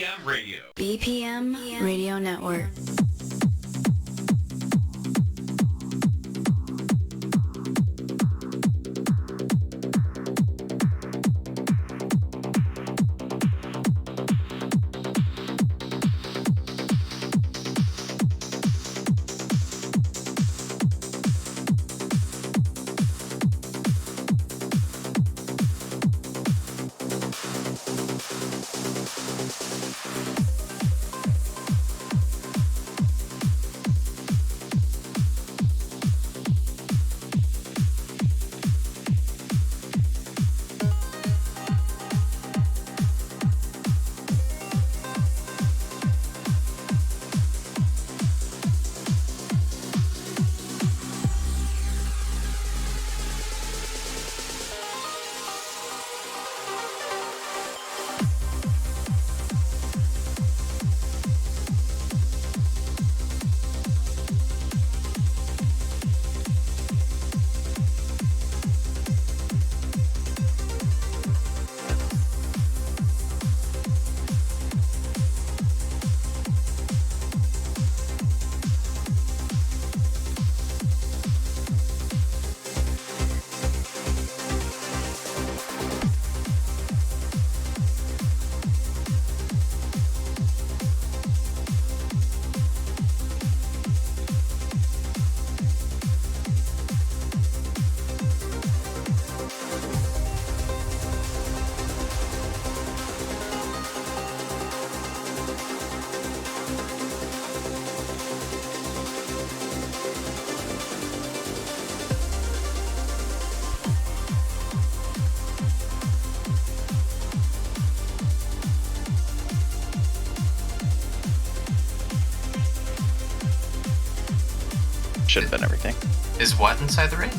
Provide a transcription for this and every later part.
BPM Radio. BPM Radio Network. Should have been everything. Is what inside the raid?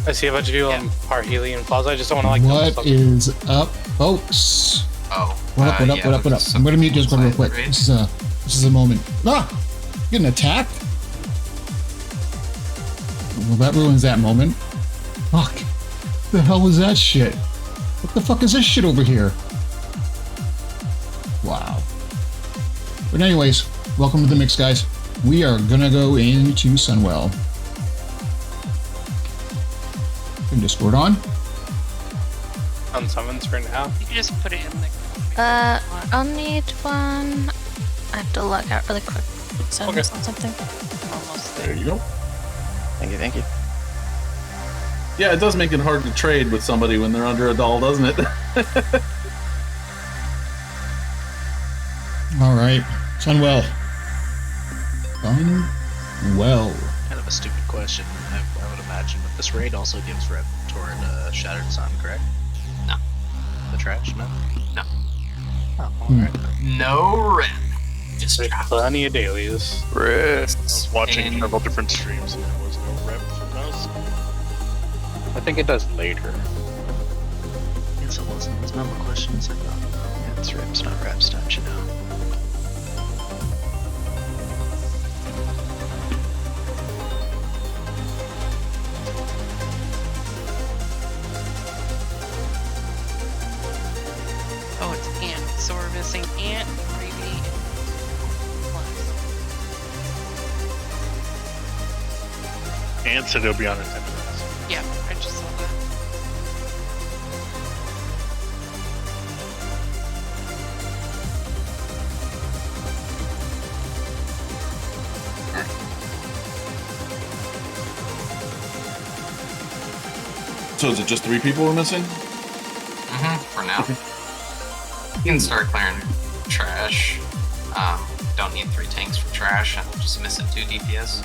I see a bunch of people on Parhelion Plaza. I just don't want to What is up, folks? Oh. What up? I'm gonna mute Discord real quick. This is a moment. Ah! Getting attacked? Well, that ruins that moment. Fuck. The hell was that shit? What the fuck is this shit over here? Wow. But anyways, welcome to the mix, guys. We are gonna go into Sunwell. Turn Discord on. on summons for now. You can just put it in the... I'll need one. I have to log out really quick. So Okay. on something. Almost There you go. Thank you. Yeah, it does make it hard to trade with somebody when they're under a doll, doesn't it? All right, Sunwell. Sunwell. Kind of a stupid question, I would imagine, but this raid also gives rep toward Shattered Sun, correct? No. The trash? No? No. Oh, alright. No rep. Just There's drop. plenty of dailies. Rest. I was watching And- several different streams and there was no rep from those. I think it does later. Yes, it wasn't. It's not a question. It's like, yeah, it's reps, not reps, don't you know? Oh, it's Ant. So we're missing Ant, Ruby, and Plus. And said it'll be on in 10 minutes. Yeah, I just saw that. So is it just 3 people we're missing? For now. You can start clearing trash. Don't need 3 tanks for trash, and just missing 2 DPS.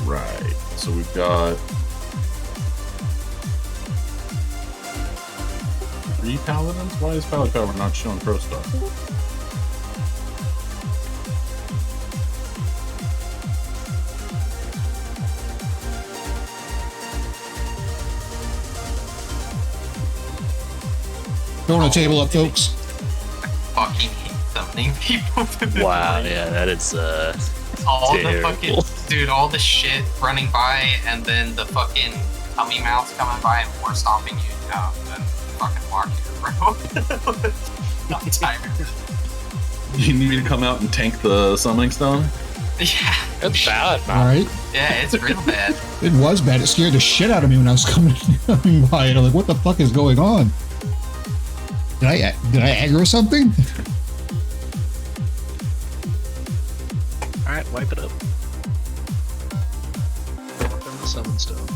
Right. So we've got 3 paladins? Why is Pilot Power not showing pro stuff? Throwing a table up, folks. I fucking hate summoning people to the Wow, raid. yeah, that is, All the terrible. fucking, dude, all the shit running by, and then the fucking tummy mouths coming by and war stomping you. No, then fucking mark here, bro. I'm tired. You need me to come out and tank the summoning stone? Yeah. It's bad, All man. right. Yeah, it's real bad. It was bad. It scared the shit out of me when I was coming by it. I'm like, what the fuck is going on? Did I aggro something? Alright, wipe it up. From the summon stone.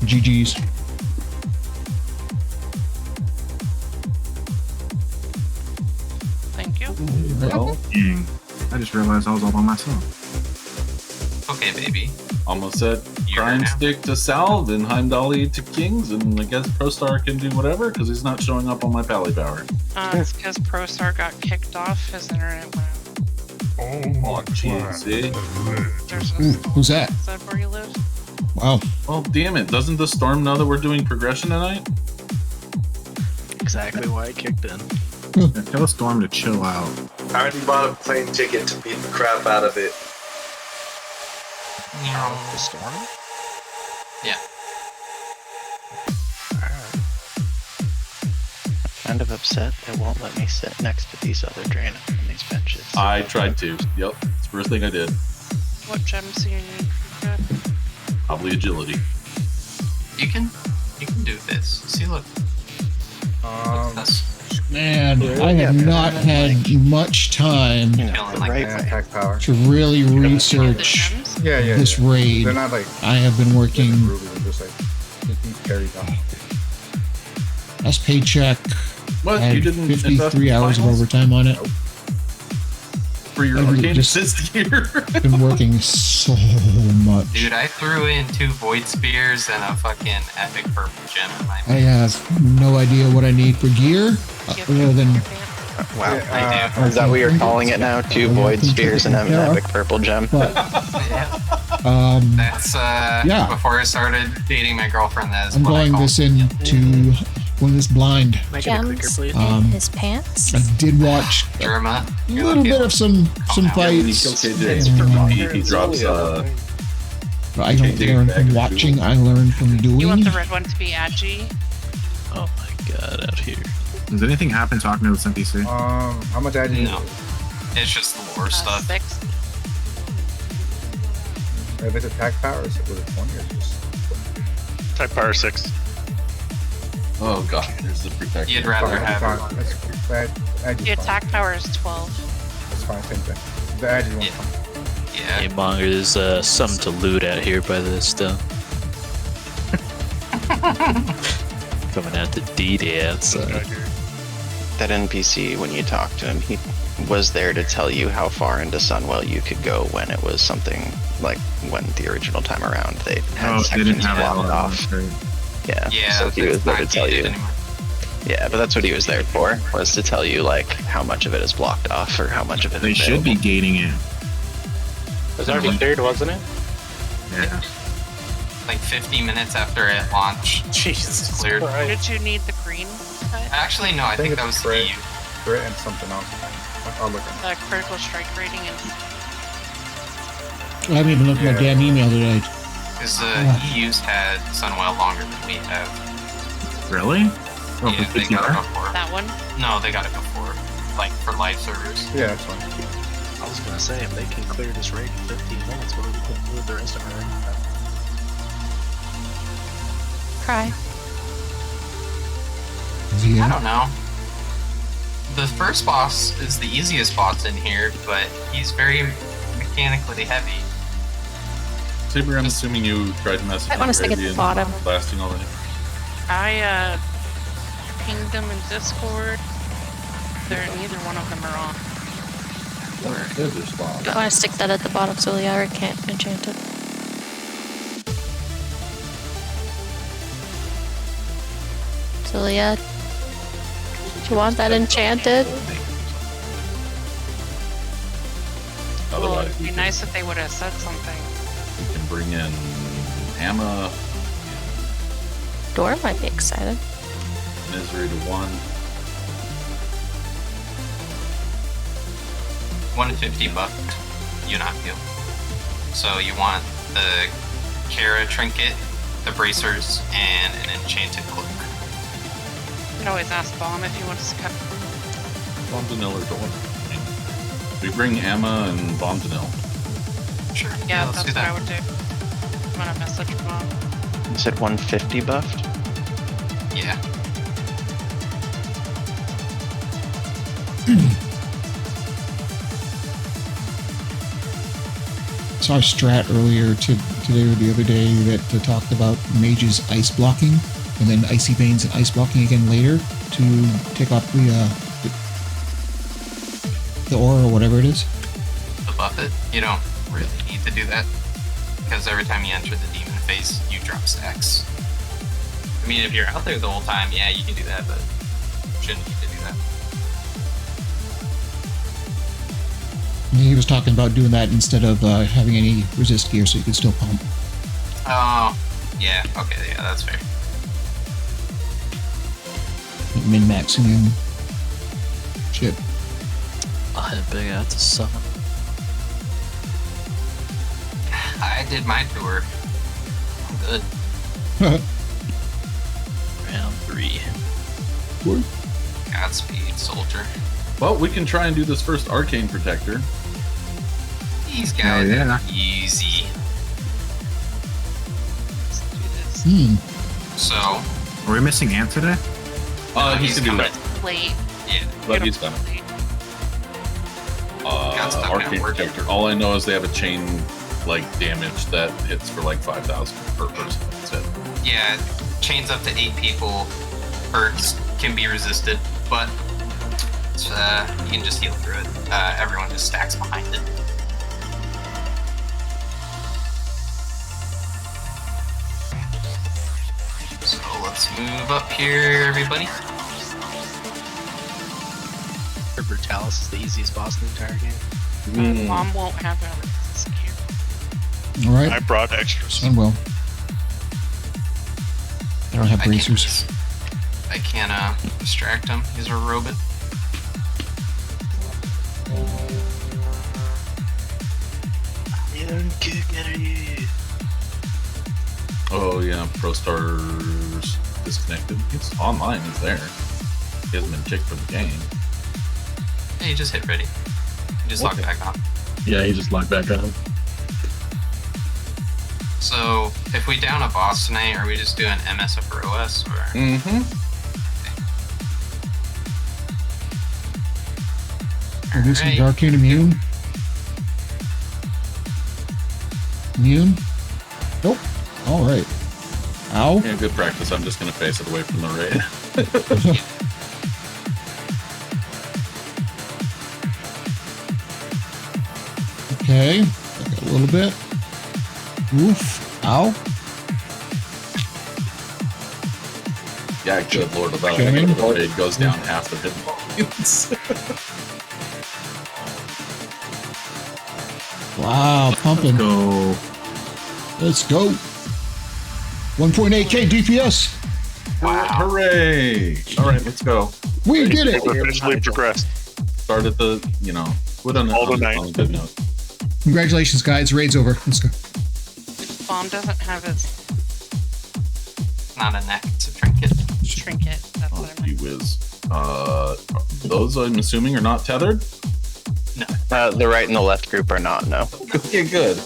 GG's. Thank you. Well, Dang. I just realized I was all by myself. Okay, baby. almost set You're Crime now. Stick to Sal, and Heimdalli to Kings, and I guess ProStar can do whatever because he's not showing up on my Pally Power. It's because ProStar got kicked off. His internet went out. Oh, jeez, see? There's a Who's that? Is that where you live? Wow. Well, damn it. Doesn't the Storm know that we're doing progression tonight? Exactly why I kicked in. Yeah, tell Storm to chill out. I already bought a plane ticket to beat the crap out of it. The Storm? Yeah. Kind of upset it won't let me sit next to these other Draenei on these benches. I tried to. Yep. It's the first thing I did. What gems do you need for that? Probably agility. You can do this. See, look. That's Man, I have not had much time killing like that. Attack power. to really research Yeah, yeah. this yeah. raid. They're not like I have been working ruby, they're just like carried on. last paycheck. What? I had You didn't invest in 53 hours of finals? overtime on it. For your I arcane just- assist gear? Been working so much. Dude, I threw in 2 void spears and a fucking epic purple gem in my I have no idea what I need for gear other than Wow. I do. Is that what you're calling it now? 2 void spears and an Yeah. epic purple gem. but Yeah. That's yeah. before I started dating my girlfriend. That is I'm what I going call this into going this blind. Make it a clicker, Gems please. in his pants. I did watch Germa. a You're little looking. bit of some When he fights. kills KJ, he drops But I don't learn from watching. I learn from doing. You want the red one to be Agi? Oh my god, out here. Does anything happen talking to this NPC? How much I No. It's just lore stuff. 6. If it's attack power, is it with a 20 or just? Type power 6. Oh god, there's the protector. You'd rather have The attack power is 12. That's fine, same thing. The Agi one. Yeah. Hey, Monger, there's something to loot out here by this stuff. Coming out to D-Day outside. That NPC, when you talk to him, he was there to tell you how far into Sunwell you could go when it was something like when the original time around they had They didn't sections have blocked that off. Yeah, Yeah. so he was it's there not to tell gated you. anymore. Yeah, but that's what he was there for, was to tell you like how much of it is blocked off or how much of it They is should be available. gating it. It was already cleared, wasn't it? Yeah. Like 50 minutes after it launched. Jesus Cleared. Christ. Did you need the green cut? Actually, no. I think that was it's the crit. EU. Crit and something else. I'll look at it. The critical strike rating is. I haven't even looked at my damn email today. Because the EU's had Sunwell longer than we have. Really? Oh, Yeah, for they got it 50R? before. That one? No, they got it before. Like for live servers. Yeah, that's fine. I was gonna say, if they can clear this raid in 15 minutes, what are we gonna do with the rest of our raid? Cry. Yeah. I don't know. The first boss is the easiest boss in here, but he's very mechanically heavy. Saber, I'm assuming you tried messaging I wanna stick at the Gravy and bottom. blasting already. I pinged them in Discord. Neither one of them are on. I want to stick that at the bottom so Liara can't enchant it. So Leah, do you want that enchanted? Well, Otherwise, it'd be nice if they would have said something. you can bring in Hamma, Dora might be excited. Misery to 1. 150 buff, you not heal. So you want the Kara trinket, the bracers, and an enchanted cloak. You can always ask Bomb if he wants to cut Bombadil or Door. We bring Emma and Bombadil. Sure. Yeah, let's that's do what I that. would do. I'm gonna message Bob. You said 150 buffed? Yeah. Saw a strat earlier today or the other day that talked about mages ice blocking and then icy veins and ice blocking again later to take off the aura or whatever it is. To buff it, you don't really need to do that because every time you enter the demon phase, you drop stacks. I mean, if you're out there the whole time, yeah, you can do that, but you shouldn't need to do that. He was talking about doing that instead of having any resist gear so you could still pump. Oh, yeah, okay, yeah, that's fair. Min-maxing and shit. I'll head big out to summon. I did my tour. I'm good. Round 3. Godspeed, soldier. Well, we can try and do this first Arcane Protector. These guys yeah. are easy. Let's do this. So, Are we missing Ant today? He can do coming. that. Late. Yeah. But he's coming. Late. Got stuck Arcane at work. Protector. All I know is they have a chain damage that hits for 5,000 per person. That's it. Yeah, chains up to 8 people. Perks can be resisted, but you can just heal through it. Everyone just stacks behind it. So let's move up here, everybody. Or Brutalis is the easiest boss in the entire game. Mom won't have a resist gear. Alright. I brought extras. And well. I don't have I can't- bracers. I can't distract him. He's a robot. Oh yeah, ProStar's disconnected. It's online. He's there. He hasn't been kicked from the game. Hey, you just hit ready. You just log back on. Yeah, he just logged back on. So, if we down a boss tonight, are we just doing MSF or OS? Or... Mm-hmm. Are this Alright. Arcane Immune? Immune? Nope. Alright. Ow. Yeah, good practice. I'm just gonna face it away from the raid. Okay. I got a little bit. Oof. Ow. Yeah, good lord, without Jamming? the raid goes down half the hidden volumes. Wow, pumping. Go. Let's go. 1.8k DPS. Wow. Hooray! Alright, let's go. We did it. We've officially progressed. Start at the, put on All the on night. a good note. Congratulations, guys. Raid's over. Let's go. Bomb doesn't have his Not a neck, it's a trinket. trinket. That's Oh, what I you meant. whiz. Those I'm assuming are not tethered? The right and the left group are not, no. Okay, good.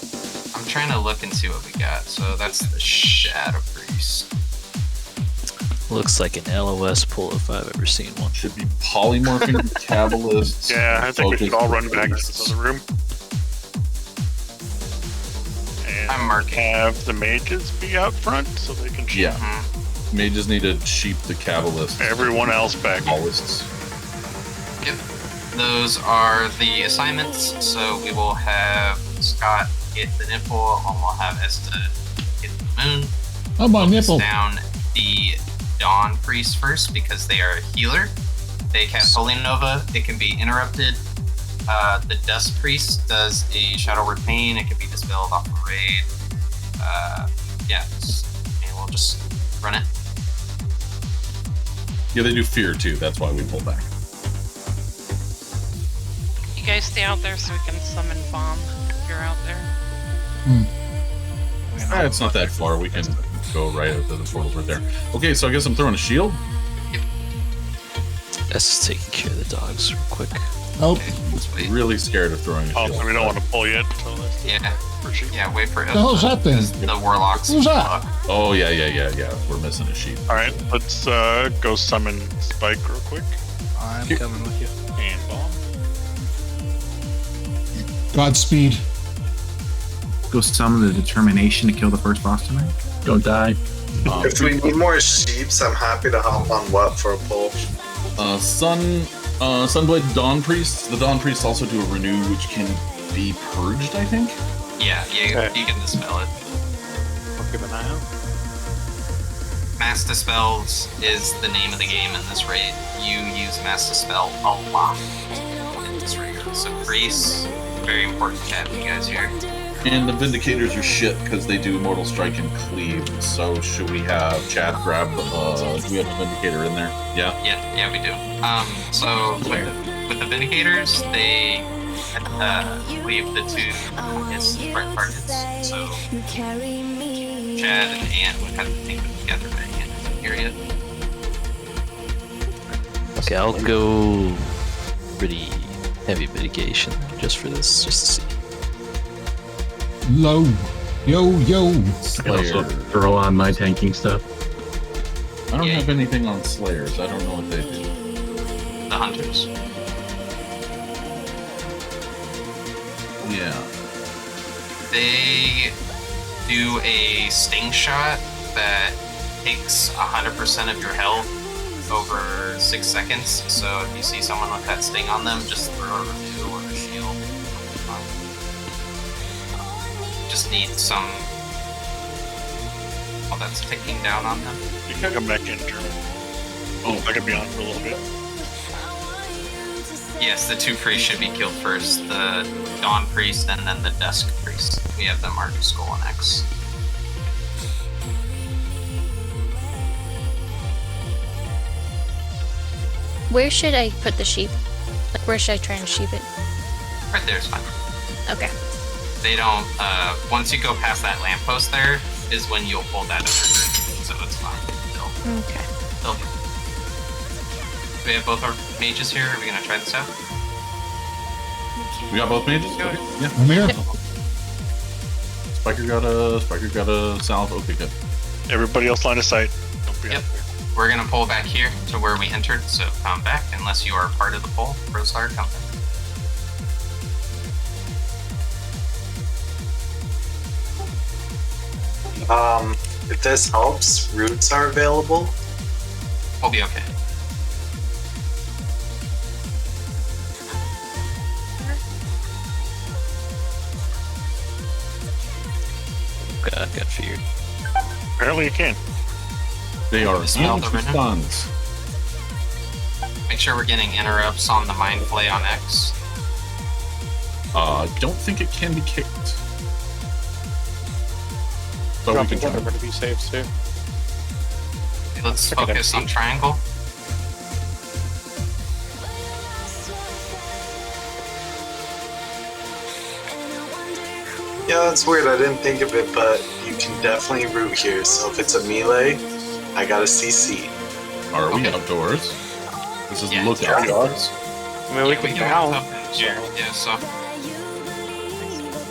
I'm trying to look and see what we got. So that's the Shadow Priest. Looks like an LOS pull if I've ever seen one. Should be polymorphing Kabbalists. Yeah, I think we should all run back to Focus this other room. And I'm marking. have the mages be out front so they can shoot Yeah. Mhm. Mages need to sheep the Kabbalists. everyone else back. Kabbalists. Yep. Those are the assignments. So we will have Scott get the nipple, and we'll have Esta get the moon. Oh, my Focus nipple. down the Dawn Priest first because they are a healer. They cast Holy Nova. It can be interrupted. The Dust Priest does a Shadow Word Pain. It can be dispelled off a raid. And we'll just run it. Yeah, they do fear too. That's why we pull back. You guys stay out there so we can summon Bomb if you're out there. It's not that far. We can go right out to the portals right there. Okay, so I guess I'm throwing a shield. S is taking care of the dogs real quick. Oh, Really scared of throwing a Oh, shield. so we don't want to pull yet until this. Yeah, wait for it. the hell's that thing? The warlocks. Who's that? Oh, yeah. We're missing a sheep. All right, let's go summon Spike real quick. I'm coming with you. And bomb. Godspeed. Go summon the determination to kill the first boss tonight. Don't die. If we need more sheeps, I'm happy to hop on what for a pull. Sunblade Dawn Priest. The Dawn Priests also do a renew, which can be purged, I think. Yeah, you can dispel it. I'll keep an eye out. Mass Dispels is the name of the game in this raid. You use Mass Dispel a lot in this raid. So priests, very important to have you guys here. And the Vindicators are shit because they do Mortal Strike and Cleave. So should we have Chad grab? Do we have a Vindicator in there? Yeah. Yeah, we do. So with the Vindicators, they leave the two targets. So Chad and Ant would have to think them together, but Ant isn't here yet. Okay, I'll go pretty heavy mitigation just for this, just to see. Low. Yo. I can also throw on my tanking stuff. I don't have anything on Slayers. I don't know what they do. The Hunters. Yeah. They do a sting shot that takes 100% of your health over 6 seconds. So if you see someone with that sting on them, just throw a renew or a shield. Just need some. Oh, that's ticking down on them. You can come back in, German. Oh, I could be on for a little bit. Yes, the two priests should be killed first. The Dawn Priest and then the Dusk Priest. We have them marked Skull and X. Where should I put the sheep? Like, where should I try and sheep it? Right there is fine. Okay. They don't, once you go past that lamppost there, is when you'll pull that other group, so it's fine. Okay. They'll be. We have both our mages here. Are we gonna try this out? We got both mages? Okay. Yeah. I'm here. Spiker got a salve. Okay, good. Everybody else line of sight. Don't be Yep. We're gonna pull back here to where we entered, so come back unless you are part of the pull. Rosar, come back. If this helps, roots are available. We'll be okay. God, got feared. Apparently you can. They are Dispel the renew. stuns. Make sure we're getting interrupts on the Mind Flay on X. Don't think it can be kicked. But Drop we it can down try. to be safe too. Let's focus on triangle. Yeah, that's weird. I didn't think of it, but you can definitely root here. So if it's a melee, I got a CC. Are we outdoors? This is Yeah, look yeah. outdoors. I mean, we can down. Here. Yeah, so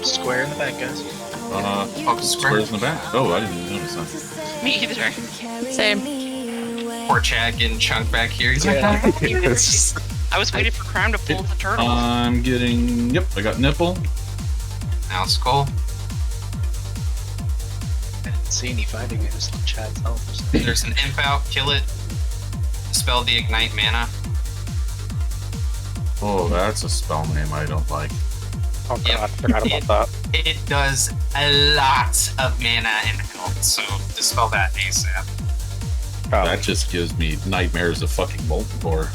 Square in the back, guys. focus square. Squares in the back. Oh, I didn't even notice that. Me either. Same. Poor Chad getting chunked back here. He's like, I was waiting for Crime to pull the turtle. I'm getting. Yep, I got nipple. now Skull. I didn't see any fighting, I just let Chad help. There's an imp out. Kill it. Dispel the ignite mana. Oh, that's a spell name I don't like. Oh god, Yep. I forgot about that. It does a lot of mana and health, so dispel that ASAP. That just gives me nightmares of fucking Molten Core.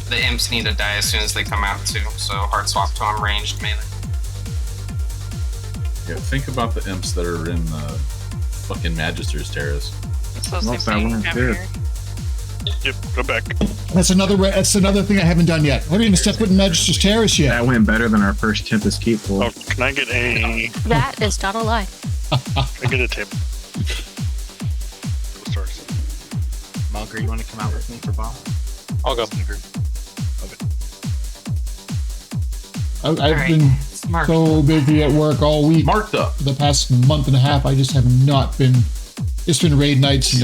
The imps need to die as soon as they come out too, so hard swap to them ranged melee. Yeah, think about the imps that are in the fucking Magister's Terrace. It's those Nope, same that one's thing good. here. Yep, go back. That's another thing I haven't done yet. What are you gonna step foot in Magister's Terrace yet? That went better than our first Tempest Keep pull. Oh, can I get a That is not a lie. table? Augur, you want to come out with me for bomb? I'll go. I've been so busy at work all week. Marked up. For the past month and a half, I just have not been. It's been raid nights and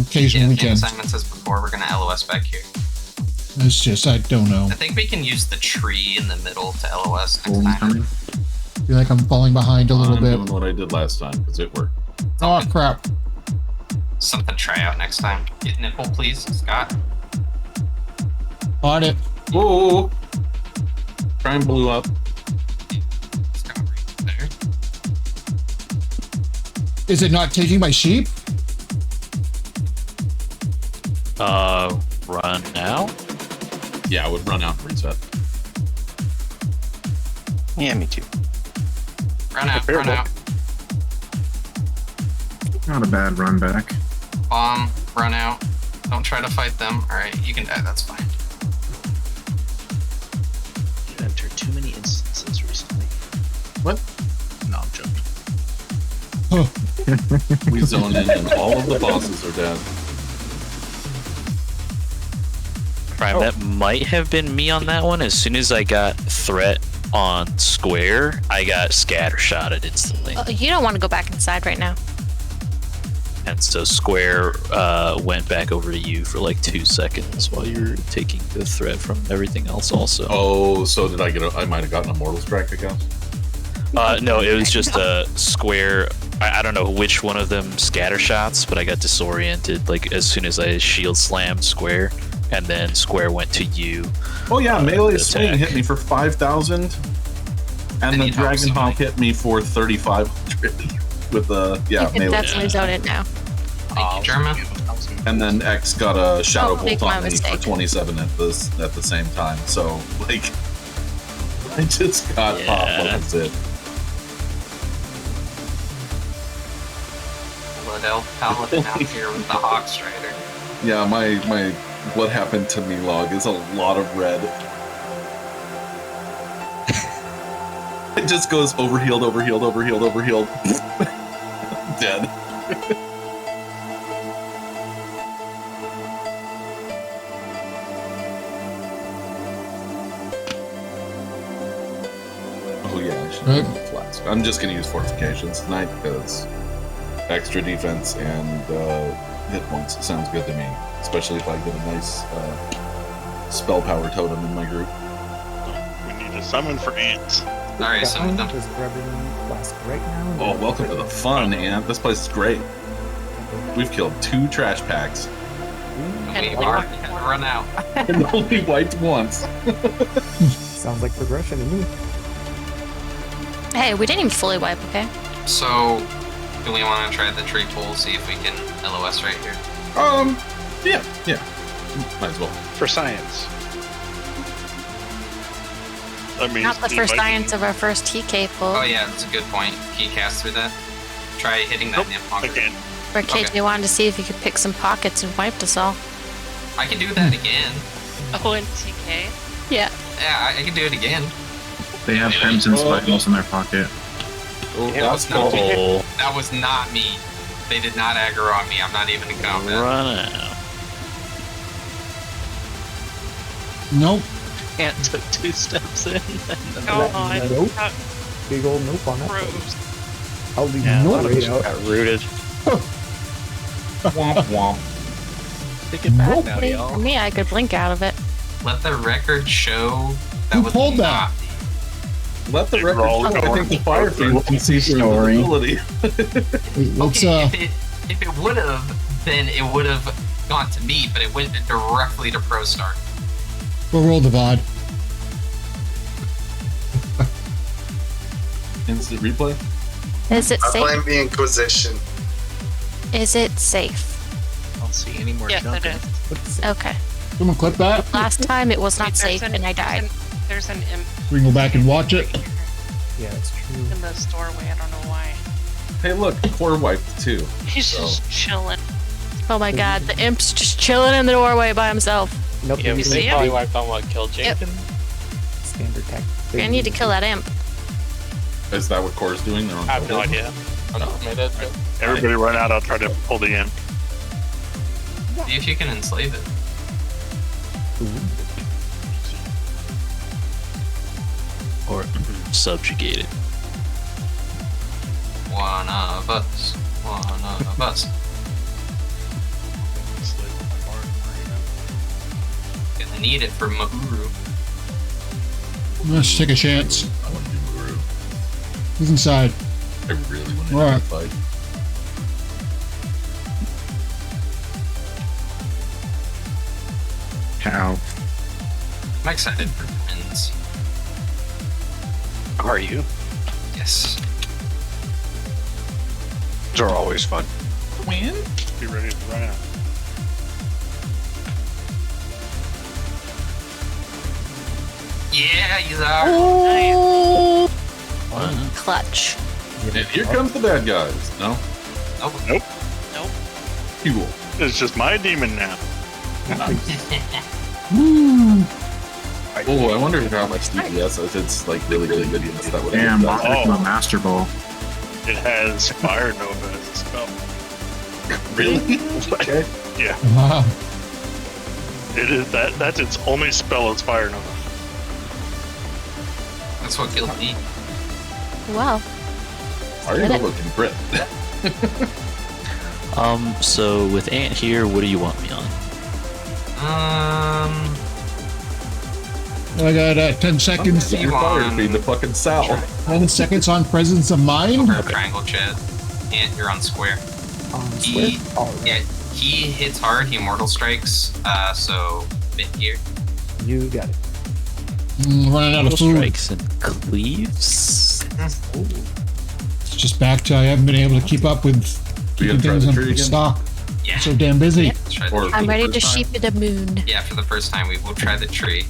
occasional weekends. Simon says before, we're gonna LOS back here. It's just, I don't know. I think we can use the tree in the middle to LOS next time. I feel like I'm falling behind a little I'm bit. doing what I did last time because it worked. Oh, crap. Something to try out next time. Get nipple, please, Scott. On it. Whoa. Try and blew up. Is it not taking my sheep? Run now? Yeah, I would run out and reset. Yeah, me too. Run out, run out. Not a bad run back. Bomb, run out. Don't try to fight them. Alright, you can die, that's fine. You've entered too many instances recently. What? No, I'm joking. We zone in and all of the bosses are dead. Prime, that might have been me on that one. As soon as I got threat on square, I got scattershotted instantly. Oh, you don't want to go back inside right now. And so square went back over to you for like 2 seconds while you were taking the threat from everything else also. Oh, so did I get I might have gotten a mortal strike, I guess? No, it was just a square. I don't know which one of them scatter shots, but I got disoriented like as soon as I shield slammed square, and then square went to you. Oh yeah, melee swing hit me for 5,000, and the Dragon Hawk hit me for 3,500 with the You can melee. definitely zone it now. Thank you, Germa. And then X got a shadow make bolt my on me mistake. for 27 at the same time. So like, I just got popped. That's it. Liddell Paladin out here with the Hawk Strider. Yeah, my what happened to me log is a lot of red. It just goes overhealed, overhealed, overhealed, overhealed. Dead. Oh yeah, I should use the flask. I'm just gonna use fortifications tonight because extra defense and hit points sounds good to me. Especially if I get a nice spell power totem in my group. We need a summon for ants. Alright, summon them. Just grabbing flask right now. Oh, welcome to the fun, Ant. This place is great. We've killed 2 trash packs. We are run out. And only wiped once. Sounds like progression to me. Hey, we didn't even fully wipe, okay? So, do we want to try the tree pool, see if we can LOS right here? Yeah. Might as well. For science. I mean, Not the first science of our first TK pull. Oh yeah, that's a good point. Can you cast through that? Try hitting that imp again. For KJ wanted to see if you could pick some pockets and wiped us all. I can do that again. Oh, and TK? Yeah. Yeah, I can do it again. They have crimson spiders in their pocket. Oh, That was not me. That was not me. They did not aggro on me. I'm not even in combat. Run out. Nope. Ant took 2 steps in. Nope. Big old nope on that. Gross. I'll leave Yeah, a no lot of way us out. got rooted. Womp womp. Take it back now, Luckily y'all. for me, I could blink out of it. Let the record show that Who was pulled not that? me. Let the record roll show. I going. think the fire fiend can see through Story. invisibility. Wait, let's If it would have, then it would have gone to me, but it went directly to Pro Star. we'll roll the VOD. Instant replay. Is it I safe? blame the Inquisition. Is it safe? I don't see any more Yes, junk it in is. Okay. Someone clip that. Last time it was not Wait, safe and I died. There's an imp We can go back and watch it. Yeah, that's true. in this doorway. I don't know why. Hey, look, core wiped too. He's So. just chilling. Oh my god, the imp's just chilling in the doorway by himself. Nope. Yeah, you they can- probably wiped on what killed Yep. Jenkins. Standard tech. I need to kill that imp. Is that what core's doing? They're on I have no top of it? idea. I just made it. Everybody run out. I'll try to pull the in. See if you can enslave it. Or subjugate it. One of us. One of us. Gonna need it for Mahuru. Let's take a chance. I want to do Guru. Who's inside? I really want to All right. fight. Cow. I'm excited for twins. Are you? Yes. Those are always fun. Twin? Be ready to run out. Yeah, you are. Clutch. And here comes the bad guys. No? Nope. Nope. Nope. Cool. It's just my demon now. Oh, I wonder how much DPS if it's like really good DPS that would Damn, have. Monster's my Master Ball. It has Fire Nova as a spell. Really? Okay. Yeah. Wow. It is that's its only spell is Fire Nova. That's what killed me. Wow. Fire Nova can crit. So with Ant here, what do you want me on? I got 10 seconds. You Fire on feed the fucking Sal. 10 seconds on Presence of Mind. triangle chat. And you're on square. Square? Yeah, he hits hard, he mortal strikes, so mid gear. You got it. Running out of food. Strikes and cleaves. It's just back to I haven't been able to keep up with We keeping gotta try things the in tree again? stock. Yeah. So damn busy. Let's try the Or- tree. I'm ready to first time? sheep the moon. Yeah, for the first time we will try the tree.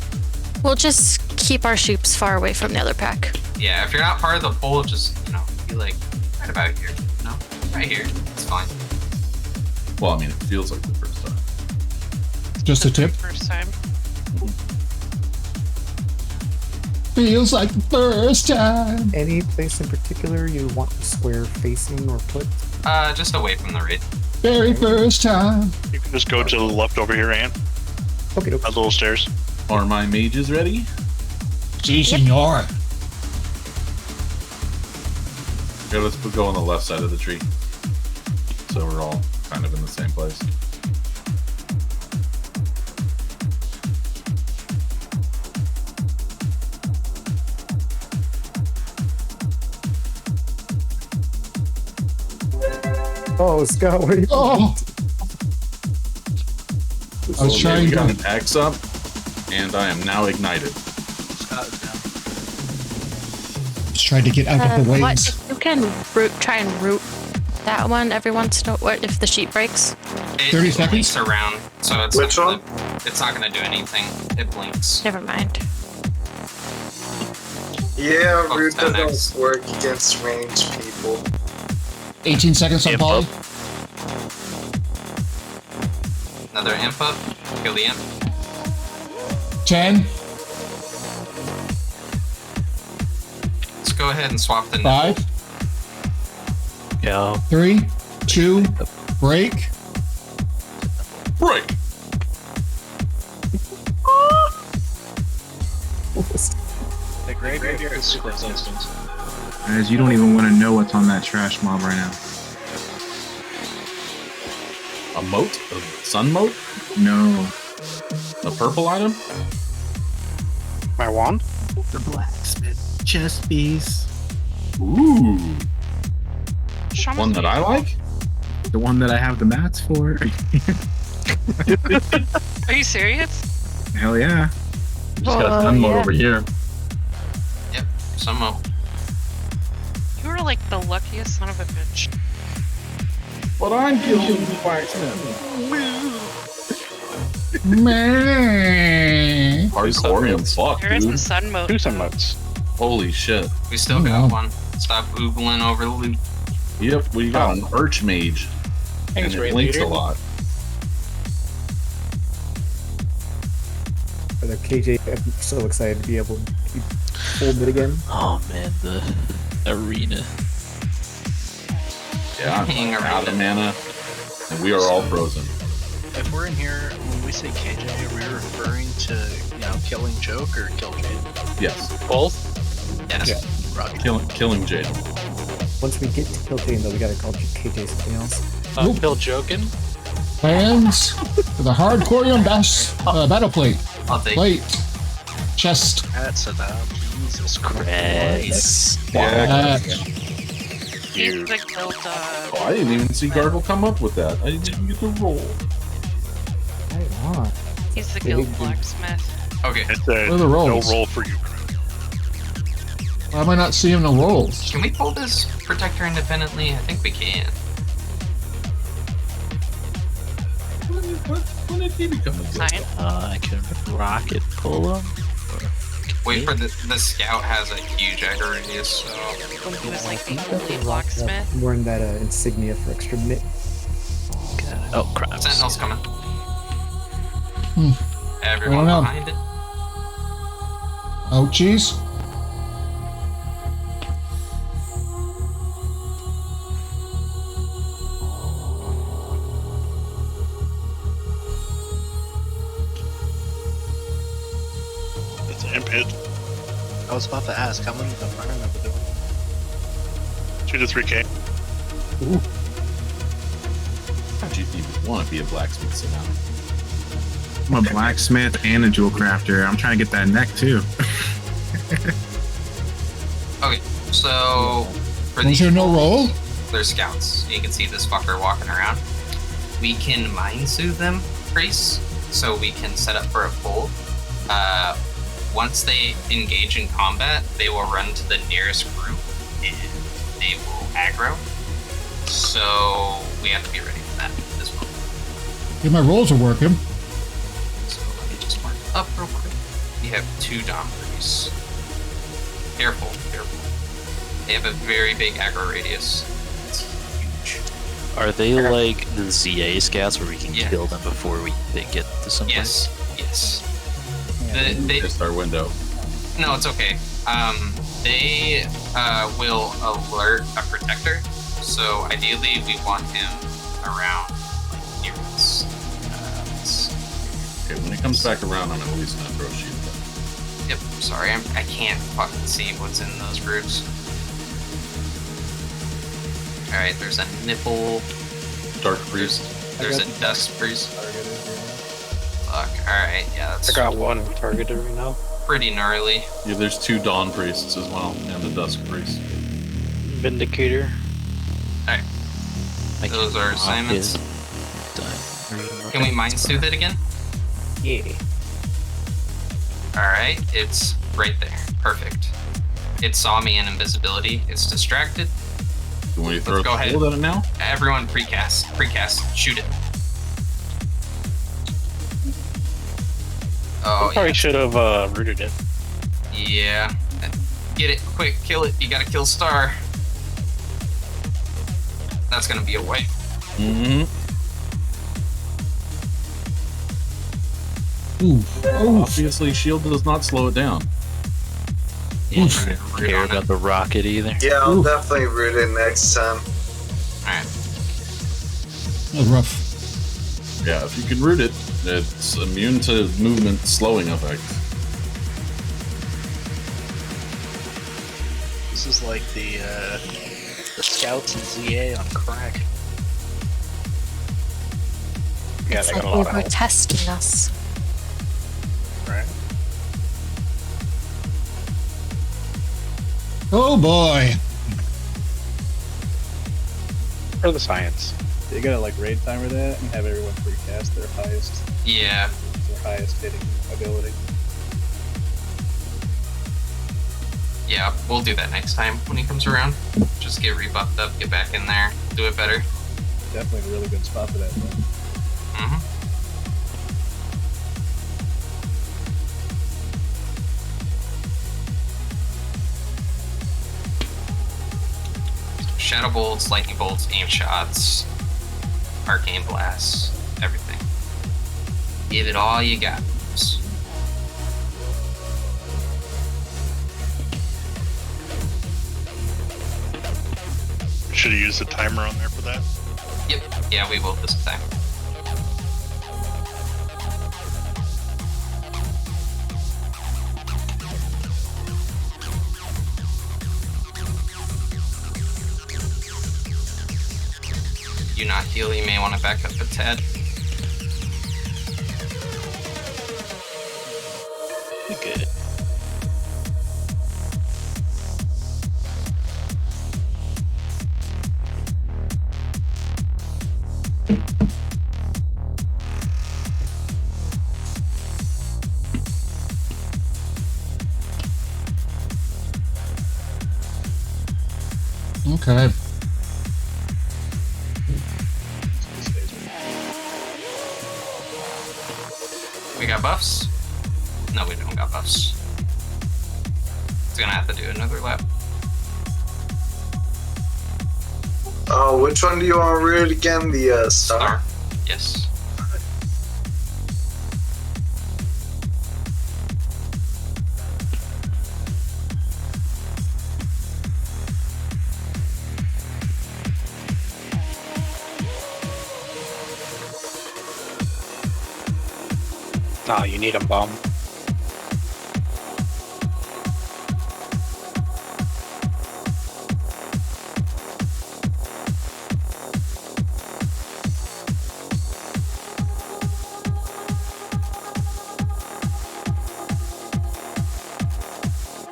We'll just keep our sheeps far away from the other pack. Yeah, if you're not part of the poll, just, be like, right about here. No? Right here. It's fine. Well, I mean, it feels like the first time. Just a tip. First time. Feels like the first time. Any place in particular you want the square facing or put? Just away from the raid. Very first time. You can just go to the left over here, Ant. Okay, Those little stairs. Are my mages ready? Si, senor. Here, let's go on the left side of the tree. So we're all kind of in the same place. Oh, Scott, what are you Oh! I was trying We got to. an axe up, and I am now ignited. Just trying to get out of the What waves. if you can try and root that one every once in a while? What if the sheep breaks? It 30 seconds? blinks around, so it's Which not gonna, it's not gonna do anything. It blinks. Never mind. Yeah, Oh, root 10x. doesn't work against ranged people. 18 seconds on Imp Polly. Another imp up. Kill the imp. 10, Let's go ahead and swap the 5, Yeah. 3, 2, break. Break! The graveyard is super instant. Guys, you don't even want to know what's on that trash mob right now. A moat? A sun moat? No. A purple item? My wand? The blacksmith chest piece. Ooh. Shaman's One that I like? The one that I have the mats for. Are you serious? Hell yeah. Just got a sun mode over here. Yep, some You are like the luckiest son of a bitch. But I'm killing the blacksmith. Man. Hardcore and fuck, There is a dude. sun mode. Do some modes. Holy shit. We still Oh, got wow. one. Stop oogling over the loot. Yep, we got an archmage. Thanks, And Ray it blinks a Leader. lot. The KJ, I'm so excited to be able to be pulled it again. Oh man, the arena. Yeah, I'm Hang out of around. mana. And we are all frozen. if we're in here, when we say KJ, are we referring to, killing Joke or kill Jade? Yes. Both? Yes. Yeah. Roger. Killing Jade. Once we get to kill Jane, though, we gotta call KJ something else. Kill Jokin? Plans for the hardcore battle plate. I'll take Plate. Chest. That's enough. Jesus Christ. Yeah. He's the guild Oh, I didn't even see Gargle come up with that. I didn't even get the roll. He's the guild blacksmith. Okay. It's What are the rolls? no roll for you. Why am I not seeing the rolls? Can we pull this protector independently? I think we can. When did he become a Science? I can rocket pull him. Wait for the scout has a huge aggro radius, so He was like the only blacksmith. I'm wearing that insignia for extra mit. Oh crap! Sentinel's coming. I Everyone don't know. behind it. Ouchies. It's an imp hit. I was about to ask, how many of the fire number doing? 2 to 3k. Ooh. How'd you even want to be a blacksmith so now? I'm a blacksmith and a jewel crafter. I'm trying to get that neck too. Okay, so for Was there no roll? they're scouts. You can see this fucker walking around. We can mind soothe them, priests, so we can set up for a pull. Once they engage in combat, they will run to the nearest group and they will aggro. So we have to be ready for that at this moment. Yeah, my rolls are working. So let me just mark it up real quick. We have 2 Dom priests. Careful, careful. They have a very big aggro radius. It's huge. Are they like the ZA scouts where we can Yeah. kill them before they get to some Yes, yes. They Missed our window. No, it's okay. They will alert a protector. So ideally, we want him around like near us. Okay, when it comes back around, I'm at least gonna throw a shield. Yep. Sorry, I can't fucking see what's in those groups. All right, there's a nipple. Dark priest. There's a dust priest. Fuck. All right, yeah, that's I got one targeted right now. pretty gnarly. Yeah, there's 2 dawn priests as well, and the dusk priest. Vindicator. All right. I Those are assignments. Can Can we mind soothe it again? Yeah. All right, it's right there. Perfect. It saw me in invisibility. It's distracted. You want me to throw Let's go a ahead. shield at it now? Everyone precast. Precast. Shoot it. Oh, Probably yeah. should have rooted it. Yeah. Get it. Quick. Kill it. You gotta kill Star. That's gonna be a wipe. Mm-hmm. Ooh. Obviously, shield does not slow it down. Yeah, I don't care about the rocket either. Yeah, I'll definitely root it next time. Alright. That was rough. Yeah, if you can root it, it's immune to movement slowing effect. This is like the scouts and ZA on crack. Yeah, It's they like got a they lot of were health. testing us. Right. Oh boy. For the science. You gotta like raid timer that and have everyone precast their Yeah. highest hitting ability. Yeah, we'll do that next time when he comes around. Just get rebuffed up, get back in there, do it better. Definitely a really good spot for that. Though. Mm-hmm. Shadow bolts, lightning bolts, aim shots, arcane blasts, everything. Give it all you got. Should have used a timer on there for that. Yep. Yeah, we will this time. you not heal, you may want to back up a tad. Good. Okay. We got buffs? No, we don't got buffs. It's gonna have to do another lap. Oh, which one do you want to root again? The star? Yes. No, you need a bomb.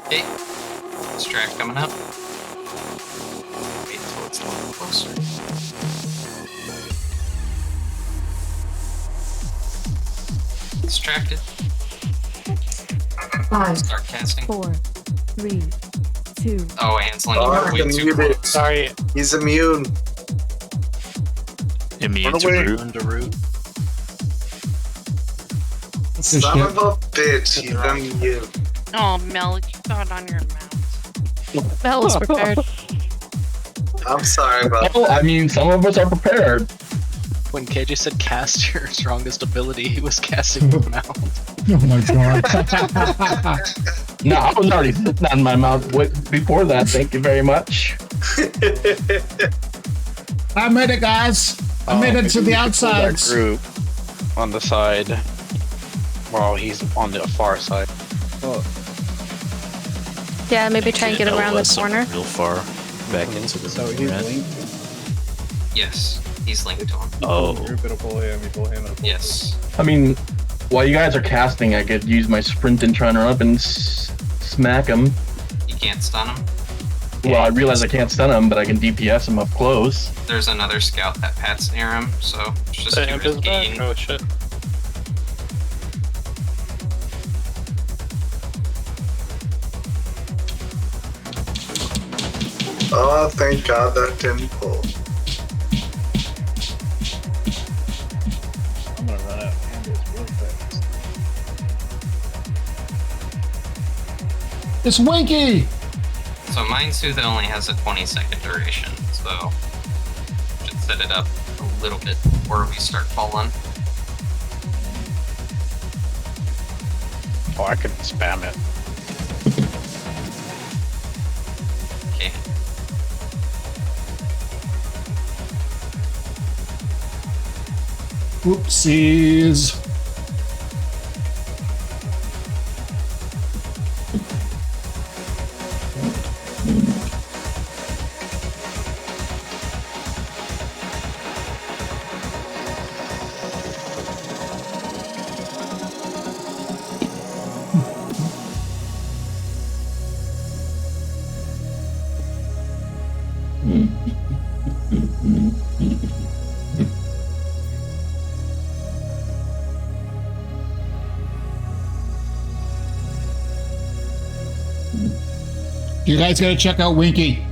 Hey, Strat coming up. Wait until it's a little closer. Distracted. 5, Start casting. 4, 3, 2. Oh, Anselin, Oh, you were way too close. Sorry. He's immune. Immune Run to away. root. Run to root. Son of a bitch, he's immune. Oh, Mel, you got it on your mouth. Mel was prepared. I'm sorry about Well, that. I mean, some of us are prepared. When KJ said cast your strongest ability, he was casting your mouth. Oh my god. No, I was already sitting on my mouth before that. Thank you very much. I made it, guys. I made it to the outside. Group on the side. Well, he's on the far side. Oh, Yeah, maybe try and get around the corner. Real far back into the so he's red. linked. Yes, he's linked to him. Oh, Group, it'll pull him, you pull him, it'll pull Yes. I mean, while you guys are casting, I could use my sprint and try and run up and smack him. You can't stun him. Well, I realize I can't stun him, but I can DPS him up close. There's another scout that pats near him, so it's just The do imp his is back? gain. Oh shit. Oh, thank God that didn't pull. I'm gonna run out and do this real fast. It's Winky! So mine Soothe only has a 20-second duration, so should set it up a little bit before we start falling. Oh, I could spam it. Okay. Whoopsies. You guys gotta check out Winky.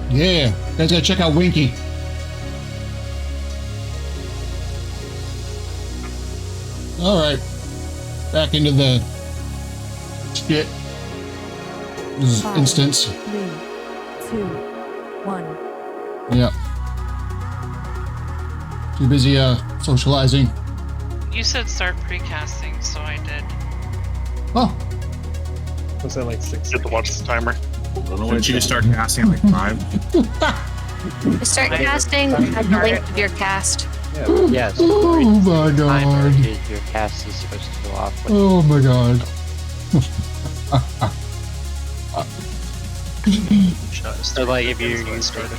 Yeah, you guys gotta check out Winky. All right, back into the skit. This is 5, instance. 3, 2, 1. Yeah. Too busy socializing. You said start precasting, so I did. Oh, So say like 6. Get to watch the timer. Shouldn't you just start casting at like 5? Start casting at the length of your cast. Yes. Oh my god. Your cast is supposed to go off. Oh my god. So like if you're using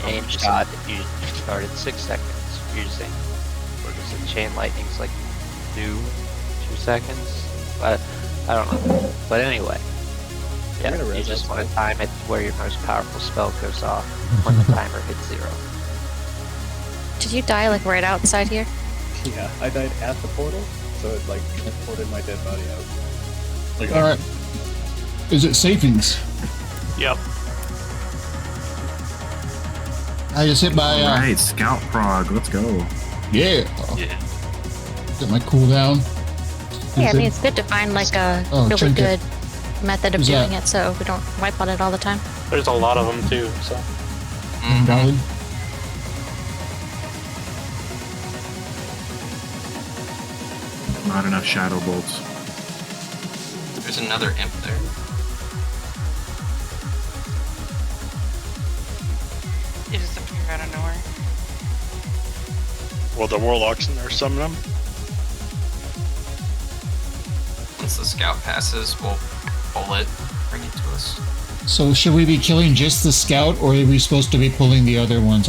aim shot, you start at 6 seconds. You're using, what is it, chain lightning's like 2 seconds? But I don't know. But anyway. Yeah, you just want to time it where your most powerful spell goes off when the timer hits 0. Did you die like right outside here? Yeah, I died at the portal, so it like transported my dead body out. Alright. Is it savings? Yep. I just hit my Alright, scout prog, let's go. Yeah. Get my cooldown. Yeah, I mean it's good to find like a really trinket. good method of Is doing that- it so we don't wipe on it all the time. There's a lot of them too, so. Valid. Not enough shadow bolts. There's another imp there. It just appeared out of nowhere. Well, the warlocks in there summon them. Once the scout passes, we'll pull it, bring it to us. So should we be killing just the scout, or are we supposed to be pulling the other ones?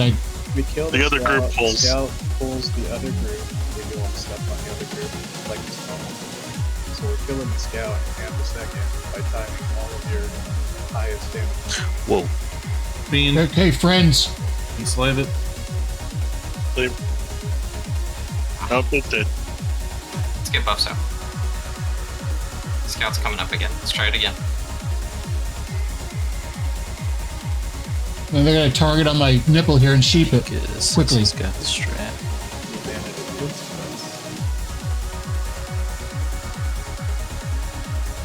We kill The other group pulls. Scout pulls the other group. We do all the stuff on the other group, like it's normal. So we're killing the scout in half a second by timing all of your highest damage. Whoa. Bean. Okay, friends. You slave it. Leave. Nope, it did. Let's get buffs out. Scout's coming up again. Let's try it again. And they're gonna target on my nipple here and sheep it quickly. He's got the strat.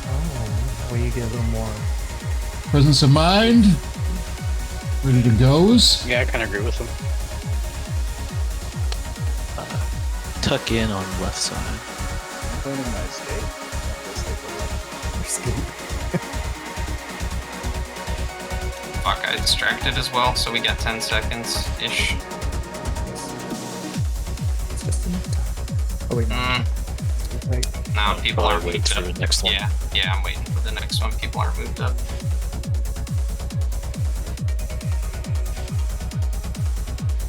Oh, well, you get a little more. Presence of mind. Ready to goes. Yeah, I kind of agree with him. Tuck in on left side. I'm putting my escape. Fuck, I distracted as well, so we got 10 seconds-ish. Oh wait, Now people are wait moved for up. the next one. Yeah, I'm waiting for the next one. People are moved up.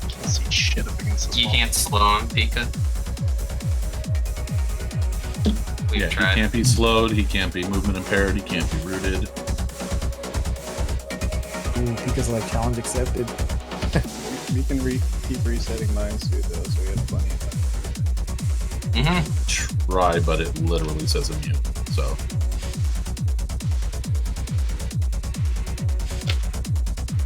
Can't see shit up against this You wall. can't slow him, Pika. We've Yeah, tried. he can't be slowed, he can't be movement impaired, he can't be rooted. Because like challenge accepted. We can keep resetting mines too, though, so we have plenty of time. Try, but it literally says immune, so.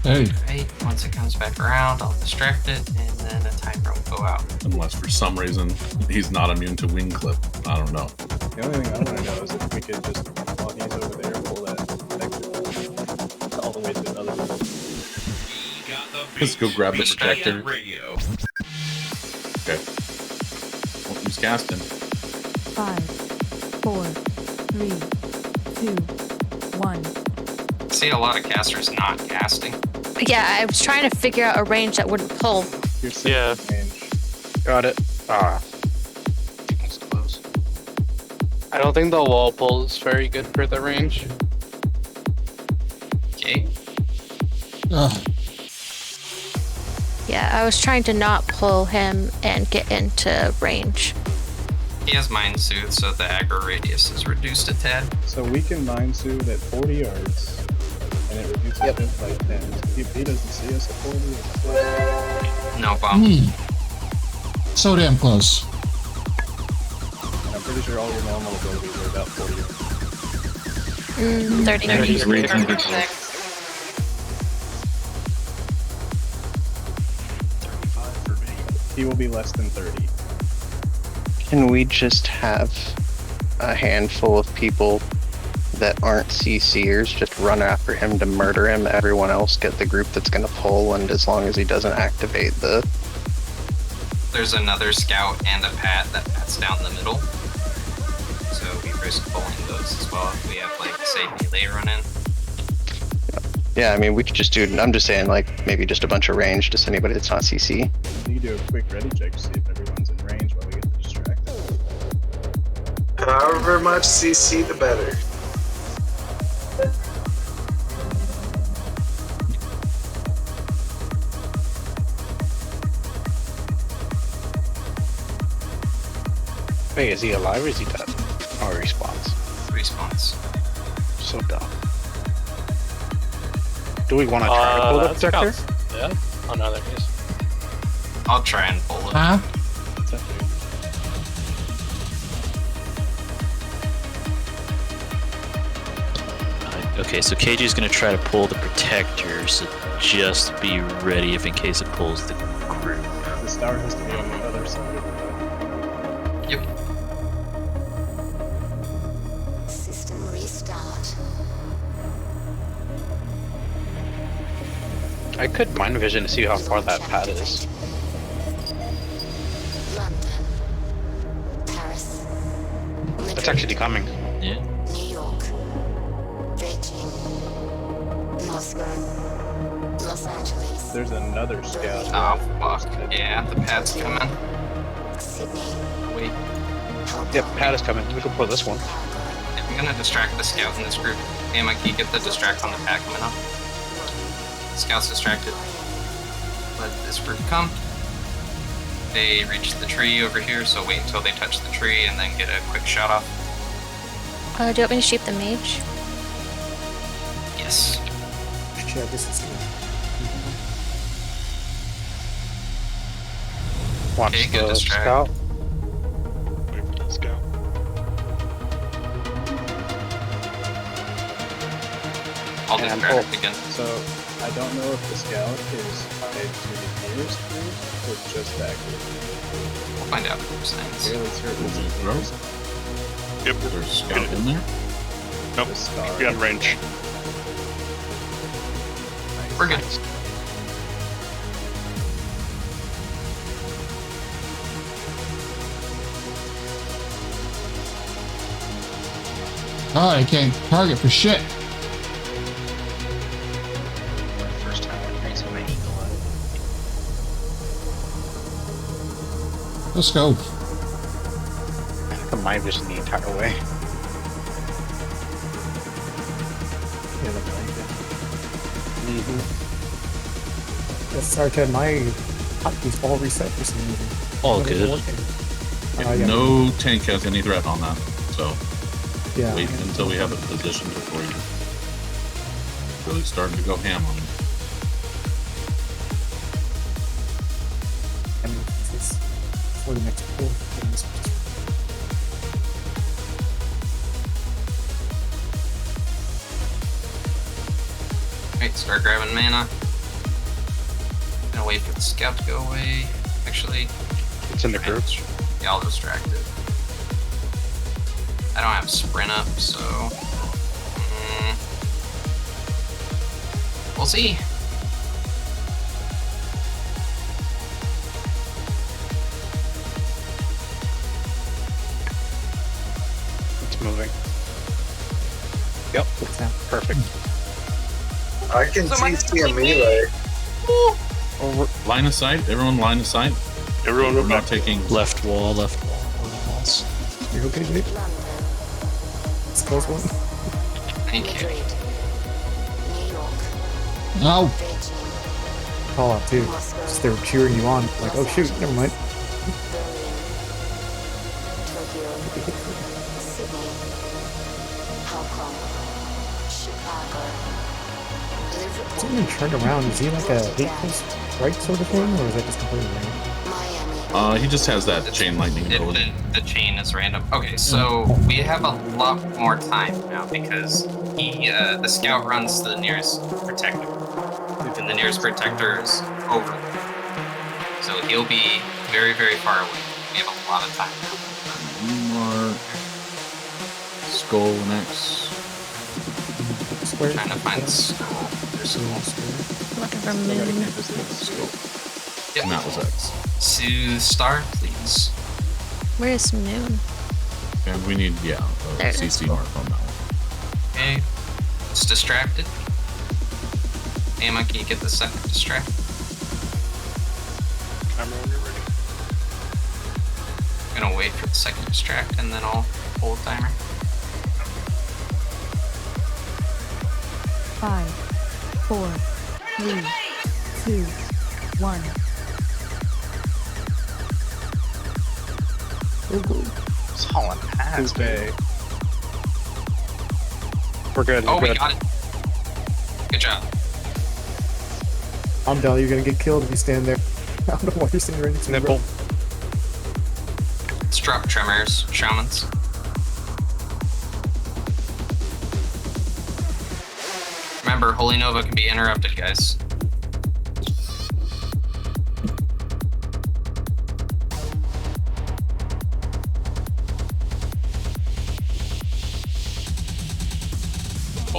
Hey. Right, once it comes back around, I'll distract it, and then a timer will go out. Unless for some reason he's not immune to wing clip. I don't know. The only thing I want to know is if we could just, while he's over there, pull that exit all the way to another level. Let's go grab the protector. Okay. Well, who's casting? 5, 4, 3, 2, 1. See a lot of casters not casting. Yeah, I was trying to figure out a range that wouldn't pull. Yeah. Got it. Ah. That's close. I don't think the wall pull is very good for the range. Okay. Yeah, I was trying to not pull him and get into range. He has Mind Soothe, so the aggro radius is reduced a tad. So we can Mind Soothe at 40 yards, and it reduces it by 10. If he doesn't see us at 40, it's No problem. So damn close. And I'm pretty sure all your normal abilities are about 40. 30. He will be less than 30. Can we just have a handful of people that aren't CCers just run after him to murder him? Everyone else get the group that's gonna pull, and as long as he doesn't activate the... There's another scout and a pat that pats down the middle. So we risk pulling those as well if we have like say melee run in. Yeah, I mean, we could just do. I'm just saying, like, maybe just a bunch of range, just anybody that's not CC. You can do a quick ready check to see if everyone's in range while we get the distracted. However much CC, the better. Wait, is he alive or is he dead? Or respawns? Respawns. So dumb. Do we want to try to pull the protector? Yeah. Oh no, there he is. I'll try and pull it. Huh? Okay, so KJ's gonna try to pull the protector, so just be ready if in case it pulls the group. The star has to be on the other side of the map. Yep. System restart. I could mind vision to see how far that pad is. London. Paris. It's actually coming. Yeah. New York. Beijing. Moscow. Los Angeles. There's another scout. Oh, fuck. Yeah, the pad's coming. Sydney. Wait. Yep, pad is coming. We can pull this one. I'm gonna distract the scout in this group. Hey, Mikey, get the distract on the pad coming up. Scout's distracted. Let this group come. They reach the tree over here, so wait until they touch the tree and then get a quick shot off. Do you want me to shoot the mage? Yes. Shit, this is good. Watch Okay, good the distract. scout. Wait for the scout. I'll And distract it again. So, I don't know if the scout is tied to the nearest group or just that group. We'll find out in seconds. Fairly certain it's the Bro? nearest. Yep. There's a scout in there? Nope. The star. Beyond range. We're good. Oh, I can't target for shit. First time I'm raising my eagle eye. Let's go. I can mind vision the entire way. Yeah, the blanket. Yes, sorry, Ted, my hotkeys all reset for some reason. All Nothing's good. working. Yeah, no tank has any threat on that, so Yeah. wait until we have it positioned before you really starting to go ham on it. And it's for the next pull. and this one just- Alright, start grabbing mana. Gonna wait for the scout to go away. Actually, It's in the group. yeah, I'll distract it. I don't have sprint up, so we'll see. It's moving. Yep. Perfect. I can So my CC a melee. Line of sight, everyone line of sight. Everyone We're not taking Left wall, left wall. Walls. You okay, Jake? It's a close one. Thank you. No. Call out too. Just they were cheering you on. Like, oh shoot, never mind. Is he even turned around? Is he like a hateful strike sort of thing, or is that just completely random? he just has that chain lightning ability. The chain is random. Okay, so we have a lot more time now because the scout runs to the nearest protector, and the nearest protector is over there. So he'll be very, very far away. We have a lot of time now. Mark. Skull next. Square. Trying to find skull. There's skull. Looking for moon. Yep. And that was X. Soothe star, please. Where's moon? And we need, There it is. CC mark on that one. Okay, It's distracted. Emma, can you get the second distract? Timer when you're ready. I'm gonna wait for the second distract and then I'll pull the timer. 5, 4, 3, 2, 1. It's all in pass, babe. We're good. Oh, We're we good. got it. Good job. I'm down. You're gonna get killed if you stand there. I don't know why you're standing right next to me. Nipple. Let's drop tremors, shamans. Remember, Holy Nova can be interrupted, guys.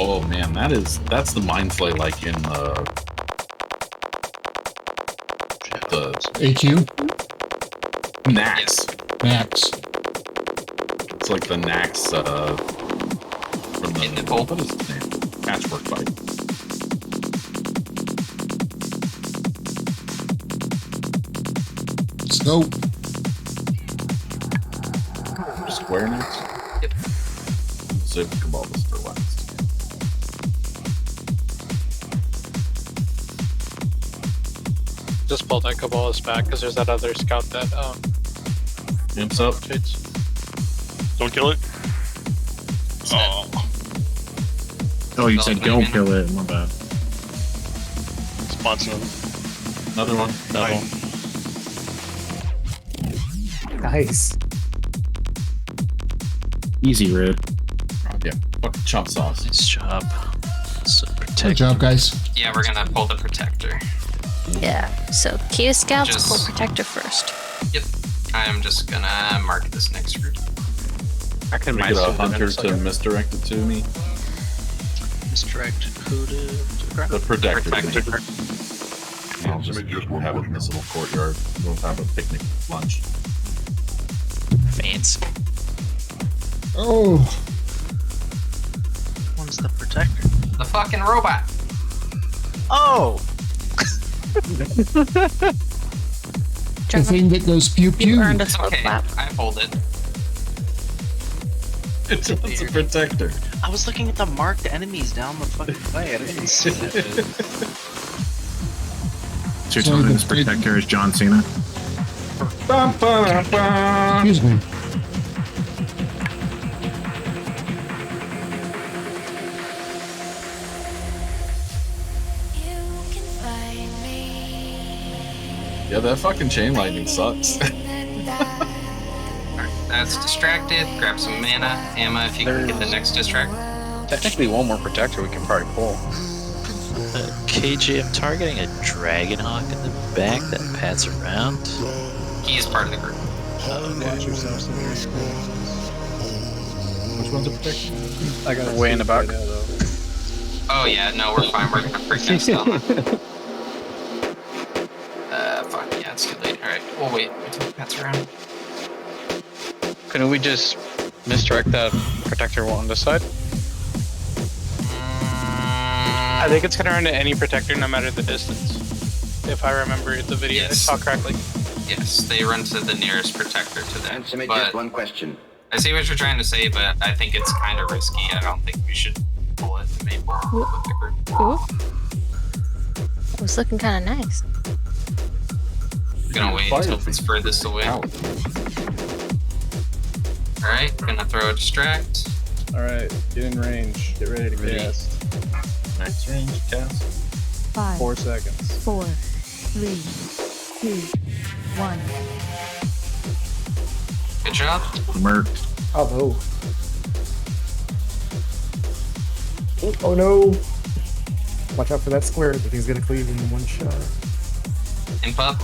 Oh man, that's the mind flay like in the AQ? Nax. Max. It's like the Nax from the what is his name? Patchwork fight. Let's go. Square next? Yep. Zip Cabalist for last. Just pull that Cabalist back because there's that other scout that Imps up. Don't kill it. Oh. Oh, you said don't kill it. My bad. Sponsor another one. Another one. Nice. Easy, Red. Oh, yeah. Fucking chop sauce. Nice job. So Good job, guys. Yeah, we're gonna pull the protector. Yeah. So Q scouts Just- pull protector first. Yep. I'm just gonna mark this next route. I can Make it a hunter to misdirect it to me. Misdirect who to grab? The protector. Protector. I'll just have it in this little courtyard. We'll have a picnic lunch. Fancy. Oh. One's the protector. The fucking robot. Oh! The thing that goes pew pew. You earned a slow Okay, clap. I pulled it. It's a protector. I was looking at the marked enemies down the fucking way. I didn't even see that shit. So you're telling me this protector is John Cena? Excuse me. Yeah, that fucking chain lightning sucks. That's distracted. Grab some mana. Emma, if you can get the next distract. Technically, one more protector we can probably pull. KJ, I'm targeting a Dragonhawk in the back that pats around. He is part of the group. Watch yourself some very cool. Which one's a protector? I got Way in the back. Oh yeah, no, we're fine. We're gonna freak them still. Fuck yeah, it's too late. Alright, we'll wait until he pats around. Couldn't we just misdirect that protector on this side? I think it's gonna run to any protector no matter the distance. If I remember the video, I saw correctly. Yes, they run to the nearest protector to them. Answer me But just one question. I see what you're trying to say, but I think it's kind of risky. I don't think we should pull it. Maybe pull it with the group. Ooh. It was looking kind of nice. Gonna wait until it's furthest away. Alright, gonna throw a distract. Alright, get in range. Get ready to cast. Max range cast. 5, 4 seconds. 4, 3, 2, 1. Good job. Merc. Oh no. Oh no. Watch out for that square. The thing's gonna cleave in one shot. Imp up.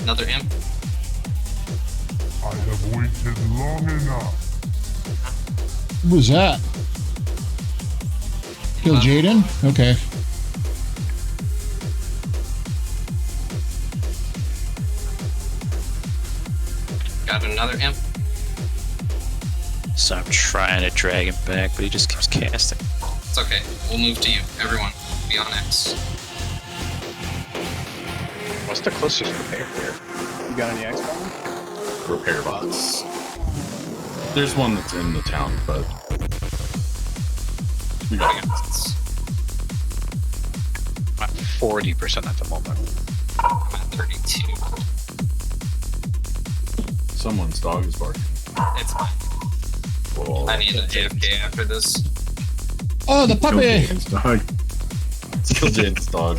Another imp. I have waited long enough. What was that? Kill Jaden? Okay. Got another imp. So I'm trying to drag him back, but he just keeps casting. It's okay. We'll move to you. Everyone, be on X. What's the closest repair here? You got any X bombs? Repair bots. There's one that's in the town, but we got it. I'm at 40% at the moment. I'm at 32. Someone's dog is barking. It's fine. Whoa. I need an AFK after this. Oh, the puppy! Dog. Kill Jaden's dog.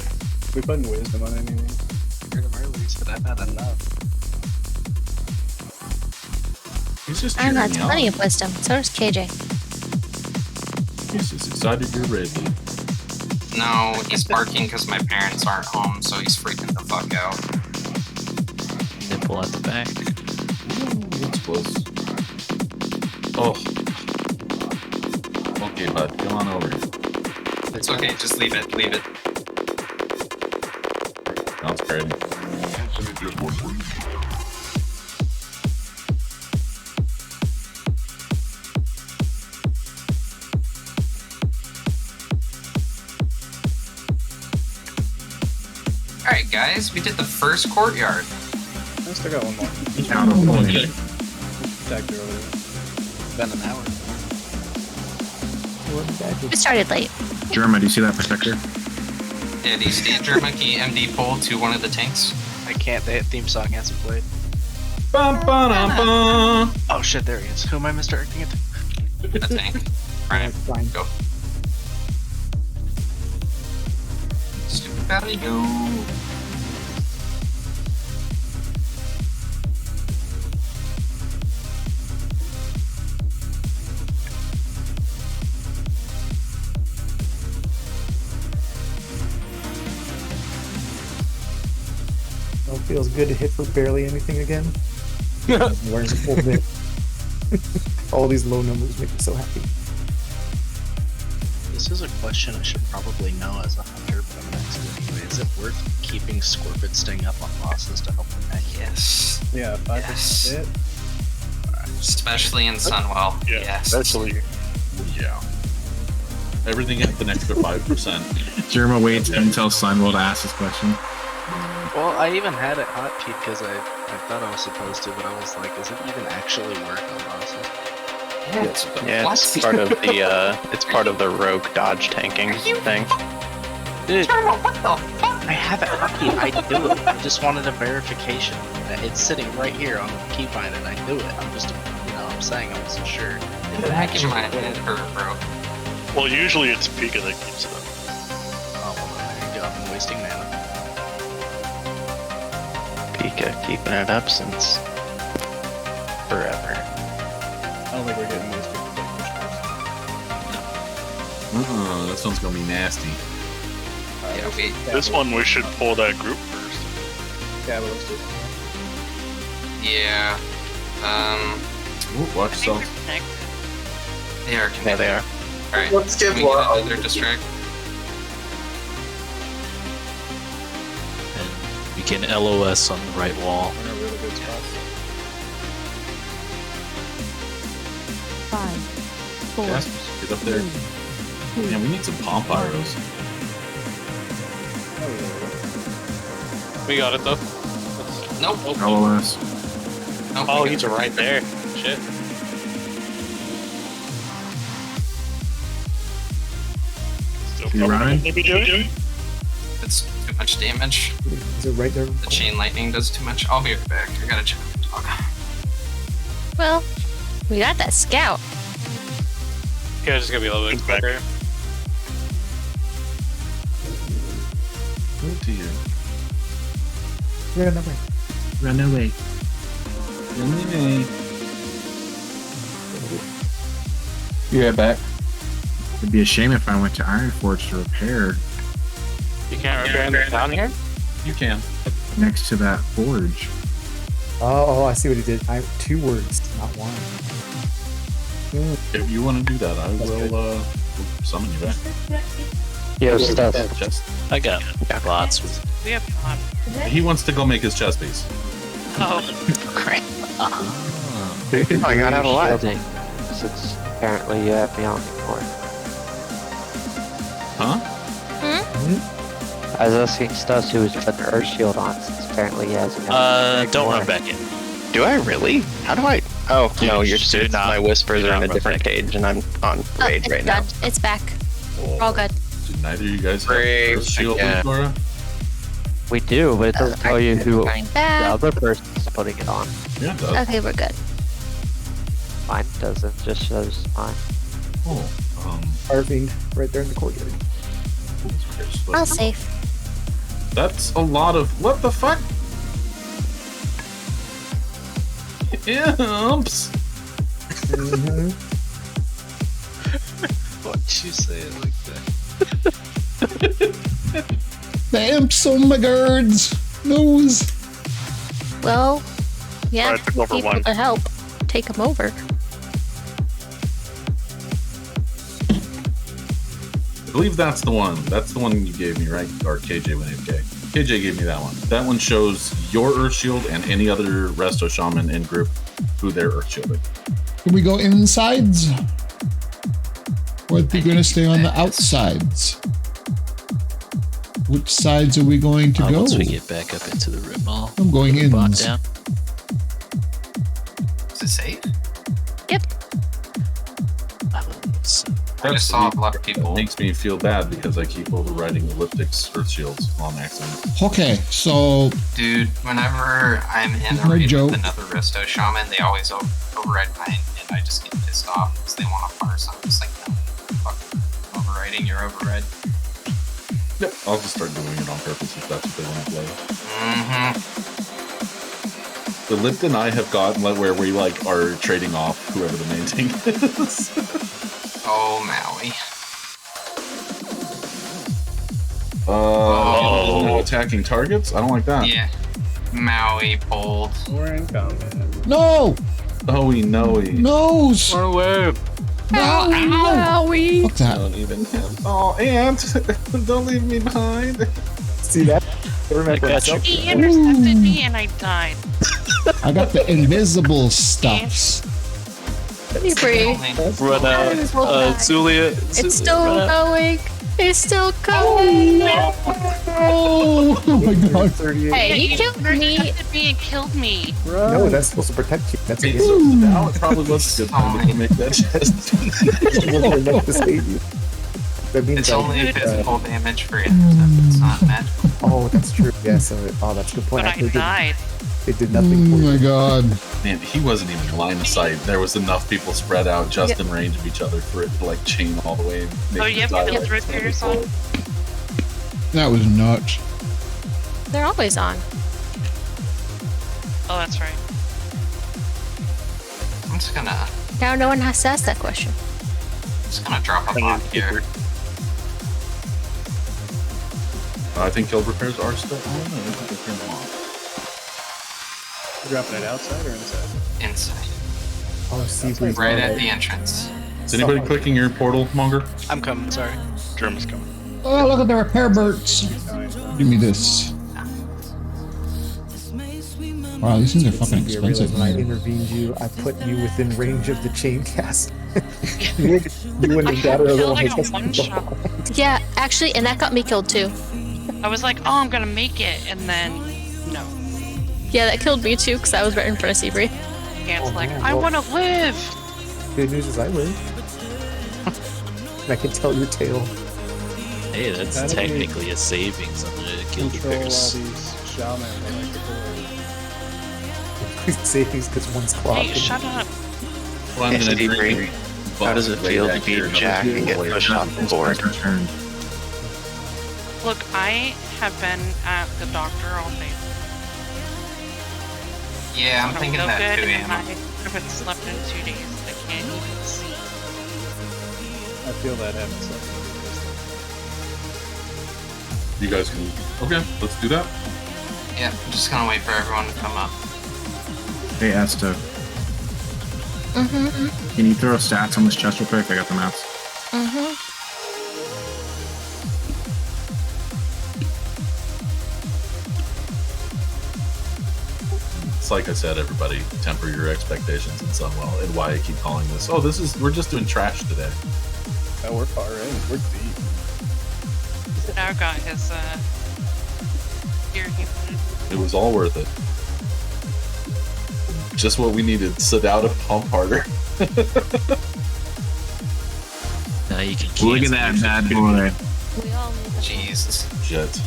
We putting wisdom on anything? Heard him earlier, he said I've had enough. He's just And cheering that's you on. plenty of wisdom. So does KJ. He's just excited you're ready. No, he's barking because my parents aren't home, so he's freaking the fuck out. Nipple at the back. That's close. Oh. Okay, bud, come on over. It's okay, just leave it, leave it. Sounds crazy. Alright, guys, we did the first courtyard. I still got one more. Okay. Attacked earlier. Been an hour. We started late. Jerma, do you see that protector? Yeah, do you see German key MD pull to one of the tanks? I can't. The theme song hasn't played. Bum-ba-dum-bum. Oh shit, there he is. Who am I misdirecting it to? A tank. Alright, Fine. go. Stupid valley, go. Well, it feels good to hit for barely anything again. Learn a whole bit. All these low numbers make me so happy. This is a question I should probably know as a hunter, but I'm gonna ask it anyway. Is it worth keeping Scorpid Sting up on bosses to help them? Yes. Yeah, 5% hit. Especially in Sunwell. Yeah, Yes. especially. Yeah. Everything at an extra 5%. Jerma waits until Sunwell to ask this question. Well, I even had it hotkeyed because I thought I was supposed to, but I was like, does it even actually work on bosses? Yeah, it's part of the rogue dodge tanking thing. Dude, what the fuck? I have it hotkeyed. I do it. I just wanted a verification. It's sitting right here on the keybind, and I do it. I'm just, I'm saying I wasn't sure. Back in my head hurt, bro. Well, usually it's Pika that keeps it up. Oh, well, there you go. I've been wasting mana. Pika keeping it up since forever. I don't think we're getting these people that push This one's gonna be nasty. Yeah, wait. This one we should pull that group first. Yeah, but let's do it. Yeah. Ooh, watch yourself. They are connected. Yeah, they are. Alright, Let's can give we get one. another distract? And we can LOS on the right wall. We're in a really good spot. 5, 4, Yes, get up there. Man, we need some palm pyros. We got it though. Nope. LOS. Nope. Oh, he's right there. Shit. Still You running? maybe doing? It's too much damage. Is it right there? The chain lightning does too much. I'll be right back. I gotta check the dog. Well, we got that scout. Yeah, just gonna be a little bit Back. quicker. Oh dear. Yeah, no way. Run away. Be right back. It'd be a shame if I went to Ironforge to repair You can't repair in the town here? You can. next to that forge. Oh, I see what he did. 2 words, not one. If you want to do that, I will summon you back. Yo, stuff. Chest. I got lots with. We have time. He wants to go make his chest piece. Oh, I gotta have a lot. since apparently you have me on before. Huh? I was asking Stus who was putting her Earth Shield on since apparently he has me. Don't run back in. Do I really? How do I? Oh, no, you're do still not- my whispers do are not in a run different back cage, and I'm on raid it's right now. done. It's back. We're all good. Do neither of you guys have Break Earth Shield, again. Laura? We do, but it doesn't tell you who I'm the back. other person's putting it on. Yeah, it does. Okay, we're good. Mine doesn't, just shows mine. Oh, Arving right there in the courtyard. All safe. That's a lot of. What the fuck? Imps! Mm-hmm. Why'd you say it like that? The imps on my guards. Nose. Well, yeah, Alright, took over people one. to help. Take them over. I believe that's the one. That's the one you gave me, right? Or KJ went AFK. KJ gave me that one. That one shows your Earth Shield and any other Resto Shaman in group who they're Earth Shielding. Can we go insides? Or are we going to stay on the outsides? Which sides are we going to go? Once we get back up into the room, I'm going in. bot down. Is it safe? Yep. I just saw a lot of people. It makes me feel bad because I keep overriding Elliptic's Earth Shields on accident. Okay, so Dude, whenever I'm in a No raid joke. with another Resto Shaman, they always override mine, and I just get pissed off because they want to parse. I'm just like, no, fuck, overriding your override. Yep, I'll just start doing it on purpose if that's what they want to play. Mm-hmm. The Lipt and I have gotten like where we like are trading off whoever the main thing is. Oh, Maui. No attacking targets? I don't like that. Yeah. Maui pulled. We're in combat. no, Owie, noey. nose. Run away. No, Maui. Fuck that. Don't even have. Oh, Aunt! Don't leave me behind. See that? I remember I got myself. He intercepted me and I died. I got the invisible stuffs. Be free. Run out. Zulia. It's still going. It's still going. Oh my god. 38. Hey, you killed me. Intercepted me and killed me. No, that's supposed to protect you. That's a Now it probably was a good time to make that chest. to save you. That means It's I- only physical damage for intercept, it's not magical. Oh, that's true. Yeah, so that's a good point. But I Actually, died. it did Oh nothing for my you. god. Man, he wasn't even line of sight. There was enough people spread out just in range of each other for it to like chain all the way. And make Oh, it you have die to like through your son? That was nuts. They're always on. Oh, that's right. I'm just gonna Now no one has to ask that question. drop a bomb here. I think guild repairs are still on. I think they turned them off. You're dropping it outside or inside? Inside. Oh, see, please. Right at the entrance. Is anybody clicking your portal, Monger? I'm coming, sorry. German's coming. Oh, look at the repair birds. Give me this. Wow, these things are fucking You realize expensive. when I Man. intervened you, I put you within range of the chain cast. You wouldn't have got it killed like otherwise. a one-shot. Yeah, actually, and that got me killed too. I was like, oh, I'm gonna make it, and then no. Yeah, that killed me too because I was right in front of Seabury. And it's like, man, I well- want to live. Good news is I live. And I can tell your tale. Hey, that's That'd be- technically a savings on the guild Control all repairs. these shaman like the Increased savings because one's Hey, clogged. shut up. Well, I'm gonna drink. How does it feel to be Jack and get pushed off the board? Look, I have been at the doctor all day. Yeah, I'm I thinking feel that good, too, and I Emma. haven't slept in 2 days. I can't even see. I feel that having something to do with You guys can. Okay, let's do that. Yeah, I'm just gonna wait for everyone to come up. Hey, Asta, Mm-hmm. can you throw stats on this chest real quick? I got the maps. Mm-hmm. like I said, everybody temper your expectations in some well, and why I keep calling this. Oh, we're just doing trash today. No, we're far in. We're deep. Now got his gear he wanted. It was all worth it. Just what we needed. Sit out and pump harder. Now you can Look at that bad boy. We all need the Jesus. Jet.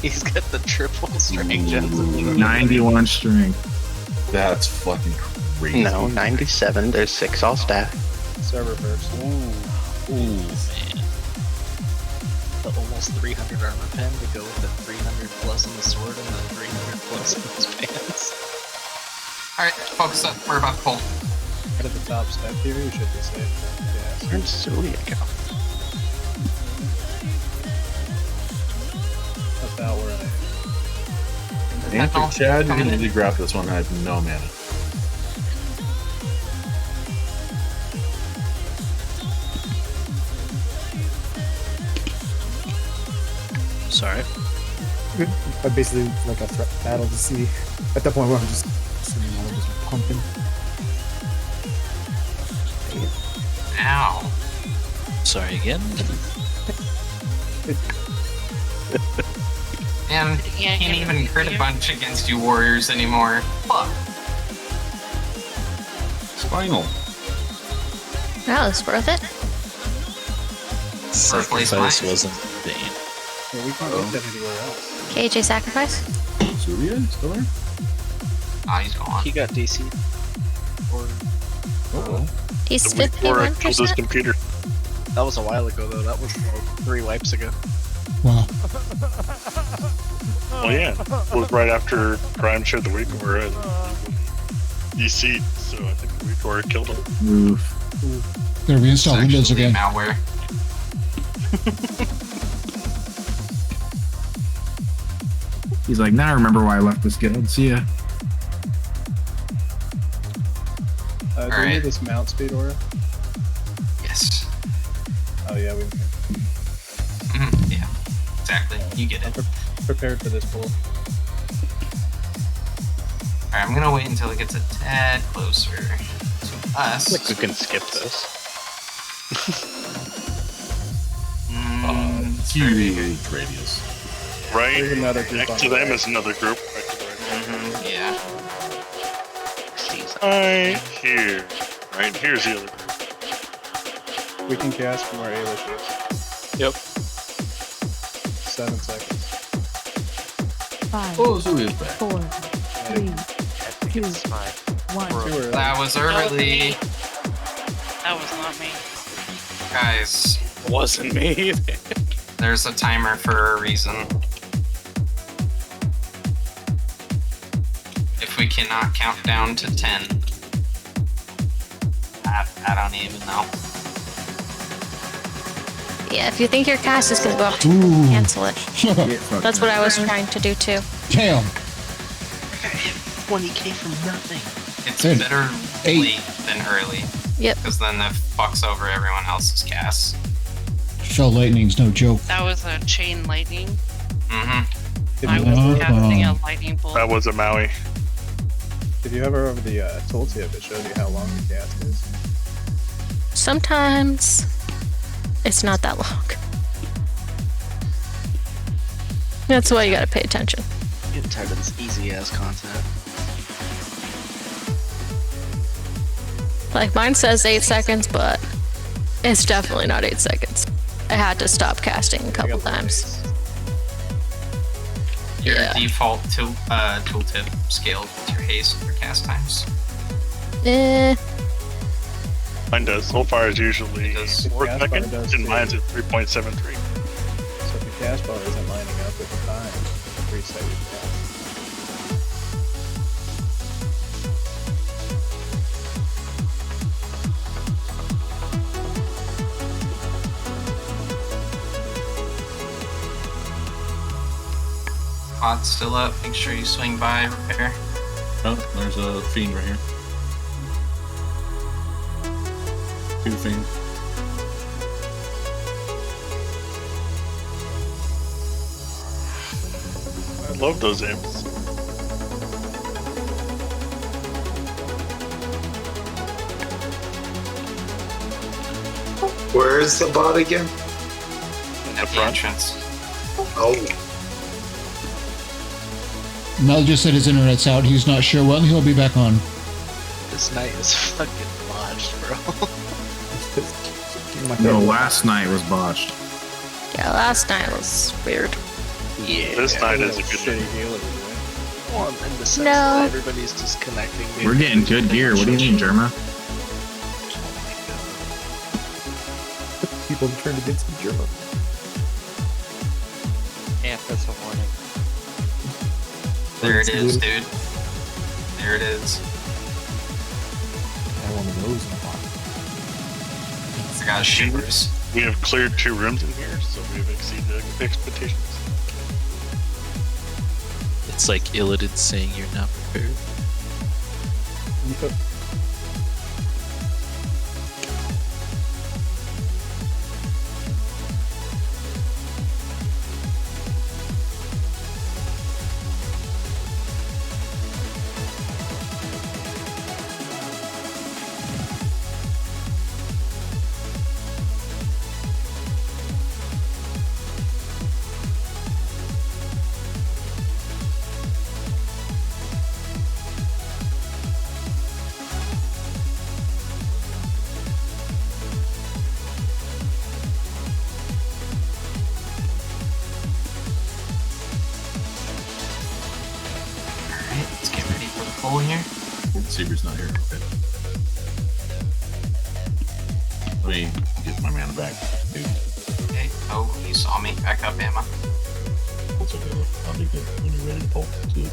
He's got the triple string Jensen. 91 string. That's fucking crazy. No, 97. There's 6 all staff. Server first. Ooh, man. The almost 300 armor pen to go with the 300 plus on the sword and the 300 plus on his pants. Alright, focus up. We're about to pull. Right at the top step here, you should be safe. Yeah. Where'd Celia go? About where I am. Answer, Chad, you need to grab this one. I have no mana. Sorry. But basically, like a threat battle to see. At that point where I'm just assuming all of us are pumping. Ow. Sorry again. Man, can't even crit a bunch against you warriors anymore. Fuck. Spinal. That was worth it. Sacrifice wasn't in vain. Yeah, we can't get them anywhere else. KJ sacrifice. Surya still there? Ah, he's gone. He got DC. Uh-oh. He's The week before I killed his 51%. computer. That was a while ago though. That was like 3 wipes ago. Wow. Well, yeah. It was right after Prime shared the week where DC, so I think the week where I killed him. Oof. Gotta reinstall Windows again. Malware. He's like, now I remember why I left this guild. See ya. Do we Alright. need this mount speed aura? Yes. Oh yeah, we Yeah. Exactly. You get it. prepared for this pull. Alright, I'm gonna wait until it gets a tad closer to us. Like we can skip this. Huge radius. Right There's another group next on to the them right. is another group. Right to the right. Yeah. Right here. Right here's the other group. We can cast from where Ailish is. Yep. 7 seconds. 5, Oh, Zulia's back. 4, 3, 2, 1. That was early. That was not me. Guys, Wasn't me. there's a timer for a reason. If we cannot count down to 10, I don't even know. Yeah, if you think your cast is gonna go up, Ooh. cancel it. That's what I was trying to do too. Damn. 20k from nothing. It's Good. better 8. late than early. Yep. Because then it fucks over everyone else's casts. Shell lightning's no joke. That was a chain lightning. Mm-hmm. I was casting a lightning bolt. That was a Maui. If you hover over the tooltip, it shows you how long the cast is. Sometimes it's not that long. That's why you gotta pay attention. I'm getting tired of this easy ass content. Like mine says 8 seconds, but it's definitely not 8 seconds. I had to stop casting a couple times. Your Yeah. default tooltip scaled with your haste for cast times. Mine does. Soulfire is usually 4 Cast bar seconds, does and too. mine's at 3.73. So if your cast bar isn't lining up with the time, reset your cast. Pod's still up. Make sure you swing by, repair. Oh, there's a fiend right here. 2 fiend. I love those imps. Where's the bot again? At the entrance. Oh. Mel just said his internet's out. He's not sure when he'll be back on. This night is fucking botched, bro. No, last night was botched. Yeah, last night was weird. Yeah. This night is a good shitty healer. Well, in the sense No. that everybody's disconnecting. We're getting good gear. What do you mean, Germa? People trying to get some German. Yeah, that's a warning. There it is, dude. There it is. I want one of those in the box. I got shivers. We have cleared 2 rooms in here, so we have exceeded expectations. It's like Illidan saying you're not prepared. Alright, let's get ready for the pull here. Seaver's not here. Okay. Let me get my mana back, dude. Okay. Oh, you saw me. Back up, Emma. That's okay. I'll be good when you're ready to pull. Do it.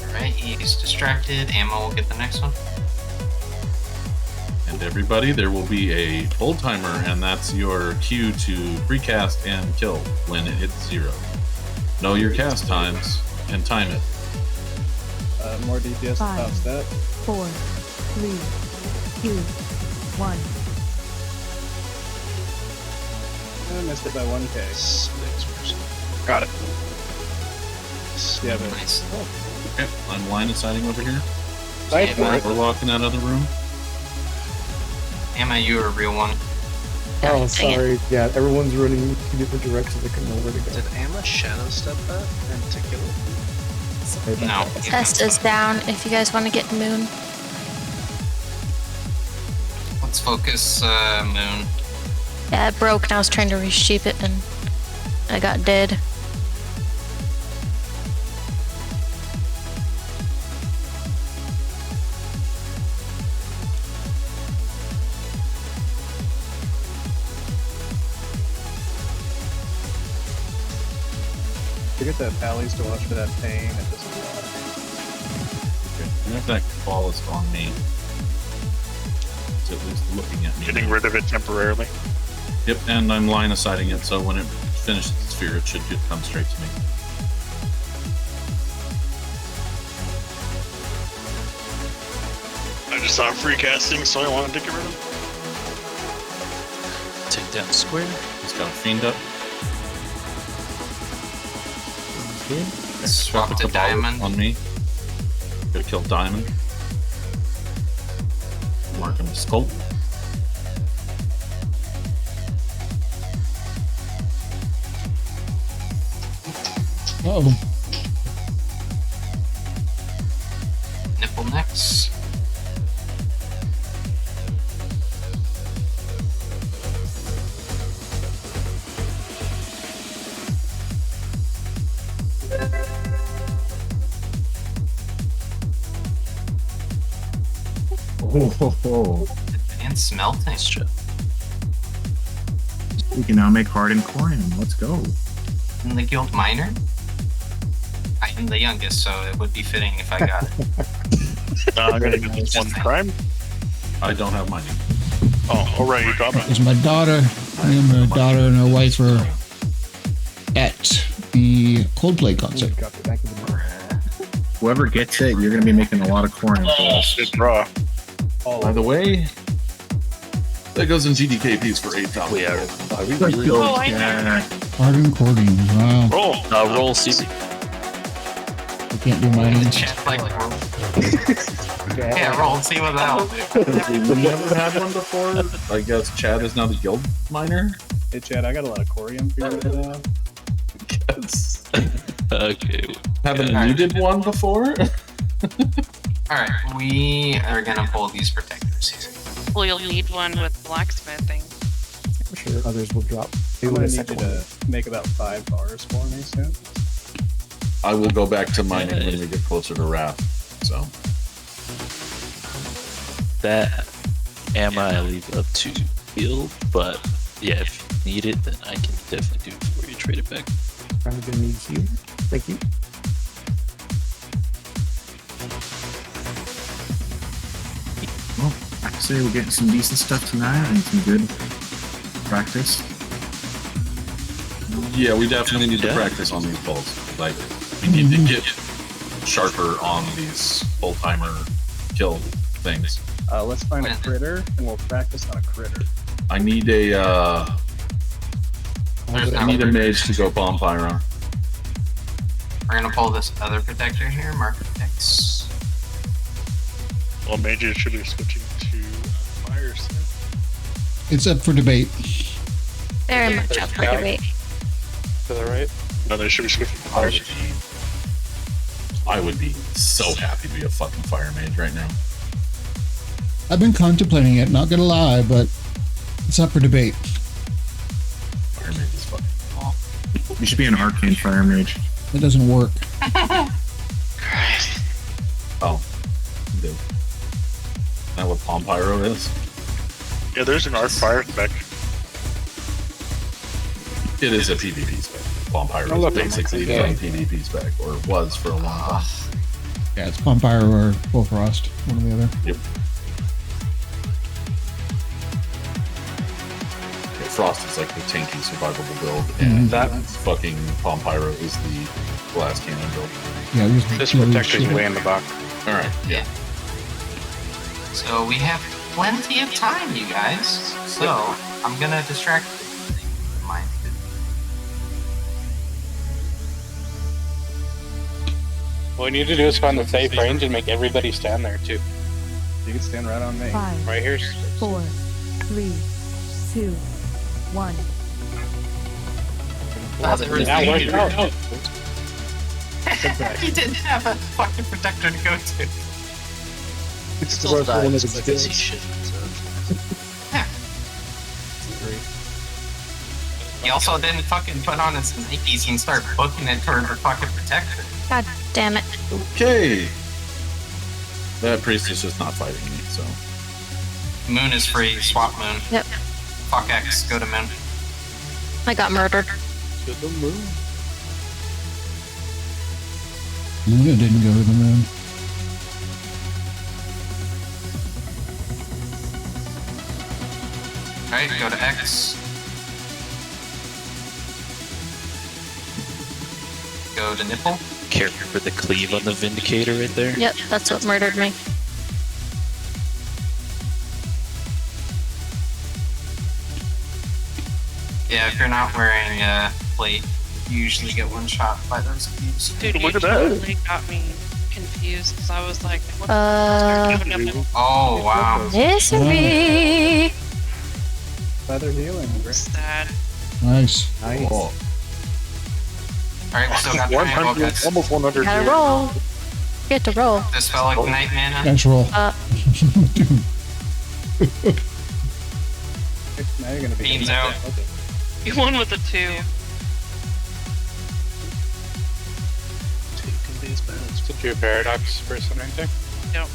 Alright, he's distracted. Ammo will get the next one. And everybody, there will be a full timer, and that's your cue to precast and kill when it hits 0. Know your cast times and time it. More DPS about 5, that. 4, 3, 2, 1. I missed it by 1k. Got it. Yeah, but Nice. Okay, I'm line of sighting over here. Fight for it. We're locking that other room. Emma, you were a real one. Oh, dang sorry. Yeah, everyone's running 2 different directions. I couldn't know where to go. Did Amma shadow step that and to kill it? Sorry about No. that. Test is down if you guys want to get Moon. Let's focus Moon. Yeah, it broke and I was trying to resheep it and I got dead. Forget that Pally's to watch for that pain. It doesn't matter. Okay, and if that ball is on me, it's at least looking at me. Getting rid of it temporarily. Yep, and I'm line of sighting it, so when it finishes its sphere, it should come straight to me. I just saw free casting, so I wanted to get rid of it. Take down the square. He's got a fiend up. Swap to the ball Diamond. on me. Gotta kill Diamond. Mark him to Sculpt. Oh, Nipple next. Oh. And smelting. We can now make hardened corium. Let's go. And the Guild Miner. I am the youngest, so it would be fitting if I got it. I'm gonna get this one prime. I don't have mining. Oh, alright, you got it. there's my daughter. Me and my daughter and her wife are at the Coldplay concert. Whoever gets it, you're gonna be making a lot of corium for Oh, us. good draw. By the way, that goes in GDKPs for 8,000. We are. Oh, I know. Yeah. Hardened cording. Wow. Roll. Roll CC. Can't do mining. Chat like roll. Yeah, roll and see what that'll do. We've never had one before. I guess Chad is now the guild miner. Hey Chad, I got a lot of corium for you now. Yes. Okay. Haven't needed one before. Alright, we are gonna pull these protectors here. Well, you'll need one with blacksmithing. I'm sure others will drop. I'm gonna need you to make about 5 bars for me soon. I will go back to mining when we get closer to Wrath. So That I leave up to build, but yeah, if you need it, then I can definitely do it for you. Trade it back. I'm gonna need you. Thank you. Well, I can say we're getting some decent stuff tonight and some good practice. yeah, we definitely need to practice on these pulls. Like we need to get sharper on these full timer kill things. Let's find a critter and we'll practice on a critter. I need a mage to go bomb pyro. We're gonna pull this other protector here, marker X. Well, mages should be switching to fire soon. It's up for debate. Very much up for debate. To the right? No, they should be switching to fire. I would be so happy to be a fucking fire mage right now. I've been contemplating it, not gonna lie, but it's up for debate. Fire mage is fucking awful. You should be an arcane fire mage. It doesn't work. Oh, dude. Is that what Palm Pyro is? Yeah, there's an arc fire spec. It is a PvP spec. Palm Pyro is basically a PvP spec, or was for a long time. Yeah, it's Vampire or Bifrost, one or the other. Yep. Yeah, Frost is like the tanky survivable build, and that fucking Palm Pyro is the glass cannon build. Yeah, this protector's way in the back. Alright, yeah. So we have plenty of time, you guys. So I'm gonna distract mine. What we need to do is find the safe range and make everybody stand there too. You can stand right on me. 5, Right here. 4, 3, 2, 1. Now work out. He didn't have a fucking protector to go to. It's the Still right one of dies its because he skills. shouldn't. He also didn't fucking put on his Nikes and start booking it toward the fucking protector. God damn it. Okay. That priest is just not fighting me, so. Moon is free. Swap Moon. Yep. Fuck X. Go to Moon. I got murdered. To the moon. Luna didn't go to the moon. Alright, go to X. Go to Nipple. Careful for the cleave on the Vindicator right there. Yep, that's what murdered me. Yeah, if you're not wearing a plate, you usually get one shot by those cleaves. Dude, you totally got me confused because I was like, what Oh, wow. Misery. Feather healing. What's that? Nice. Nice. Oh. Alright, we still got 100, guys. almost 100. Gotta roll. Get to roll. Dispel Ignite Mana. Nice roll. Now you're gonna be Beans out. You won with a 2. It's a true paradox person right there. Yep.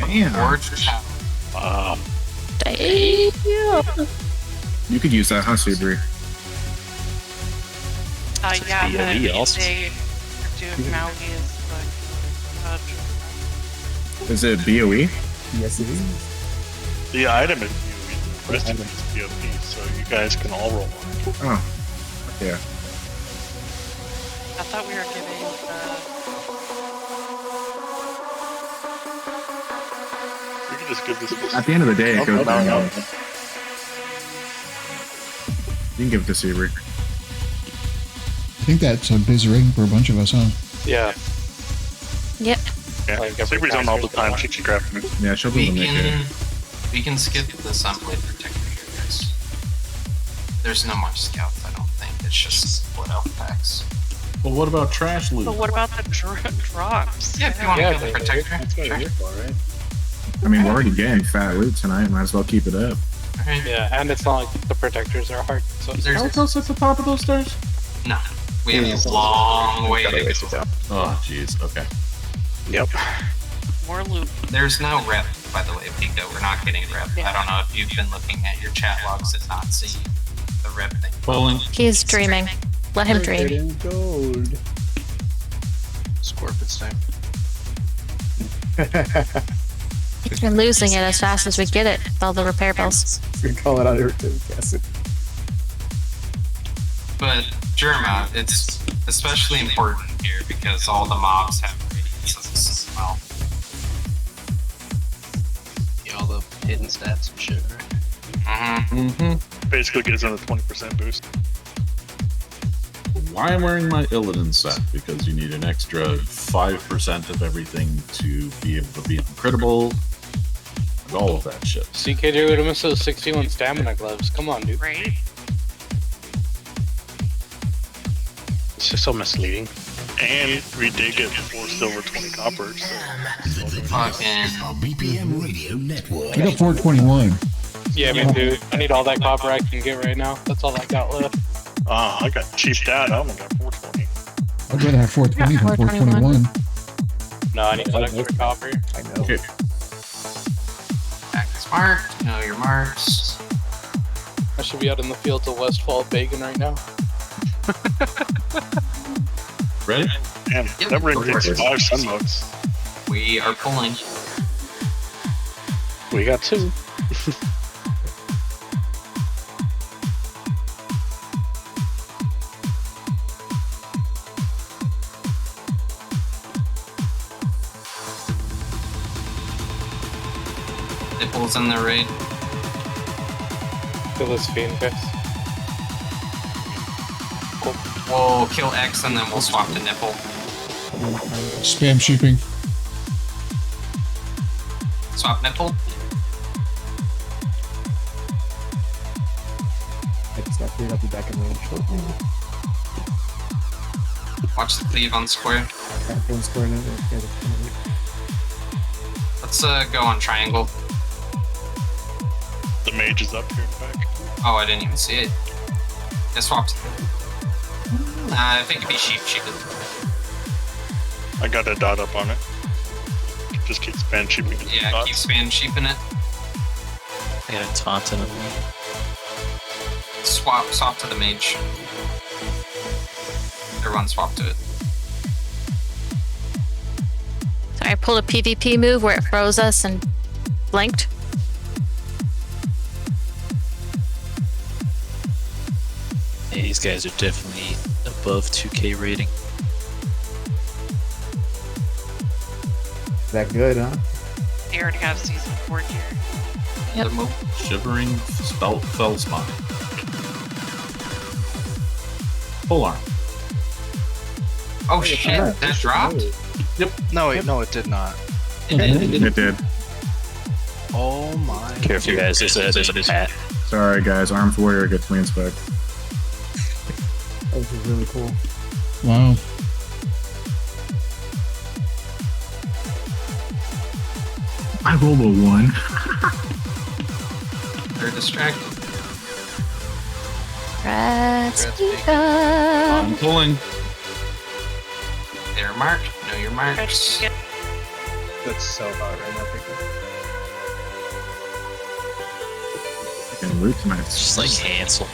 Damn. Wow. Damn. You could use that, huh, Subri? Yeah, BOE but also. they do Maui is like, Is it BOE? Yes, it is. The item is PoE, the rest of it is PoP, so you guys can all roll on it. Oh. Yeah. I thought we were giving You can just give this. At the end of the day, it goes no, no. You can give it to Subri. I think that's a biz ring for a bunch of us, huh? Yeah. Yep. Yeah, Like every Sabri's on all the caster's time. She can grab me. Yeah, she'll be We able to make can it. we can skip the Sunblade Protector here, guys. There's no more scouts, I don't think. It's just split out packs. Well, what about trash loot? But what about the drops? Yeah, if you want to Yeah, kill the they- Protector, That's what sure. I'm here for, right? I mean, we're already getting fat loot tonight. Might as well keep it up. Alright. Yeah, and it's not like the protectors are hard. So There's Else at the top of those stairs? no. We have a long way to go. Oh, jeez. Okay. Yep. More loot. There's no rep, by the way, Pico. We're not getting rep. I don't know if you've been looking at your chat logs and not seeing the rep thing. Pulling. He's dreaming. Let him dream. Getting gold. Scorpion's time. We're losing it as fast as we get it with all the repair bills. We call it out every time we cast it. But Germa, it's especially important here because all the mobs have radiances as well. Yeah, all the hidden stats and shit, right? Mm-hmm. Basically gives them a 20% boost. Why I'm wearing my Illidan set? Because you need an extra 5% of everything to be able to be uncrittable. And all of that shit. CKJ would have missed those 61 stamina gloves. Come on, dude. Right? It's just so misleading. And we did get 4 silver, 20 copper. So Fucking BPM Radio Network. I got 421. Yeah, me too. I need all that copper I can get right now. That's all I got left. Oh, I got cheaped out. I only got 420. I'd rather have 420 than 421. No, I need that extra copper. I know. Okay. back is marked. Know your marks. I should be out in the fields of Westfall Bacon right now. Ready? Damn, Yep. that ring takes 5 sun modes. We are pulling. We got 2. Nipples in the raid. Kill this fiend, guys. We'll kill X and then we'll swap to Nipple. Spam sheeping. Swap Nipple. I just got cleared. I'll be back in range shortly. Watch the cleave on square. One square now. Yeah, Let's go on triangle. The mage is up here in the back. Oh, I didn't even see it. I swapped. I think it'd be sheep. I got a dot up on it. Just keep span sheeping. Yeah, keep span sheeping it. I got a taunt in him. Swap to the mage. Everyone swap to it. Sorry, I pulled a PvP move where it froze us and blinked. Yeah, these guys are definitely above 2K rating. that good, huh? They already have season 4 gear. Yep. Shivering fell spot. Full arm. Oh shit, that dropped? Yep. No, wait, no, it did not. It did. Oh my. Careful, guys. There's a pat. Sorry, guys. Armed warrior gets me inspect. That was really cool. Wow. I rolled a 1. They're distracted. Ratsika. I'm pulling. They're marked. Know your marks. That's so hot right now, people. Fucking loot tonight. It's just like Hansel.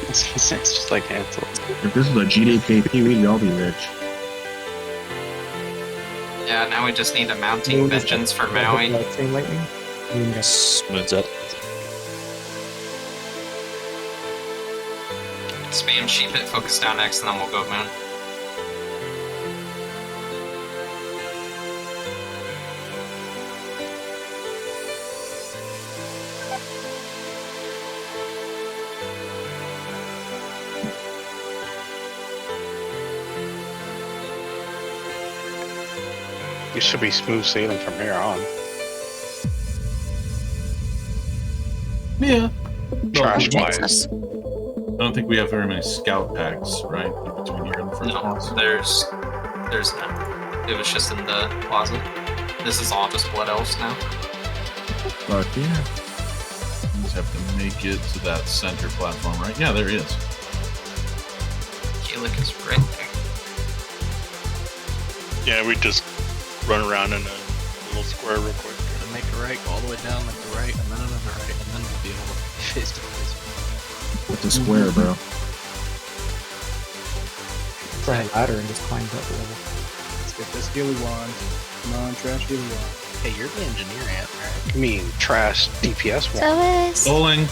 It's just like Hansel. If this is a GDKP, we'd all be rich. Yeah, now we just need a mounting vengeance for Maui. Chain lightning. Smooths up. Spam sheep it, focus down X, and then we'll go moon. You should be smooth sailing from here on. Yeah. Trash Well, wise. I don't think we have very many scout packs, right? In between here and the first house. There's none. It was just in the closet. This is all just Blood Elves now. Fuck yeah. You just have to make it to that center platform, right? Yeah, there he is. Gaelic is right there. Yeah, we just run around in a little square real quick. Make a right, go all the way down, make a right, and then another right, and then we'll be able to face to face. With the square, bro. Try a ladder and just climb up the level. Let's get this Gilly wand. Come on, trash Gilly wand. Hey, you're the engineer, Ant, right? You mean trash DPS one? Bowling.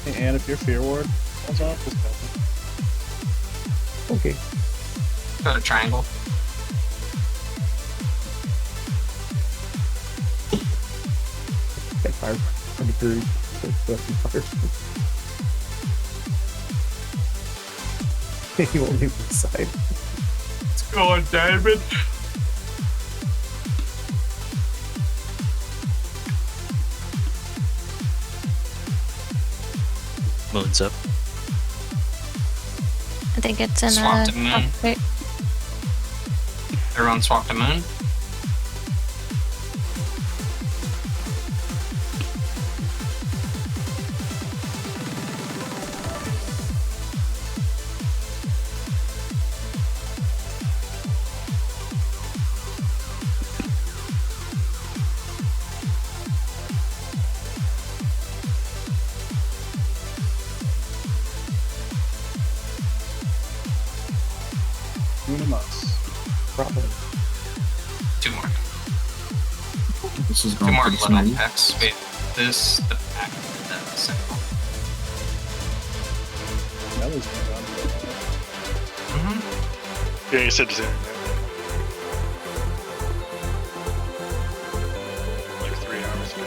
Hey, and if your fear ward falls off, just help Okay. Got a triangle. Get fire. 23. He won't leave the side. Let's go, David. Moon's up. I think it's in Swap a to moon. upgrade. Everyone swap to moon. Probably. Two more. This is Two going more pretty blood smooth. packs. Wait, this, the pack, the second Melly's been gone for a while. Yeah, you said Zen. Like 3 hours ago.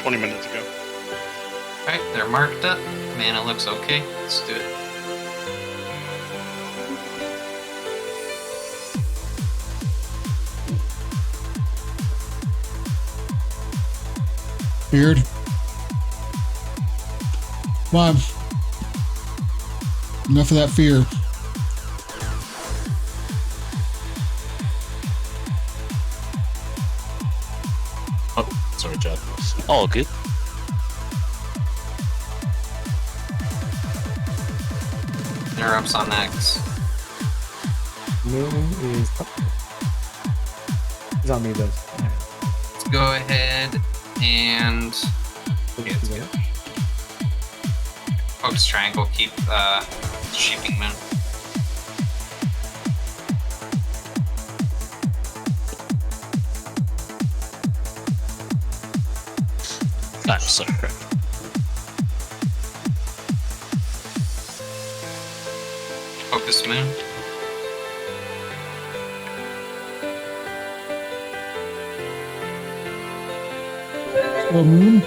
20 minutes ago. Alright, they're marked up. Man, it looks okay. Let's do it. Beard. Come on. Enough of that fear. Oh, sorry, Chad. All good. Interrupts on X. Moon is up. He's on me, though. Let's go ahead and focus triangle. Keep shaping moon. I'm sorry. Focus moon. Oh, moon.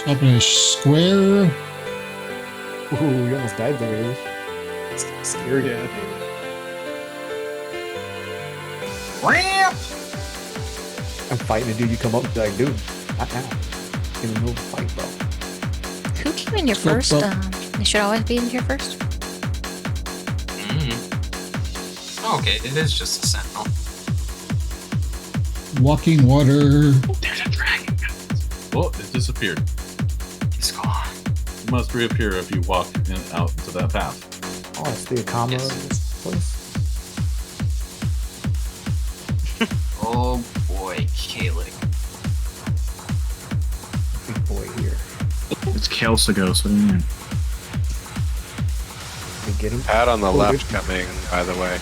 Up in a square. Ooh, you almost died there, Ailish. It's scary. Yeah, I'm fighting a dude, you come up and be like, dude, not now. In the middle of the fight, bro. Who came in here first? They should always be in here first. Okay, it is just a sentinel. Walking water. There's a dragon. Oh, it disappeared. He's gone. It must reappear if you walk out into that path. Oh, it's the Akama of this place. Oh boy. Kalik. Big boy here. It's Kelsagos, what do you mean? We get him. Pad on the Oh, left good. coming, by the way.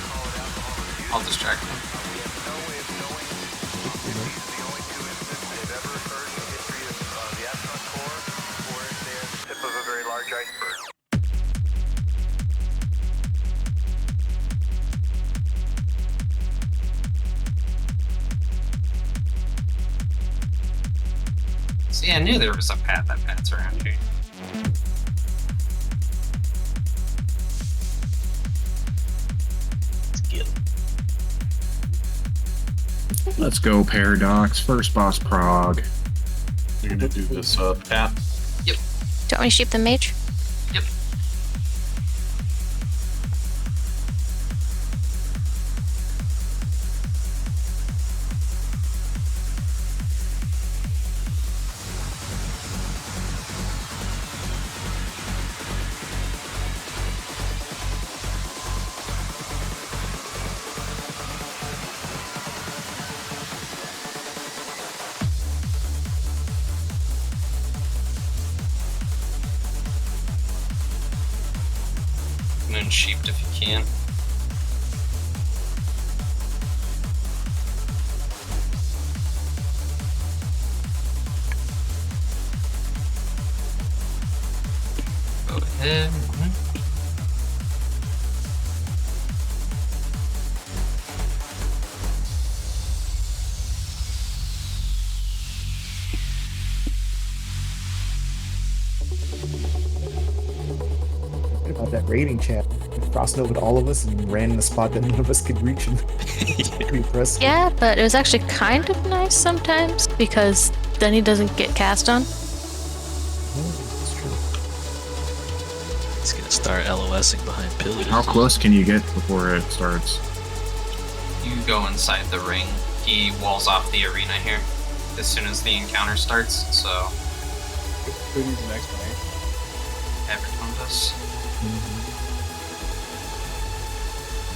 I'll distract him. See, I knew there was a pad that pads around here. Let's go, Paradox. First boss Prague. You're gonna do this tap? Do you want me to shoot the mage? Yep. Moon sheeped if you can. Go ahead. About that raiding chat. Crossing over to all of us and ran in a spot that none of us could reach. And pretty impressive. Yeah, but it was actually kind of nice sometimes because then he doesn't get cast on. He's gonna start LOSing behind pillars. How close can you get before it starts? You go inside the ring. He walls off the arena here as soon as the encounter starts, so Who needs an explanation? everyone does.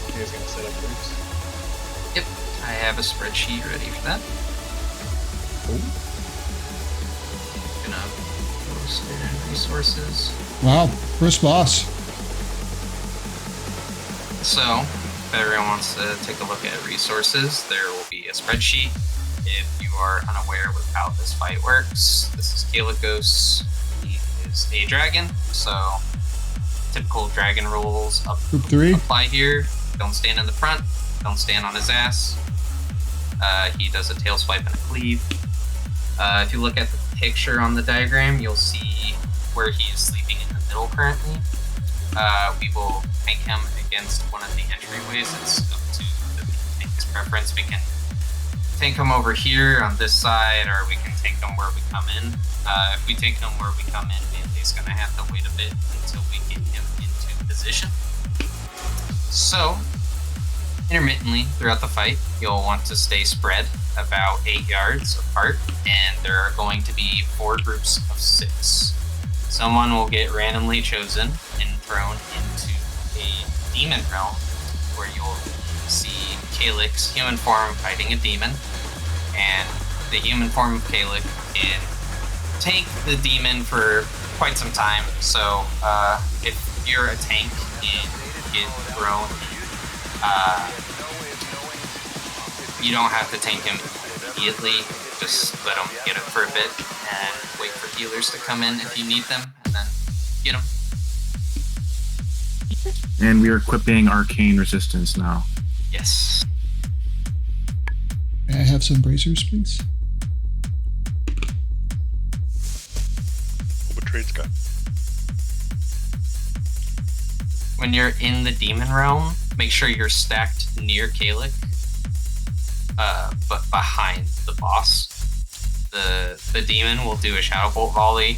You guys gonna set up groups? Yep, I have a spreadsheet ready for that. Gonna post it in resources. Wow, first boss. So, if everyone wants to take a look at resources, there will be a spreadsheet. If you are unaware with how this fight works, this is Kalikos. He is a dragon, so typical dragon rules Group 3. apply here. Don't stand in the front. Don't stand on his ass. He does a tail swipe and a cleave. If you look at the picture on the diagram, you'll see where he is sleeping in the middle currently. We will tank him against one of the entryways. It's up to the tank's preference. We can tank him over here on this side, or we can tank him where we come in. If we tank him where we come in, Mandy's gonna have to wait a bit until we get him into position. So, intermittently throughout the fight, you'll want to stay spread about 8 yards apart, and there are going to be 4 groups of 6. Someone will get randomly chosen and thrown into a demon realm, where you'll see Kalik's human form fighting a demon, and the human form of Kalik can tank the demon for quite some time. So if you're a tank and get thrown, you don't have to tank him immediately. Just let him get it for a bit and wait for healers to come in if you need them, and then get them. And we are equipping arcane resistance now. Yes. May I have some bracers, please? What trade's got? When you're in the demon realm, make sure you're stacked near Kalik, but behind the boss. The demon will do a shadow bolt volley.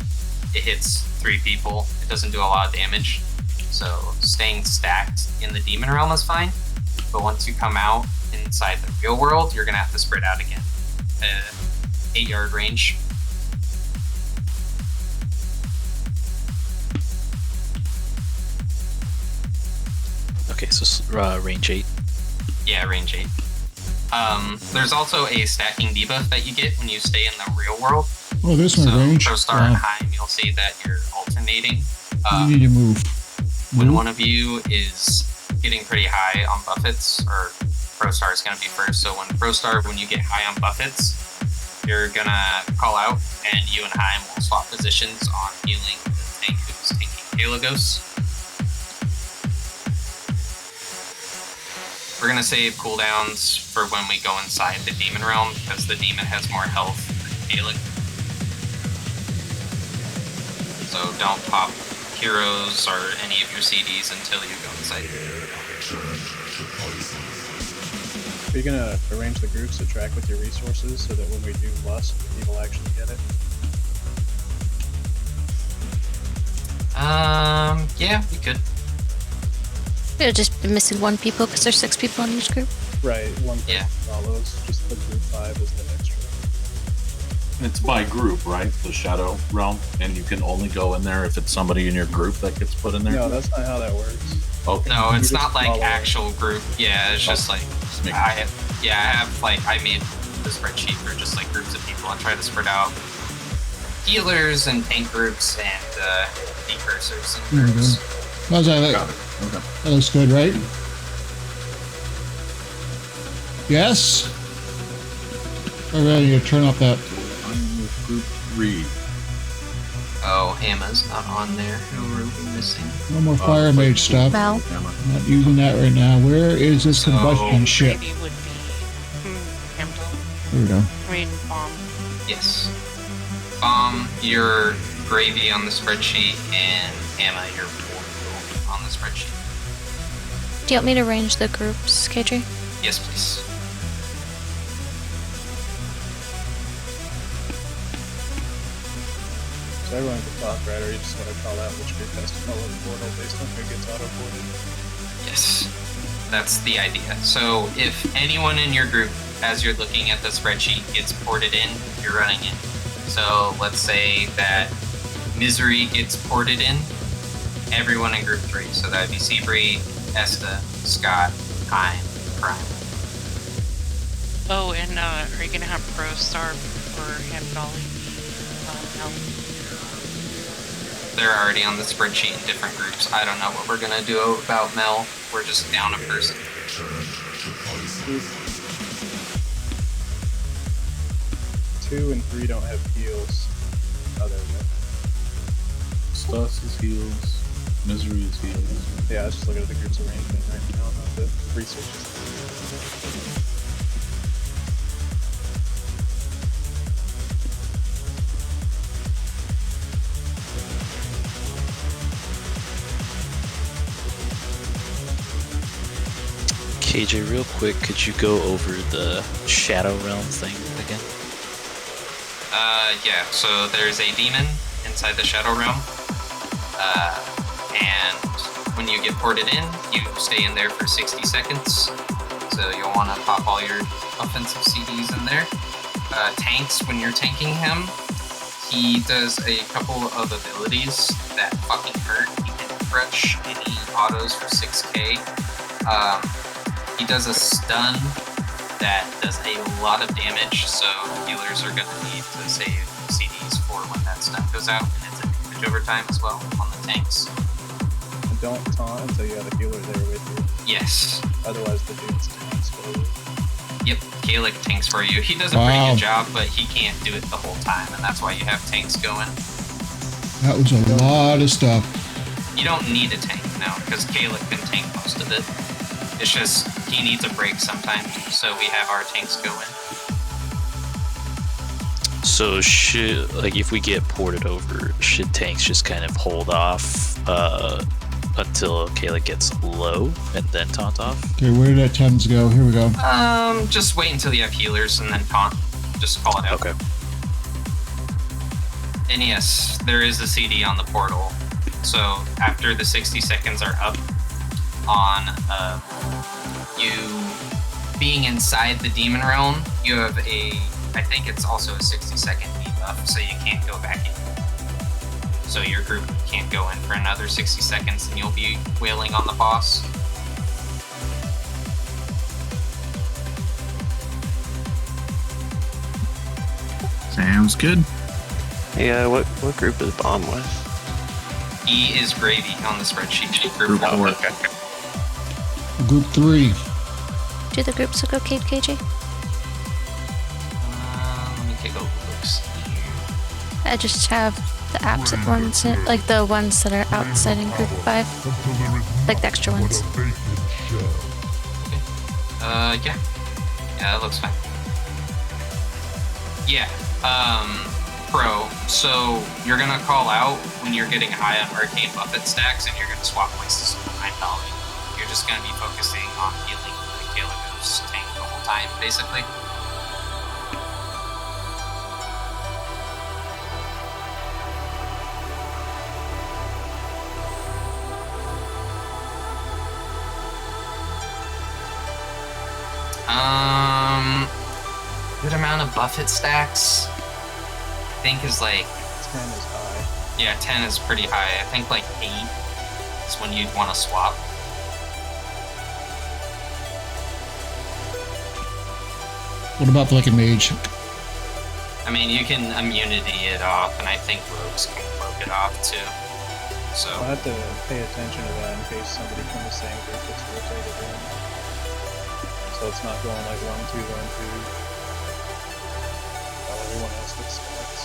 It hits 3 people. It doesn't do a lot of damage. So staying stacked in the demon realm is fine. But once you come out inside the real world, you're gonna have to spread out again. 8-yard range. Okay, so range 8. Yeah, range 8. There's also a stacking debuff that you get when you stay in the real world. Oh, this one range. Pro Star and Heim, you'll see that you're alternating. You need to move. When one of you is getting pretty high on buffets, or Pro Star is going to be first. So when Pro Star, when you get high on buffets, you're going to call out, and you and Heim will swap positions on healing the tank who's tanking Kalagos. We're going to save cooldowns for when we go inside the Demon Realm, because the Demon has more health than Kalik. So don't pop heroes or any of your CDs until you go inside. Are you gonna arrange the groups to track with your resources so that when we do lust, people actually get it? Yeah, we could. It'll just be missing 1 people because there's 6 people in each group. Right, one person follows, just the group 5 is the extra. And it's by group, right? The Shadow Realm, and you can only go in there if it's somebody in your group that gets put in there. No, that's not how that works. Okay. No, it's You not just like follow actual group. Yeah, it's just like I made the spreadsheet for just like groups of people. I try to spread out healers and tank groups and decursors and There we go. groups. How's that? Okay. That looks good, right? Yes? All right, you turn off that. I'm with group 3. Oh, Emma's not on there. Who are we missing? No more fire mage stuff. Val. Not using that right now. Where is this combustion ship? Brady would be Hamdall. There we go. I mean, Bomb. Yes. Your gravy on the spreadsheet, and Emma, your portal on the spreadsheet. Do you want me to arrange the groups, KJ? Yes, please. So everyone can talk, right? Or you just want to call out which group has to follow the portal based on who gets auto-ported? Yes. That's the idea. So if anyone in your group, as you're looking at the spreadsheet, gets ported in, you're running in. So let's say that Misery gets ported in, everyone in group 3. So that would be Seabury, Esta, Scott, Heim, Prime. Oh, and are you gonna have Pro Star for Hamdolly? No. They're already on the spreadsheet in different groups. I don't know what we're gonna do about Mel. We're just down a person. Two and 3 don't have heals. Other than Stus is heals. Misery is heals. yeah, I was just looking at the group's arrangement right now, not the resources. KJ, real quick, could you go over the Shadow Realm thing again? Yeah, so there's a demon inside the Shadow Realm. And when you get ported in, you stay in there for 60 seconds. So you'll want to pop all your offensive CDs in there. Tanks, when you're tanking him, he does a couple of abilities that fucking hurt. He can crush any autos for 6k. He does a stun that does a lot of damage, so healers are going to need to save CDs for when that stun goes out, and it's a damage over time as well on the tanks. And don't taunt until you have a healer there with you. Yes. Otherwise the dude's tanks for you. Yep, Kalik tanks for you. He does a pretty good job, but he can't do it the whole time, and that's why you have tanks going. That was a lot of stuff. You don't need a tank now, because Kalik can tank most of it. It's just he needs a break sometimes, so we have our tanks going. So should, like, if we get ported over, should tanks just kind of hold off until Kayla gets low and then taunt off? Okay, where did that Thames go? Here we go. Just wait until you have healers and then taunt. Just call it out. Okay. And yes, there is a CD on the portal. So after the 60 seconds are up on you being inside the demon realm, you have I think it's also a 60-second debuff, so you can't go back in. So your group can't go in for another 60 seconds and you'll be wailing on the boss. Sounds good. Yeah, what group is Bomb with? E is Gravy on the spreadsheet. Group 4. Okay. Group 3. Do the groups look okay, KJ? Let me take a look. I just have the absent ones, like the ones that are outside in group 5. Like the extra ones. Yeah. Yeah, that looks fine. Yeah. Pro, so you're gonna call out when you're getting high on arcane buffet stacks and you're gonna swap places with $9. You're just gonna be focusing on healing the Kalikos tank the whole time, basically. Good amount of buffet stacks. I think is like 10 is high. Yeah, 10 is pretty high. I think like 8 is when you'd want to swap. What about like a mage? I mean, you can immunity it off, and I think rogues can cloak it off too. So I'll have to pay attention to that in case somebody from the same group gets rotated in. So it's not going like 1, 2, 1, 2. While everyone else gets stacks.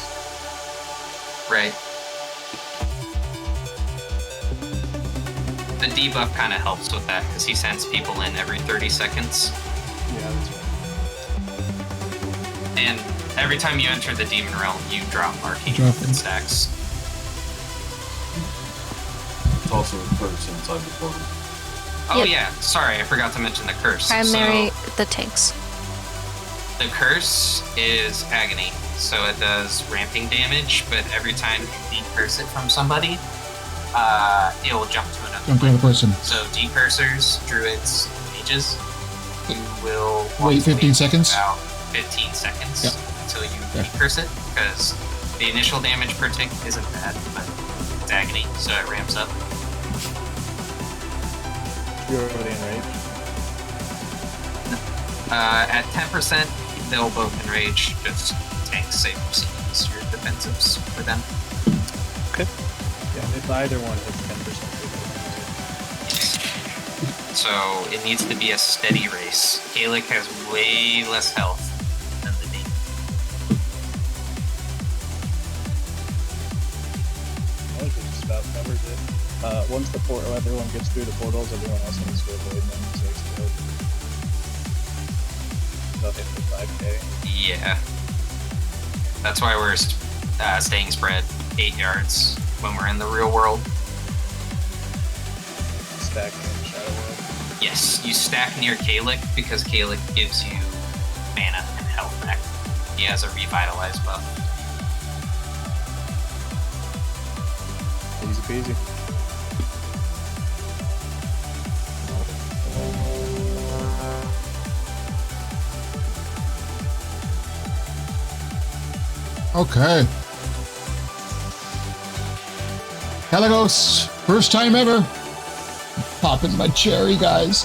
right. The debuff kind of helps with that because he sends people in every 30 seconds. Yeah, that's right. And every time you enter the demon realm, you drop arcane stacks. It's also a curse inside the portal. Oh yeah, sorry, I forgot to mention the curse. Primary, So, the tanks. the curse is agony, so it does ramping damage, but every time you decurse it from somebody, it will jump to another Jump to another person. So decursers, druids, mages, you will Wait 15 seconds. about 15 seconds Yep. until you Yeah. decurse it, because the initial damage per tick isn't bad, but it's agony, so it ramps up. You're already enraged. At 10%, they'll both enrage, just tanks save receivers, your defensives for them. Yeah, if either one hits 10%. So it needs to be a steady race. Kalik has way less health than the demon. I think it just about covers it. Once the portal, everyone gets through the portals, everyone else needs to avoid them to explode. They'll hit for 5k. Yeah. That's why we're staying spread 8 yards when we're in the real world. Stacking in the Shadow World. Yes, you stack near Kalik because Kalik gives you mana and health back. He has a revitalize buff. Easy peasy. Okay. Kaligos, first time ever. Popping my cherry, guys.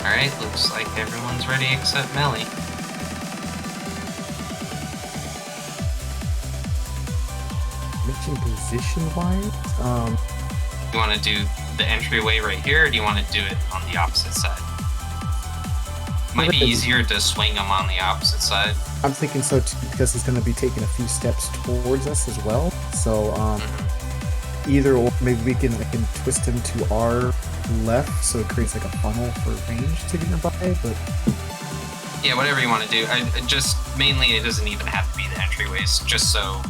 Alright, looks like everyone's ready except Melly. Mention position-wise, You want to do the entryway right here, or do you want to do it on the opposite side? Might be easier to swing them on the opposite side. I'm thinking so too, because he's going to be taking a few steps towards us as well. So either or, maybe we can twist him to our left, so it creates like a funnel for range to get nearby. But Yeah, whatever you want to do. I just mainly it doesn't even have to be the entryways, just so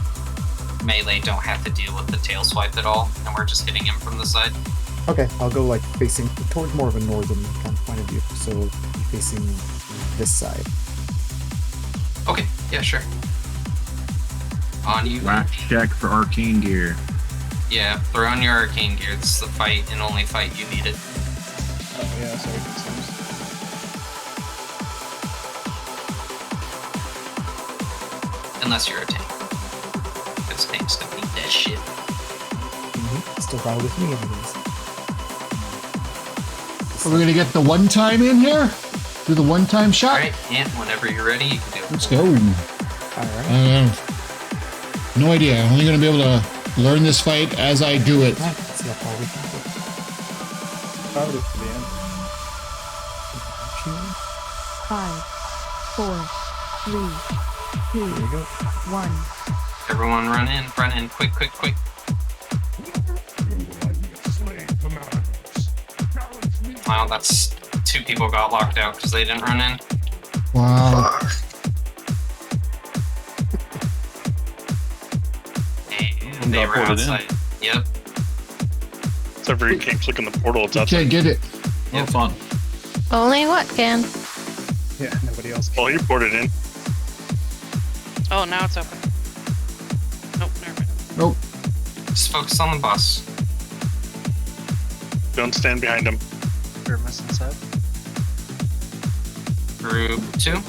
melee don't have to deal with the tail swipe at all, and we're just hitting him from the side. okay, I'll go like facing towards more of a northern kind of point of view. So facing this side. Okay, yeah, sure. On you. Last check for arcane gear. Yeah, throw on your arcane gear. This is the fight and only fight you need it. Oh yeah, sorry, consumes. Unless you're a tank. Because tanks don't need that shit. Still valid with me, anyways. Are we gonna get the one time in here? Do the one time shot? Alright, Ant, whenever you're ready, you can do it. Let's go. No idea. I'm only gonna be able to learn this fight as I do it. Let's see how far we can go. Probably to the end. 5, 4, 3, 2, 1. Everyone run in, quick, quick, quick. Wow, that's 2 people got locked out because they didn't run in. Wow. And they were outside. Yep. Except for you can't click on the portal, it's outside. Can't get it. Oh, fun. Only what can? Yeah, nobody else. Well, you ported in. Oh, now it's open. Nope, never mind. Nope. Just focus on the boss. Don't stand behind him. Group inside. Group 2.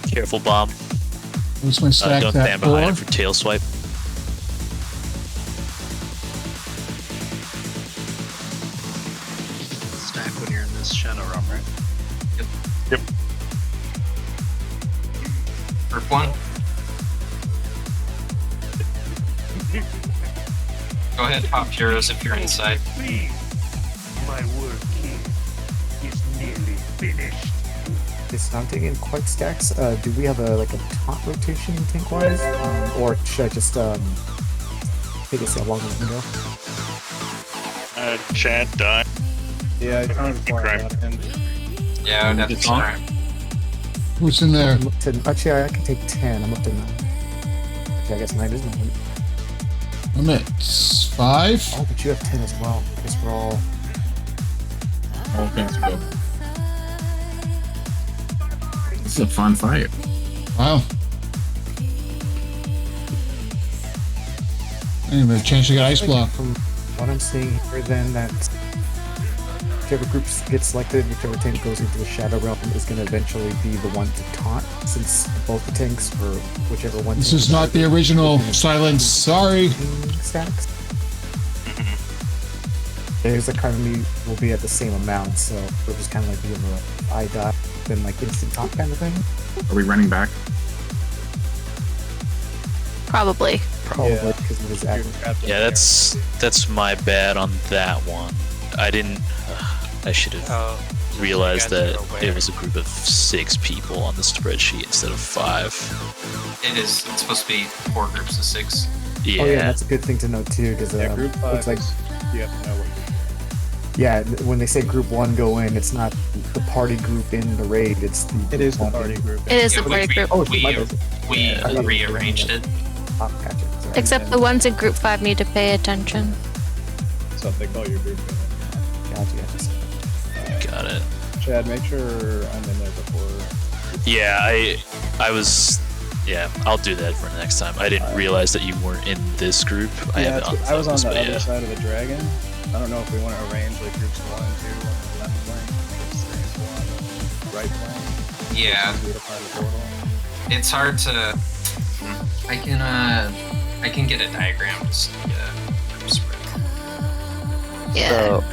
Careful, bomb. I'm just gonna stack Don't that stand behind him four. for tail swipe. Stack when you're in this shadow realm, right? Yep. Group 1. Go ahead, pop heroes if you're inside. My work here is nearly finished. It's not taking quite stacks. Do we have a taunt rotation tank wise, or should I just take it see how long we can go? Chad died. Yeah, I kind of Yeah, I'd have to start. Who's in there? I'm up to, actually, I can take 10. I'm up to 9. Okay, I guess 9 is 9. I'm at 5. Oh, but you have 10 as well. I guess we're all. All things go. This is a fun fight. Wow. I didn't even have a chance to get ice block. From what I'm seeing here, then, that whichever group gets selected, whichever tank goes into the Shadow Realm is going to eventually be the one to taunt, since both the tanks, or whichever one. This is not the original silence. Sorry. Stacks. There's a kind of me will be at the same amount, so we'll just kind of be in the I die, then instant taunt kind of thing. Are we running back? Probably. Probably because of his average. Yeah, that's my bad on that one. I didn't. I should have realized that it was a group of 6 people on the spreadsheet instead of 5. It's supposed to be 4 groups of 6. Yeah. Oh yeah, that's a good thing to know too, because group 5 looks like you have to know what. yeah, when they say group 1 go in, it's not the party group in the raid. It's the It is the party group. It is the party group. Oh, We rearranged it. Oh, gotcha. Sorry. Except the ones in group 5 need to pay attention. So if they call your group. Gotcha. Got it. Chad, make sure I'm in there before. Yeah, I was. Yeah, I'll do that for next time. I didn't realize that you weren't in this group. I have it on I was on the but other yeah. side of the dragon. I don't know if we want to arrange groups 1 and 2 on the left flank, groups 3 and 4 on the right flank. Yeah. It's hard to. I can get a diagram just to get a group spread. So,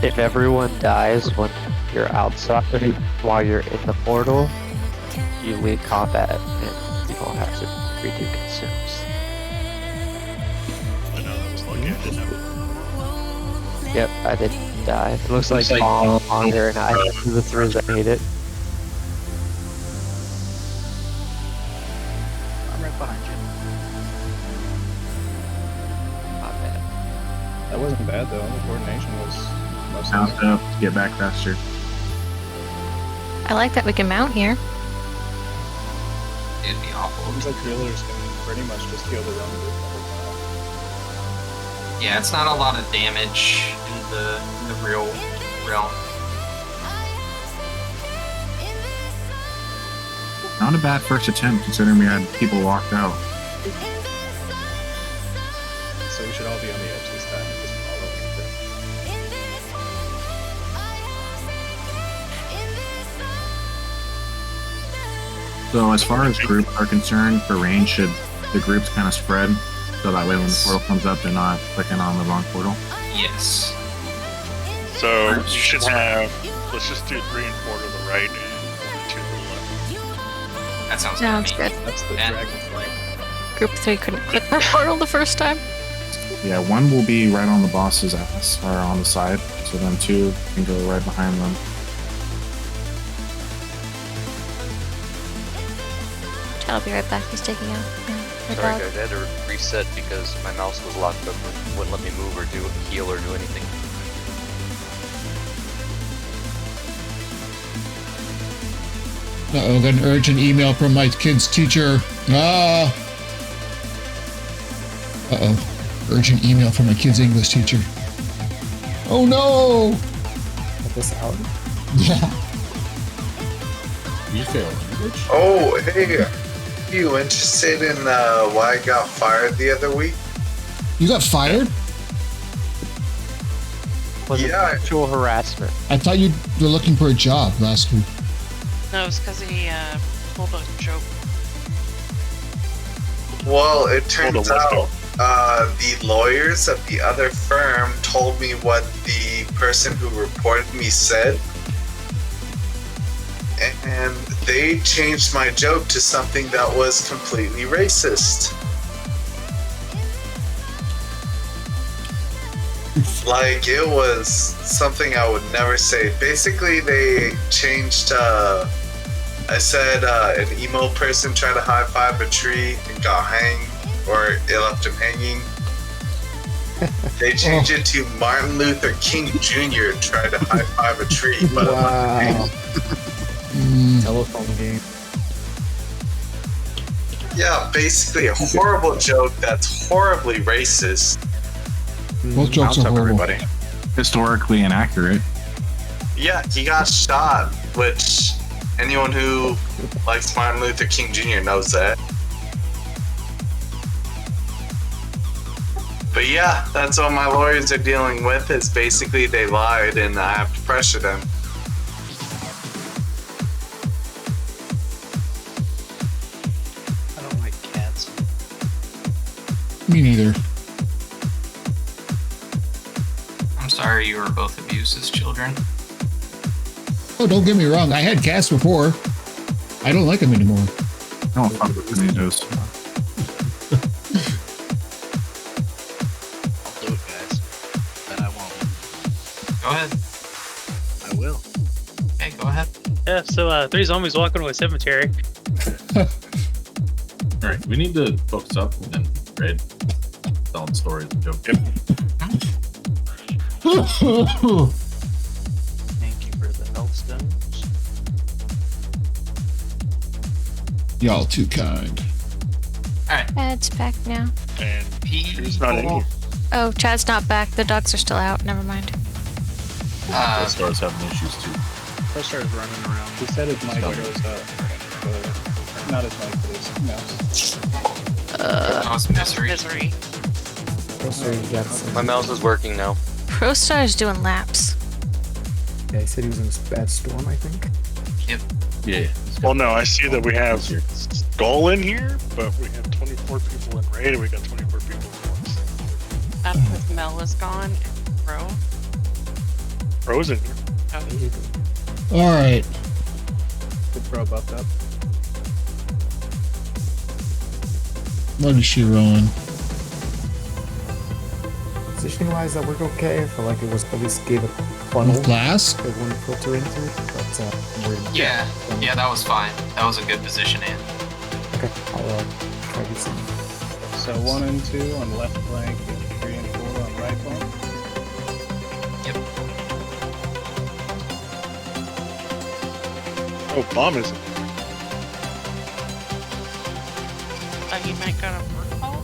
if everyone dies when you're outside, while you're in the portal, you leave combat and you don't have to redo consumes. I know that was lucky I didn't have it. Yep, I didn't die. It looks like all on there, and I have the 3s that hate it. I'm right behind you. Not bad. That wasn't bad though. The coordination was mostly. Sounds up. Get back faster. I like that we can mount here. It'd be awful. Seems like healers can pretty much just heal their own group every time. Yeah, it's not a lot of damage in the real realm. Not a bad first attempt considering we had people locked out. So we should all be on the edge this time. Just follow So as far as groups are concerned, for range, should the groups kind of spread so that way when the portal comes up, they're not clicking on the wrong portal? Yes. So you should have. Let's just do 3 and 4 to the right and 1 and 2 to the left. That sounds Sounds good. good. That's the And- dragon flank. Group 3 couldn't click their portal the first time. Yeah, one will be right on the boss's ass, or on the side, so then 2 can go right behind them. I'll be right back. He's taking out the Sorry dog. guys, I had to reset because my mouse was locked up and wouldn't let me move or do heal or do anything. Uh-oh, got an urgent email from my kid's teacher. Ah! Uh-oh. Urgent email from my kid's English teacher. Oh no! At this hour? Yeah. You failed English? Oh, hey. You interested in why I got fired the other week? You got fired? Was it sexual harassment? I thought you were looking for a job last week. No, it's because he told a joke. Well, it turns out the lawyers of the other firm told me what the person who reported me said. And they changed my joke to something that was completely racist. Like, it was something I would never say. Basically, they changed, I said an emo person tried to high-five a tree and got hanged, or it left him hanging. They changed it to Martin Luther King Jr. tried to high-five a tree, but it left him hanging. Telephone game. Yeah, basically a horrible joke that's horribly racist. Both jokes are horrible. Everybody. Historically inaccurate. Yeah, he got shot, which anyone who likes Martin Luther King Jr. knows that. But yeah, that's what my lawyers are dealing with, is basically they lied and I have to pressure them. I don't like cats. Me neither. I'm sorry you were both abused as children. Oh, don't get me wrong. I had cats before. I don't like them anymore. No, fuck with tomatoes. I'll do it, guys. But I won't. Go ahead. I will. Okay, go ahead. Yeah, so 3 zombies walking to a cemetery. Alright, we need to focus up and then Red telling stories and jokes. Thank you for the millstones. Y'all too kind. Alright. Chad's back now. And he's not in here. Oh, Chad's not back. The dogs are still out. Never mind. The stars having issues too. First started running around. He said his mic goes up. Not his mic, but his mouse. That was misery. My mouse is working now. ProStar's doing laps. Yeah, he said he was in a bad storm, I think. Yep. Yeah. Well, no, I see that we have Skull in here, but we have 24 people in raid, and we got 24 people in once. That's because Mel is gone and Pro. Pro's in here. Oh. All right. Good Pro buffed up. What is she rolling? Positioning wise, that worked okay. I feel like it was at least gave a funnel With glass? that wouldn't filter into. But I'm worried about Yeah, that was fine. That was a good position in. Okay, I'll try to do some. So 1 and 2 on left flank, and 3 and 4 on right flank. Oh, Bomb is in here. Thought you might go to work call?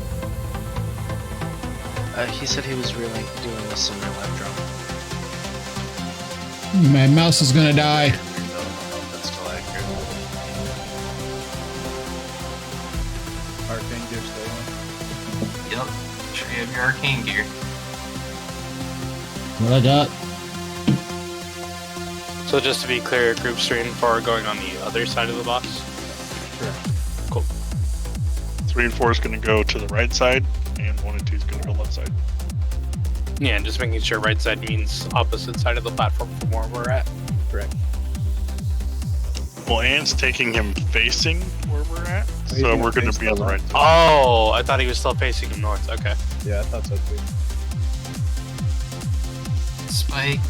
He said he was really doing this in real life drama. My mouse is gonna die. That's still accurate. Arcane gear still on. Yep. Sure you have your arcane gear. What I got? So just to be clear, groups 3 and 4 are going on the other side of the box? Sure. Cool. 3 and 4 is going to go to the right side, and 1 and 2 is going to go left side. Yeah, and just making sure right side means opposite side of the platform from where we're at. Correct. Well, Ant's taking him facing where we're at, He's so gonna we're going face to be on the the right left. side. Oh, I thought he was still facing him north. Okay. Yeah, I thought so too. Spike,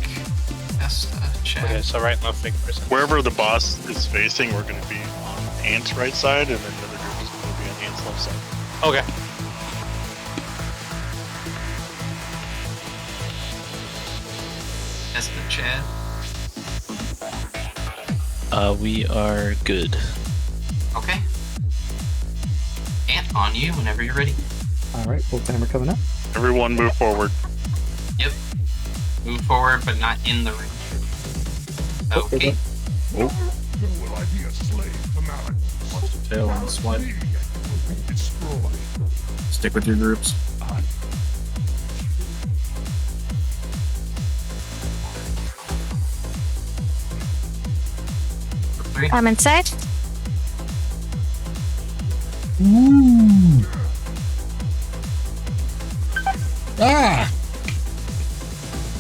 Vesta, Chad. Okay, so right and left make person. Wherever the boss is facing, we're going to be on Ant's right side, and then the other group is going to be on Ant's left side. Okay. Vesta, Chad. We are good. Okay. Ant, on you whenever you're ready. Alright, full timer coming up. Everyone move forward. Yep. Move forward, but not in the ring. Okay. Oh. Will I be a slave to Malik? Watch the tail and the swipe. Destroy. Stick with your groups. I'm inside. Ooh. Ah!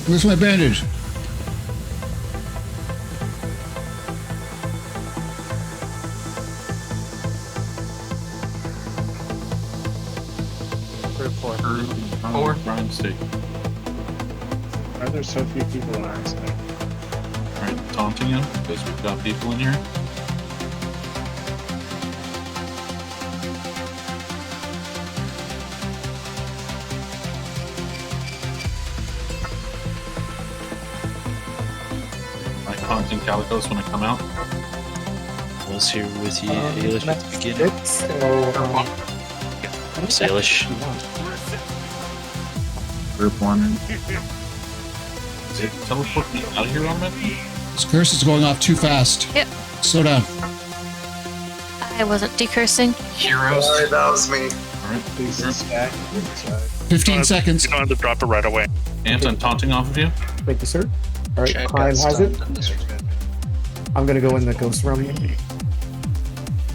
Where's my bandage? Four. Brian, stick. Why are there so few people in our side? Alright, taunting him, because we've got people in here. Am I taunting Calicos when I come out? I was here with you, Ailish, at the beginning. Salish. Group 1. Is it teleport me out of here already? This curse is going off too fast. Yep. Slow down. I wasn't decursing. Heroes. Sorry, that was me. Alright, Please stack inside. 15 seconds. You don't have to drop it right away. Ant, I'm taunting off of you. Thank you, sir. Alright, Check Prime out has it. stuff. I'm gonna go in the ghost realm here.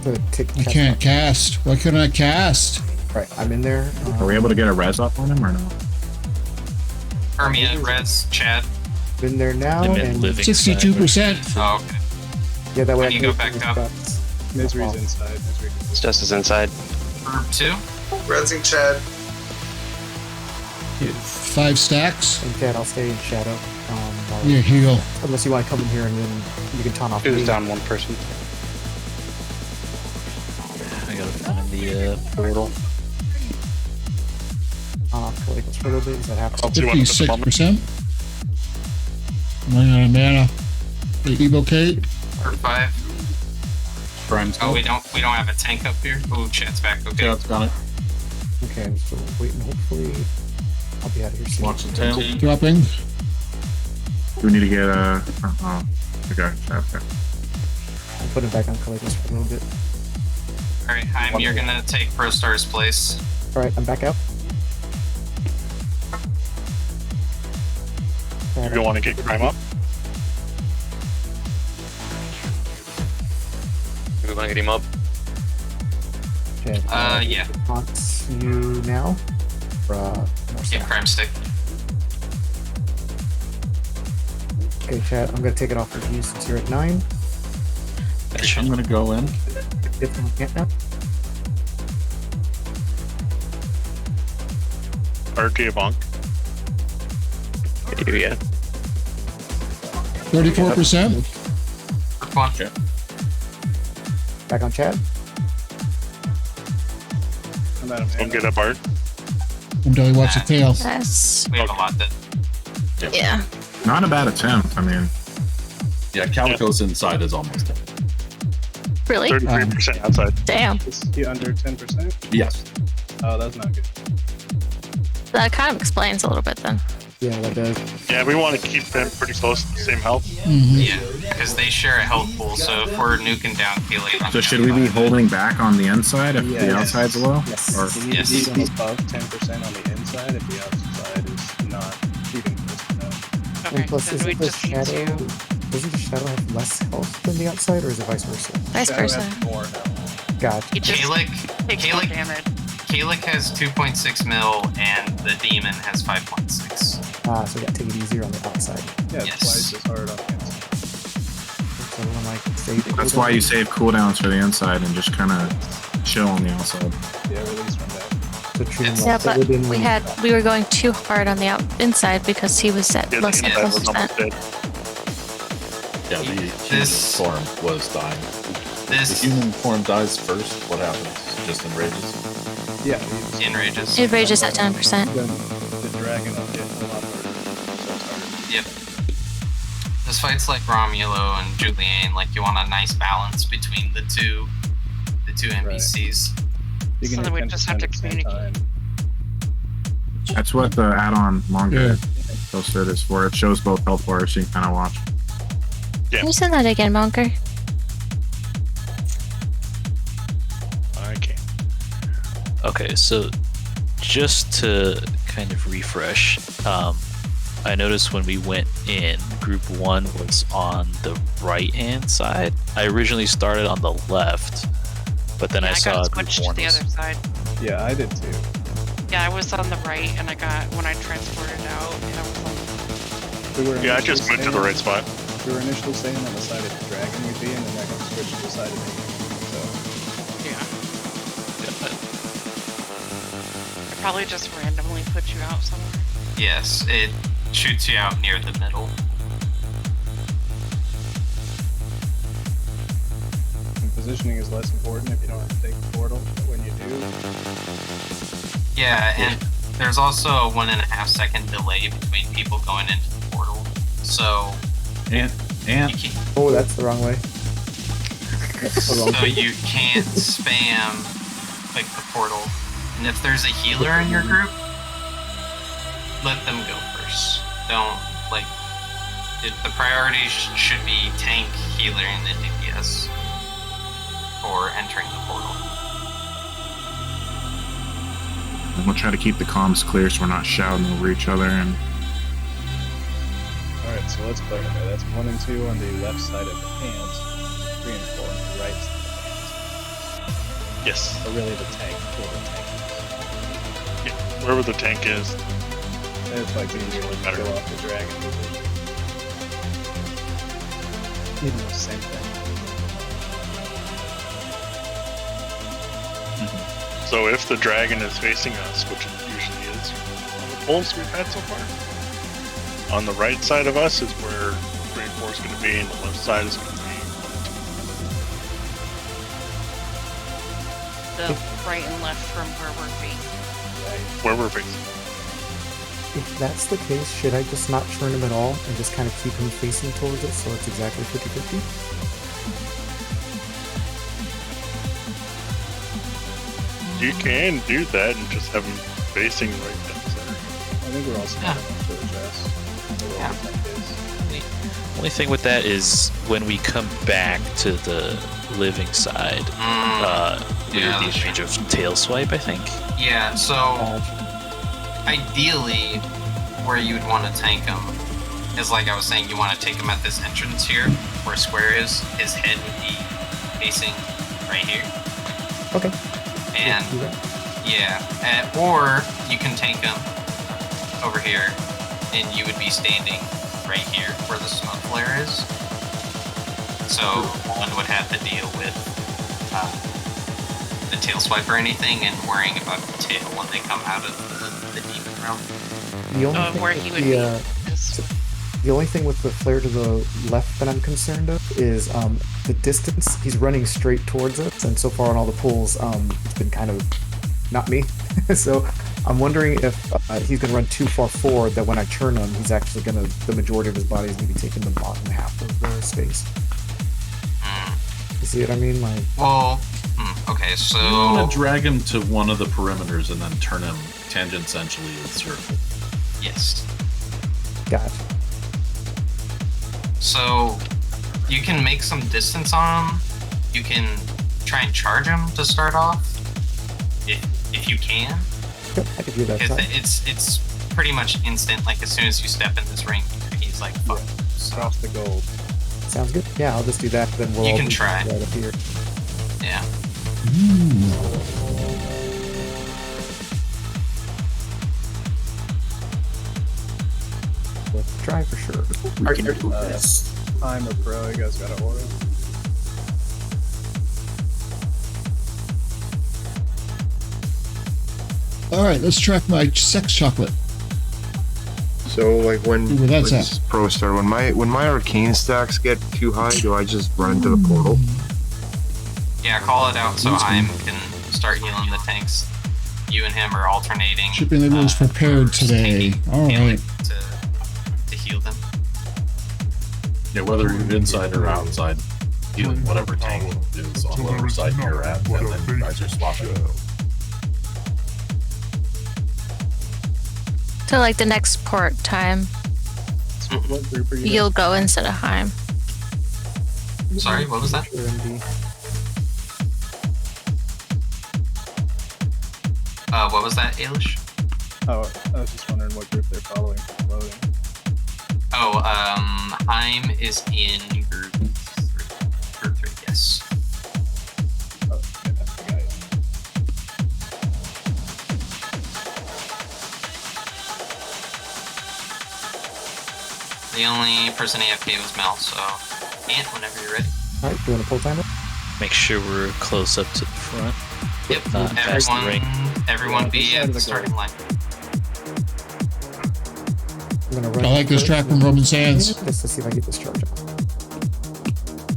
I can't cast. Why couldn't I cast? Right, I'm in there. Are we able to get a res up on him or no? Hermia, Rez, Chad. Been there now. And 62%. Oh, okay. Yeah, that way When I you can go back up. Misery's inside. Misery. Justice inside. Group 2. Rezzing Chad. 5 stacks. And Chad, I'll stay in shadow. While- Yeah, heal. Unless you want to come in here and then you can taunt off Who's me. down one person? I gotta find the portal. Like, for a little bit, is that happen? 56%. Running out of mana. The evocate. Group 5. Brian's Oh, we don't have a tank up here. Oh, Chad's back. Okay. Chad's got it. Okay, I'm still waiting. Hopefully, I'll be out of here soon. Watch the tail. Dropping. Do we need to get a... okay, okay. I'm putting it back on Caligula's for a little bit. Alright, Haim, you're gonna take Pro Star's place. Alright, I'm back out. You want to get Crime up? We want to get him up. Chad, Yeah. Taunt you now. For, more Get staff. Crime Stick. Okay, Chad, I'm gonna take it off for you since you're at 9. I'm gonna go in. If I can't now. RT Bonk. Yeah. 34%. Group 1. Okay. Back on Chad. I'm out of Don't mana. get up, Art. Until he watch the tail. Yes. We have a lot that. Yeah. Not a bad attempt. I mean, Yeah, Calico's inside is almost dead. Really? 33% outside. Damn. Is he under 10%? Yes. Oh, that's not good. That kind of explains a little bit then. Yeah, that does. Yeah, we want to keep them pretty close to the same health. Yeah, because they share a health pool, so if we're nuking down Kaylee. so should we be holding back on the inside if the Yes. outside's low? Yes. Or You need Yes. to be above 10% on the inside if the outside is not keeping this. Okay, And plus, then we isn't the just need shadow... to... Doesn't the shadow have less health than the outside, or is it vice versa? Vice Shadow versa. has more health. Gotcha. He just Kalik, takes more Kalik, damage. Kalik has 2.6 mil, and the demon has 5.6. So we got to take it easier on the outside. Yeah, twice as hard on the inside. So when like save That's why you save cooldowns for the inside and just kind of chill on the outside. Yeah, release from that. So treat him Yeah, like but within we were going too hard on the inside because he was at Yeah, less the than inside was almost 12%. dead. Yeah, the human form was dying. If the human form dies first, what happens? Just enrages? Yeah, Enrages. It rages at 10%. Then the dragon will get a lot harder. So it's harder. Yep. This fight's like Romulo and Julian. Like you want a nice balance between the two NPCs. You So can then we hit just have to 10% at the same time. That's what the add-on longer posted is for. It shows both health bars, so you can kind of watch. Can you send that again, Monker? I can't. Okay, so just to kind of refresh, I noticed when we went in, group 1 was on the right-hand side. I originally started on the left, but then I saw got group switched to 1 the was... other side. Yeah, I did too. Yeah, I was on the right, and when I transported out, and I was on Yeah, I just moved to the right spot. We were initially saying on the side of the dragon would be, and then that got switched to the side of the so. yeah. I probably just randomly put you out somewhere. Yes, it shoots you out near the middle. And positioning is less important if you don't have to take the portal, but when you do. Yeah, and there's also a 1.5 second delay between people going into the portal. So And Oh, that's the wrong way. That's the wrong so you can't spam click the portal. And if there's a healer in your group, let them go first. Don't the priority should be tank, healer, and the DPS for entering the portal. And we'll try to keep the comms clear so we're not shouting over each other. And Alright, so let's clarify. That's 1 and 2 on the left side of the hands, 3 and 4 on the right side of the hands. Yes. Or really the tank, where the tank is. Yeah, wherever the tank is. That's why it's easier to better. go off the dragon position. Even the same thing. So if the dragon is facing us, which it usually is on the pulls we've had so far, on the right side of us is where 3 and 4 is going to be, and the left side is going to be The right and left from where we're facing. where we're facing. If that's the case, should I just not turn him at all and just kind of keep him facing towards it so it's exactly 50-50? You can do that and just have him facing right down center. I think we're all smart enough to adjust where the tank is. Only thing with that is when we come back to the living side, we're Yeah, in range of tail swipe, I think. Yeah, so ideally, where you would want to tank him is like I was saying, you want to take him at this entrance here, where square is. His head would be facing right here. Okay. And or you can tank him over here, and you would be standing right here where the smoke flare is. So one would have to deal with the tail swipe or anything, and worrying about the tail when they come out of the demon realm. The only thing where with he would be. the only thing with the flare to the left that I'm concerned of is the distance. He's running straight towards us, and so far on all the pulls, it's been kind of not me. So I'm wondering if he's going to run too far forward that when I turn him, he's actually going to, the majority of his body is going to be taking the bottom half of the space. You see what I mean? Like, well, okay, so you want to drag him to one of the perimeters and then turn him tangentially in circle. Yes. Gotcha. So you can make some distance on him. You can try and charge him to start off, if you can. Yep, I could do that. Because it's pretty much instant. Like as soon as you step in this ring, he's like, fuck. So. Off the gold. Sounds good. Yeah, I'll just do that. Then we'll You all can be try. right up here. Yeah. with. Try for sure. We can do this. Time or pro, you guys got an aura. All right, let's track my sex chocolate. So like when Ooh, that's let's pro start, when my arcane stacks get too high, do I just run into the portal? Yeah, call it out so Heim can start healing the tanks. You and him are alternating. Shipping label is prepared today. All right. To heal them. Yeah, whether you're inside or outside, healing whatever tank is on whatever side you're at, and then you guys are swapping. So like the next port time, you'll go instead of Heim. Sorry, what was that? What was that, Ailish? Oh, I was just wondering what group they're following. Loading. Oh, Heim is in group 3. Group 3, yes. Oh, yeah, that's the guy. The only person AFK was Mel, so Ant, whenever you're ready. Alright, do you want to pull timer? Make sure we're close up to the front. Yep, Not past the ring. everyone be at the starting line. I'm gonna run I like this track from Roman Sands. just to see if I get this charge up.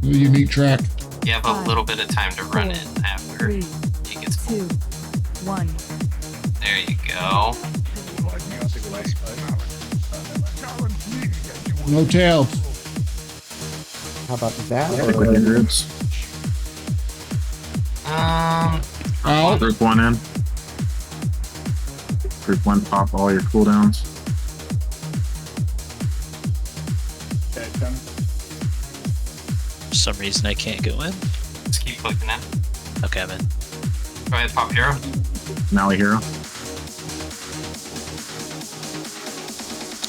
A unique track. You have a little bit of time to run it after it gets full. 2, 1. There you go. No tail. How about that? Quick in groups. Out. Group 1 in. Group 1 pop all your cooldowns. Okay, coming. For some reason I can't go in. Just keep clicking in. Okay, I'm in. Go ahead, pop hero. Maui hero.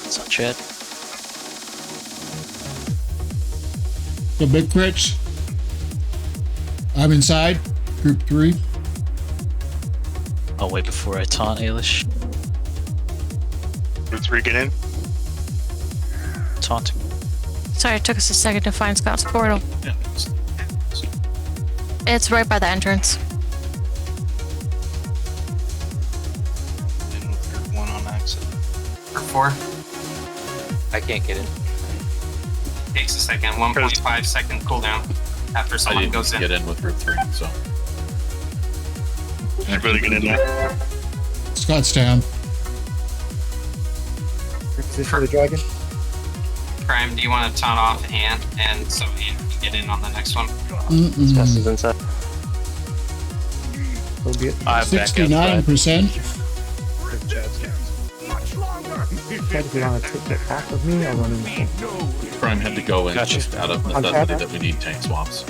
It's on chat. The big crits. I'm inside. Group 3. I'll wait before I taunt Ailish. Group 3 get in. Taunt. Sorry, it took us a second to find Scott's portal. Yeah. It's right by the entrance. In with group 1 on exit. Group 4. I can't get in. Takes a second. 1.5 second cooldown after I someone didn't goes in. get in with group 3, so. Should really get in there. Scott's down. Position for the dragon. Prime, do you want to taunt off Ant, and so Ant can get in on the next one? Scott's inside. So be it. I'm back 69%. Chad, if you want to take it off of me, I'll run in. Prime had to go in Gotcha. just out of On necessity tap? that we need tank swaps.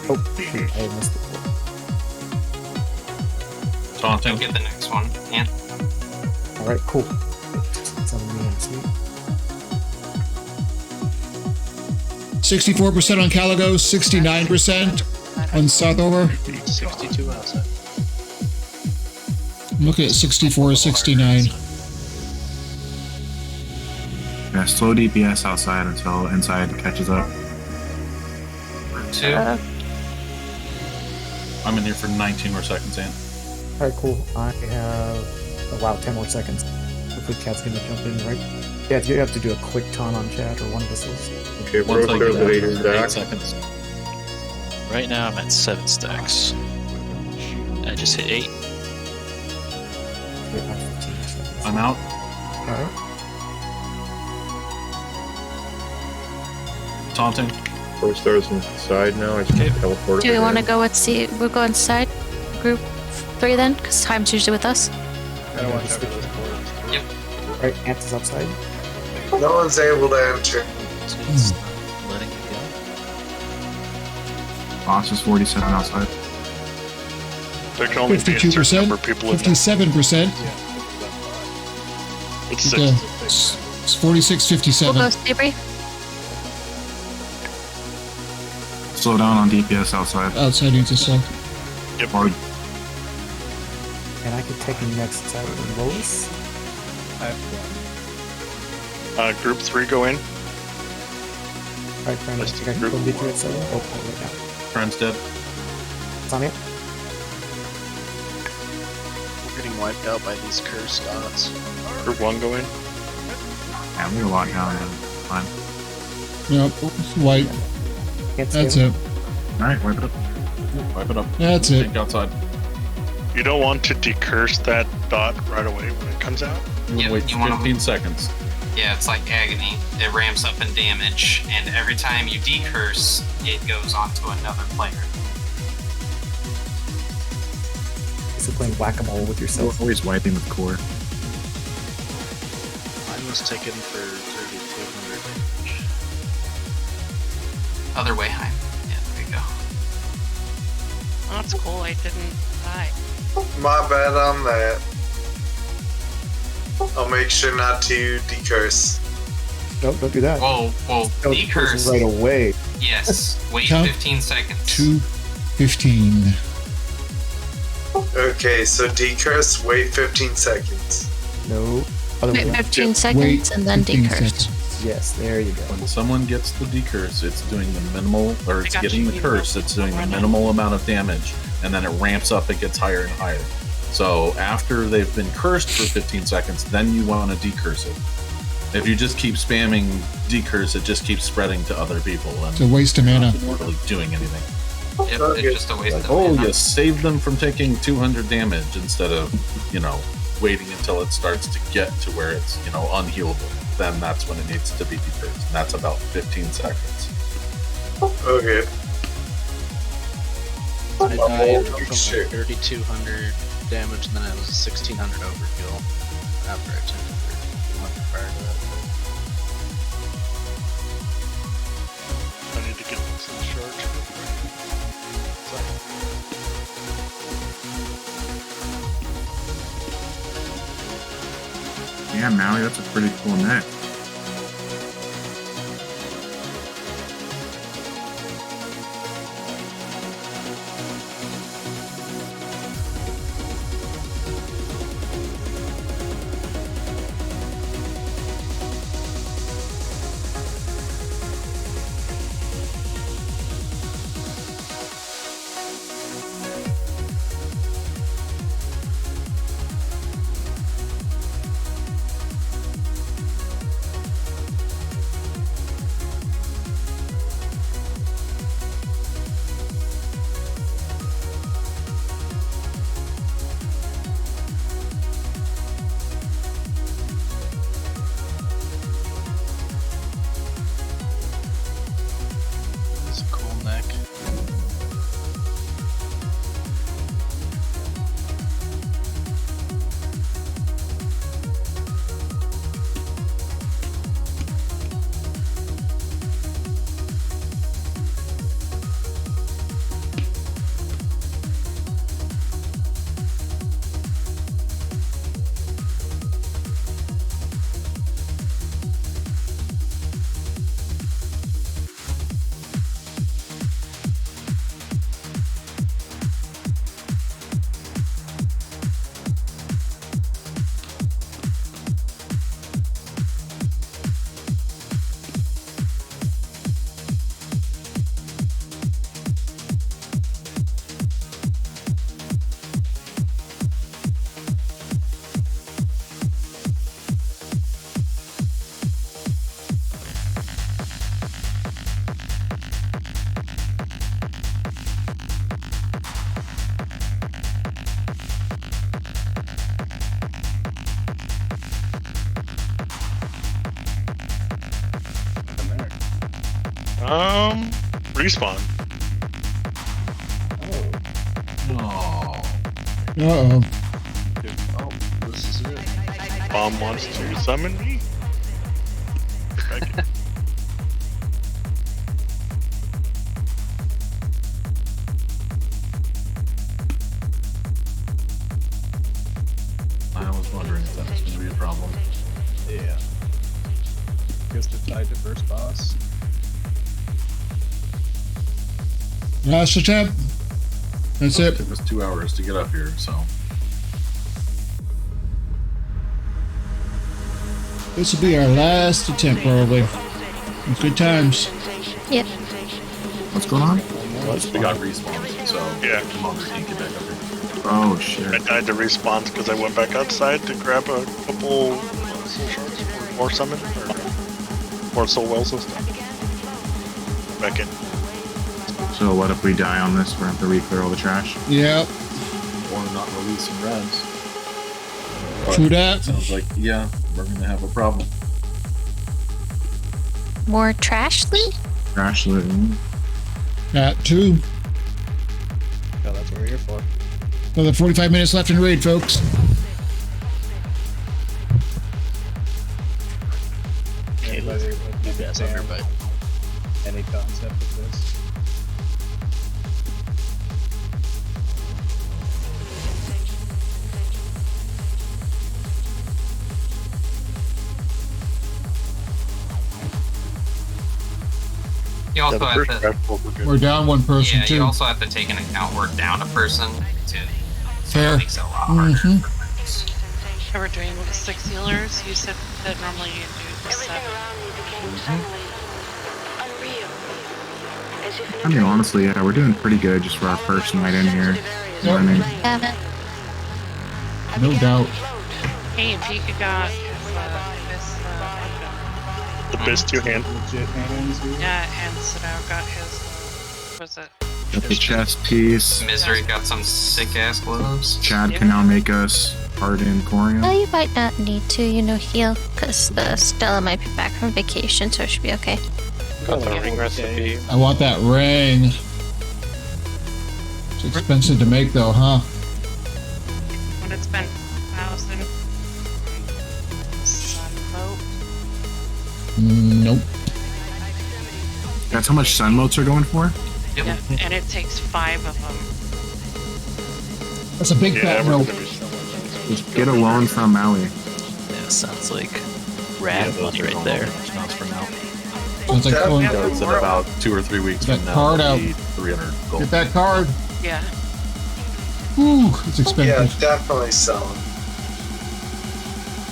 Oh, shoot, I missed it. Go Taunting. get the next one, Ant. Alright, cool. It's on me and sweet. 64% on Caligo. 69% on Southover. 62 outside. I'm looking at 64, 69. Yeah, slow DPS outside until inside catches up. Group 2. I'm in here for 19 more seconds, Ant. Alright, cool. I have, oh, wow, 10 more seconds. Hopefully Chad's gonna jump in, right? Yeah, you have to do a quick taunt on Chad, or one of us is. Okay, Once I get the leader's out, back. 8 seconds. Right now I'm at 7 stacks. I just hit 8. Okay, I'm 15 seconds. I'm out. Alright. Taunting. Pro stars inside now. I just teleported. Do we want to go with we'll go inside group 3 then? Because time's usually with us. Gotta watch out for those boards. Yep. Alright, Ant is upside. No one's able to enter. So it's not letting me go. Boss is 47 outside. There can only be a certain number of people in there. 57%. It's Okay. 6. It's 46, We'll 57. go Sabri. Slow down on DPS outside. Outside needs a slow. Yep. Or And I could take him next inside with Lois. I have one. Group 3 go in. Alright, friend, I think I can go get you at 7. Oh, right now. Friend's dead. It's on me. We're getting wiped out by these cursed dots. Group 1 go in. Yeah, we're locked down. Fine. Yep, it's white. That's it. Alright, wipe it up. Wipe it up. That's it. Think outside. You don't want to decurse that dot right away when it comes out. Yeah, Wait you wanna- 15 seconds. Yeah, it's like agony. It ramps up in damage, and every time you decurse, it goes on to another player. It's playing whack-a-mole with yourself. We're always wiping with core. Mine was taken for 3,200 damage. Other way, Heim. Yeah, there you go. Oh, that's cool. I didn't die. My bad on that. I'll make sure not to decurse. Nope, don't do that. Whoa, Don't decurse. right away. Yes, wait Count 15 seconds. 2:15. Okay, so decurse, wait 15 seconds. No. Other way Wait around. 15 seconds and then 15 decurse. seconds. Yes, there you go. When someone gets the decurse, it's doing the minimal, or it's got getting you, the you curse, know. it's doing the Run it. minimal amount of damage, and then it ramps up, it gets higher and higher. So after they've been cursed for 15 seconds, then you want to decurse it. If you just keep spamming decurse, it just keeps spreading to other people. And It's a waste of mana. not really doing anything. Yep, it's just a waste of Oh, mana. you saved them from taking 200 damage instead of, waiting until it starts to get to where it's, unhealable. Then that's when it needs to be decursed. And that's about 15 seconds. Okay. I died from Holy shit. 3,200 damage, and then it was a 1,600 overkill after I took the 3,200 prior to that. I need to get some charge. Yeah, Maui, that's a pretty cool neck. It's a cool neck. Respawn. Oh. Uh-oh. Oh, this is it. Bomb wants to summon me. I was wondering if that was going to be a problem. Yeah. Guess they're tied to first boss. Last attempt. That's It it. took us 2 hours to get up here, so. This will be our last attempt, probably. Good times. Yep. What's going on? We got respawned, so Yeah. Commander can't get back up here. Oh shit. I died to respawn because I went back outside to grab a couple soul shards or more summon or more soul wells and stuff. Back in. So what if we die on this? We're gonna have to re-clear all the trash. Yep. Or not release some res. True that. Sounds like, yeah, we're gonna have a problem. More trash loot? Trash loot. That too. Yeah, that's what we're here for. Another 45 minutes left in raid, folks. Anybody with any concept of this? You also have to, We're down one person, yeah, too. you also have to take into account we're down a person too. Fair. It makes it a lot harder. Mm-hmm. So we're doing 6 healers. You said that normally you do 7. I mean, honestly, yeah, we're doing pretty good just for our first night in here. You know what I mean? No doubt. Hey, and Pika got his, The best two hand. yeah, and Sadao got his, what was it? Got the chest piece. Misery got some sick ass gloves. Chad can now make us Harden Corium. Oh, you might not need to, heal, because the Stella might be back from vacation, so it should be okay. Got the ring recipe. I want that ring. It's expensive to make, though, huh? When it's been 1,000 sunboat. Nope. That's how much sun motes are going for? Yeah, and it takes 5 of them. That's a big fat nope. Just get a loan from Maui. Yeah, sounds like rad money right there. Sounds like going. It's in about 2 or 3 weeks That from now. card we'll out. need 300 gold. Get that card. Yeah. Ooh, it's Yeah, expensive. definitely selling.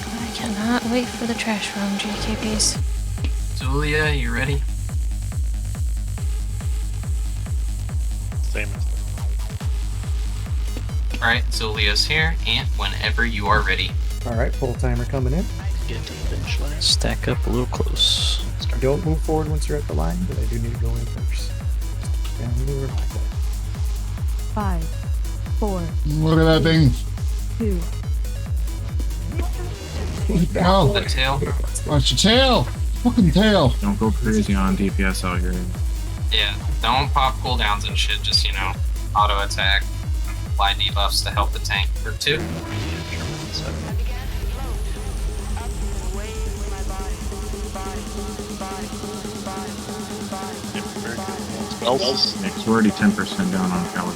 I cannot wait for the trash room, GKPs. Julia, you ready? Same as Alright, Zulia's here, and whenever you are ready. Alright, full timer coming in. Get to the finish line. Stack up a little close. Don't move forward once you're at the line, but I do need to go in first. And we were 5, 4, Look at that thing. 2, Oh, The tail? watch your tail. Fucking tail. Don't go crazy on DPS out here. Yeah, don't pop cooldowns and shit, just, auto attack. Apply debuffs to help the tank for 2. Next, we're already 10% down on Cali.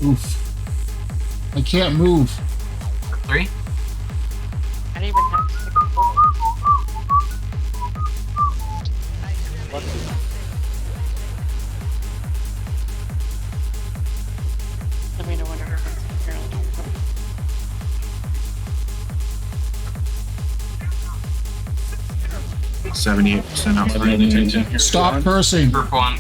Oof. I can't move. 3? I didn't even have to take a bullet. Let me know when everyone's here. 78% outside. Stop cursing. Group 1.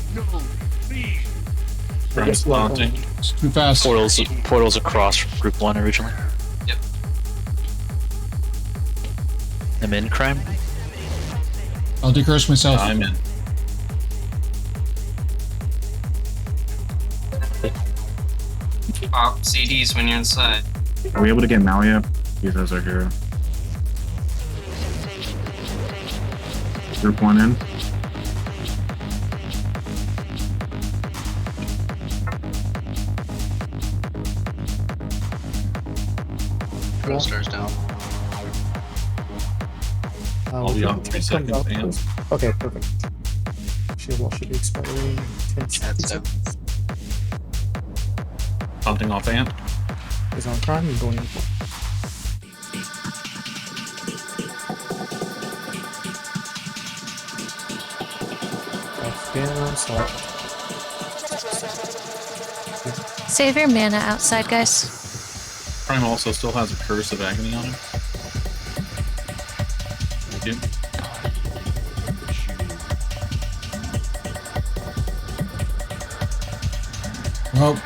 It's too fast. Portals across from Group 1 originally. Yep. I'm in crime. I'll decurse myself. I'm in. Pop CDs when you're inside. Are we able to get Maui up? He's as our hero. Group 1 in. Roll stars down. I'll be on 3 seconds, and Okay, perfect. Shield wall should be expiring in 10 seconds. hunting off ant. Is on prime and going in. Down, so Save your mana outside, guys. Prime also still has a Curse of Agony on him. Thank you. Oh,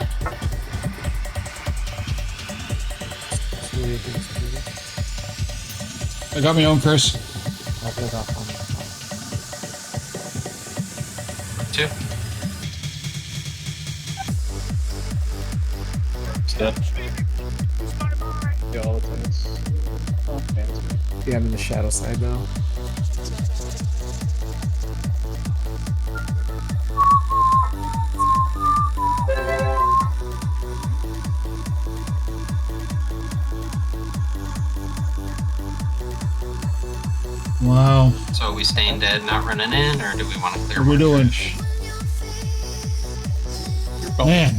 I got my own curse. I'll put it off on me. 2. Step. Yeah, all the tennis. Oh, fancy. Yeah, I'm in the shadow side now. Wow. So are we staying dead, not running in, or do we want to clear What are we more doing? trash? Man,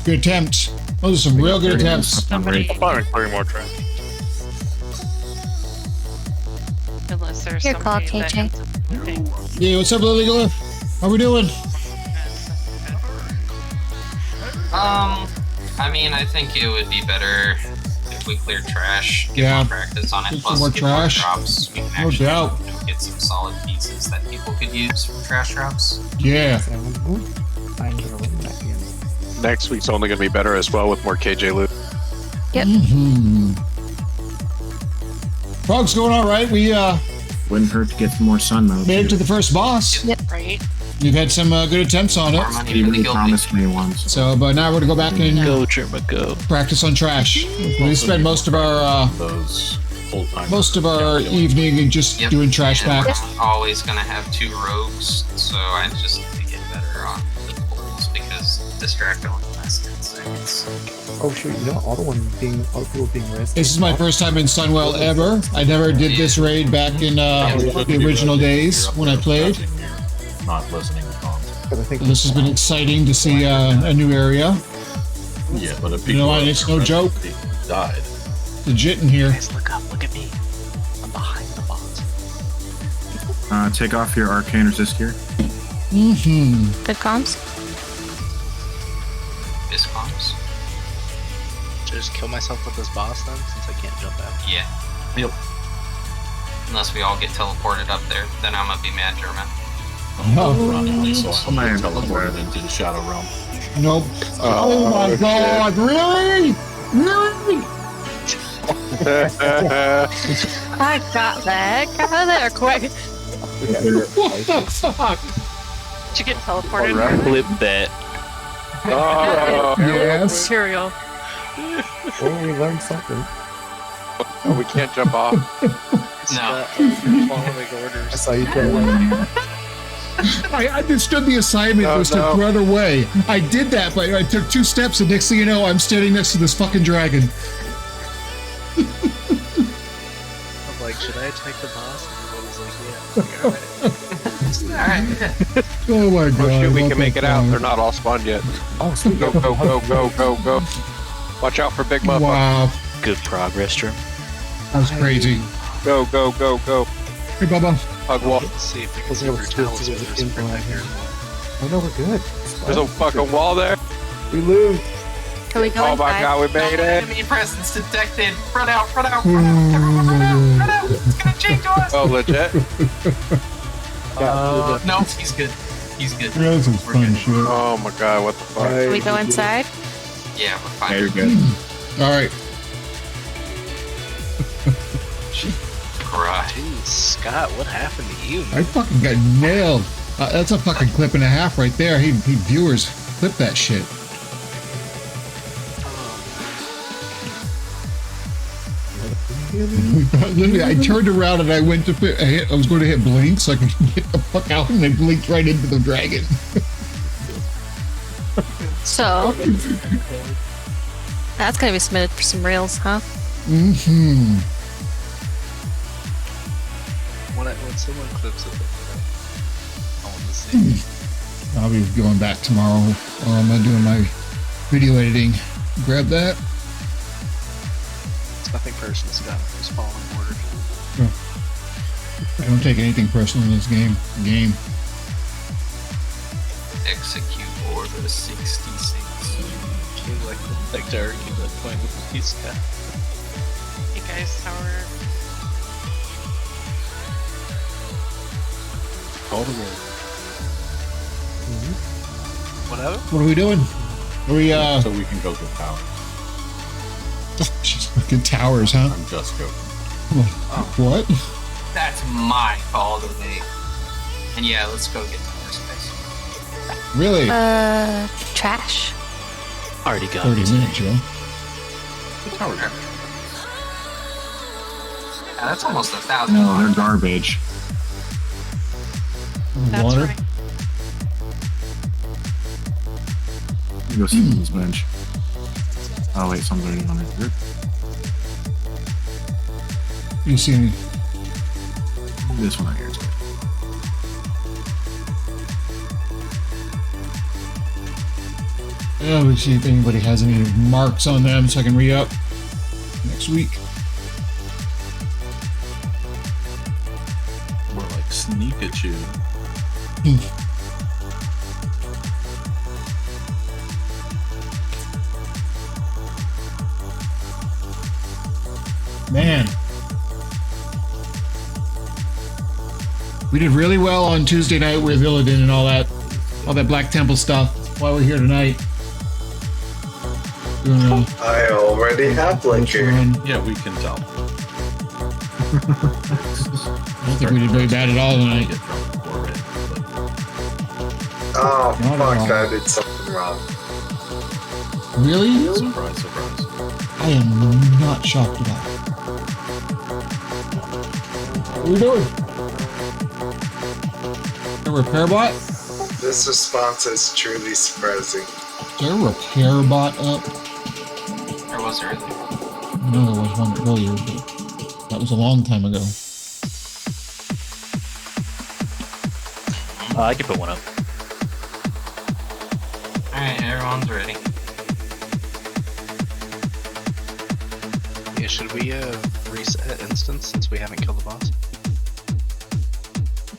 good attempts. Those are some real good attempts. Somebody, Clearing more trash. unless there's Your call, somebody that KJ. ends up moving. Yeah, what's up, Lily Glyph? How we doing? I mean, I think it would be better if we cleared trash, get Yeah. more practice on it, Get some plus more get trash. more drops. We can No actually doubt. get some solid pieces that people could use from trash drops. Yeah. I'm gonna run back in. Next week's only going to be better as well with more KJ loot. Yep. Mm-hmm. Frog's going all right. We Wouldn't hurt to get some more sun though. made it to the first boss. Yep. Right? We've had some good attempts on More it. money He for the really guild. promised me once. So, but now we're gonna go back and Go, Germa, go. practice on trash. We spend most of our Those full-time. evening in just Yep. doing trash And packs. we're always going to have 2 rogues, so I just need to get better on the pulls because distract only lasts 10 seconds. Oh shoot, you know, all the people being rested. This is my first time in Sunwell ever. I never did this raid back in the original days when I played. Not listening to comms. I think This has been exciting to see a new area. Yeah, but if You know what? It's no joke. died. Legit in here. Guys, look up. Look at me. I'm behind the boss. Take off your arcane resist here. Mm-hmm. Good comms. Discoms? Should I just kill myself with this boss then, since I can't jump out? Yeah. Yep. Unless we all get teleported up there, then I'm gonna be mad, German. Oh. So I'm teleported into the Shadow Realm. Nope. Oh my god, really? Really? I got that. Got out of there quick. What the fuck? Did you get teleported? Flip that. Yes. Material. Well, we learned something. Oh, we can't jump off. No. Following orders. I saw you kill I understood the assignment was to run away. I did that, but I took 2 steps, and next thing you know, I'm standing next to this fucking dragon. I'm like, should I attack the boss? And everybody's like, yeah. Alright. Oh my god. Oh shoot, we what can the make it out. fuck? They're not all spawned yet. Oh, sweet. Go. Watch out for Big Muff. Wow. Good progress, Germ. That was crazy. Go. Hey, Bubba. Hug wall. Let's see if we can Let's see go if with our talents skills with to this get protect here. Oh no, we're good. There's a fucking wall there. We lose. Can we go Oh my inside? god, we made it. Enemy presence detected. Run out. Everyone run out. It's gonna change us. Oh, legit? No, he's good. He's good. That's some We're fun good. shit. Oh my god, what the fuck? Can we go inside? Yeah, we're fine. Yeah, you're good. Alright. Right. Jeez, Scott, what happened to you? I fucking got nailed. That's a fucking clip and a half right there. Hey, viewers, clip that shit. Literally, I turned around and I went to I was going to hit blink so I could get the fuck out, and I blinked right into the dragon. So, that's gonna be submitted for some reels, huh? Mm-hmm. When someone clips it, I want to see. I'll be going back tomorrow. I'm doing my video editing. Grab that. It's nothing personal, Scott. Just following orders. I don't take anything personal in this game. Execute order 66. like Derek at that point with these guys. Hey guys, tower. Call the roll. Whatever. What are we doing? Are we So we can go to power. just fucking towers, huh? I'm just joking. What? That's my call to make. And yeah, let's go get tower space. Really? Trash. Already got 30 minutes, yo. The tower. Yeah, that's almost 1,000. No, they're garbage. That's Water? right. Go sit on this bench. Oh wait, somebody on it. You see me? This one right here is good. Oh, we see if anybody has any marks on them so I can re-up next week. More like Sneakachu. Man. We did really well on Tuesday night with Illidan and all that Black Temple stuff. That's why we're here tonight. Doing I already have liquor. Yeah, we can tell. I don't think we did very bad at all tonight. Oh, Not at fuck, all. I did something wrong. Really? Surprise, surprise. I am not shocked at all. What are we doing? A repair bot? This response is truly surprising. Is there a repair bot up? There was earlier. I know there was one earlier, but that was a long time ago. I can put one up. Alright, everyone's ready. Yeah, should we reset instance since we haven't killed the boss?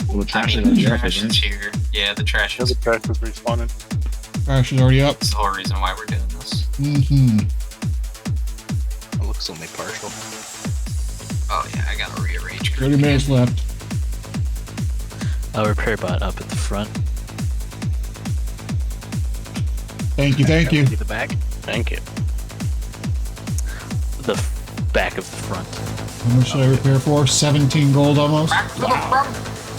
Well, the I trash mean, is the in trash there, is here. Yeah, the trash Yeah, is. the trash is respawning. Crash is already up. That's the whole reason why we're doing this. Mm-hmm. It looks only partial. Oh yeah, I gotta rearrange. 30 minutes left. A repair bot up at the front. Thank you, thank you. The back. Thank you. The back of the front. How much should I repair for? 17 gold almost?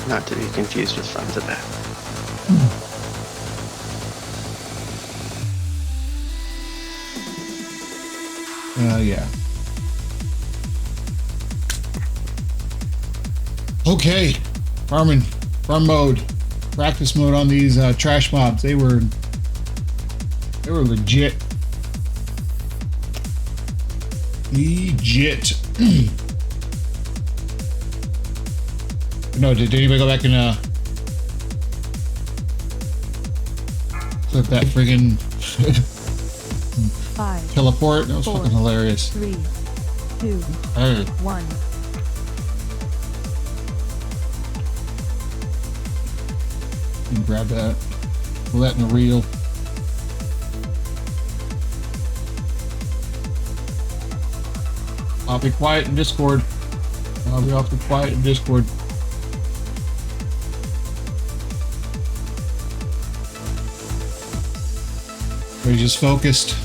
Not to be confused with front to back. Yeah. Okay. Farm mode. Practice mode on these trash mobs. They were legit. Legit. No, did anybody go back and clip that friggin' 5, teleport? That was 4, fucking hilarious. 3, 2, Hey. 1. You can grab that. Pull that in the reel. I'll be quiet in Discord. I'll be awfully quiet in Discord. We're just focused.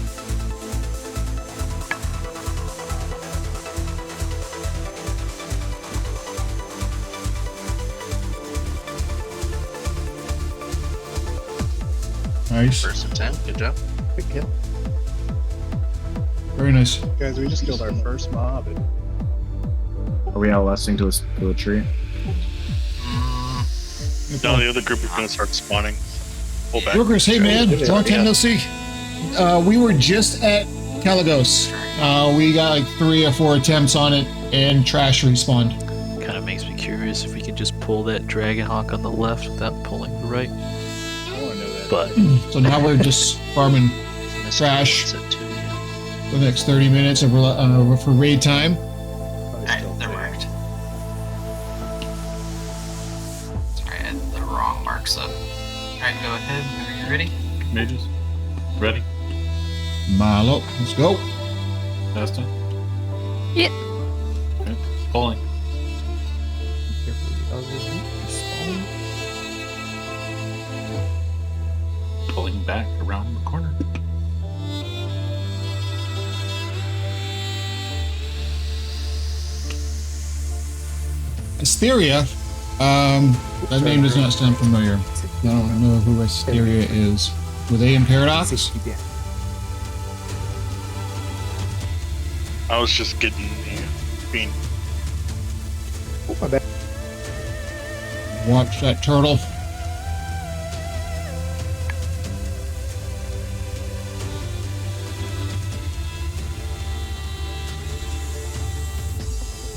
Nice. First attempt. Good job. Good kill. Very nice. Guys, we just killed our first mob. Are we outlasting to a tree? No, the other group is going to start spawning. Pull back. Brokers, hey man, long time no see. We were just at Caligos. We got like 3 or 4 attempts on it, and trash respawned. Kind of makes me curious if we could just pull that Dragon Hawk on the left without pulling the right. But So now we're just farming trash for the next 30 minutes for raid time. Alright, they're marked. Sorry, I had the wrong marks up. Alright, go ahead. Are you ready? Mages, ready? Milo, let's go. Dustin? Yep. Okay. Pulling. Pulling back around the corner. Asteria. That name does not sound familiar. I don't know who Asteria is. Were they in Paradox? I was just getting being. Oh, my bad. Watch that turtle.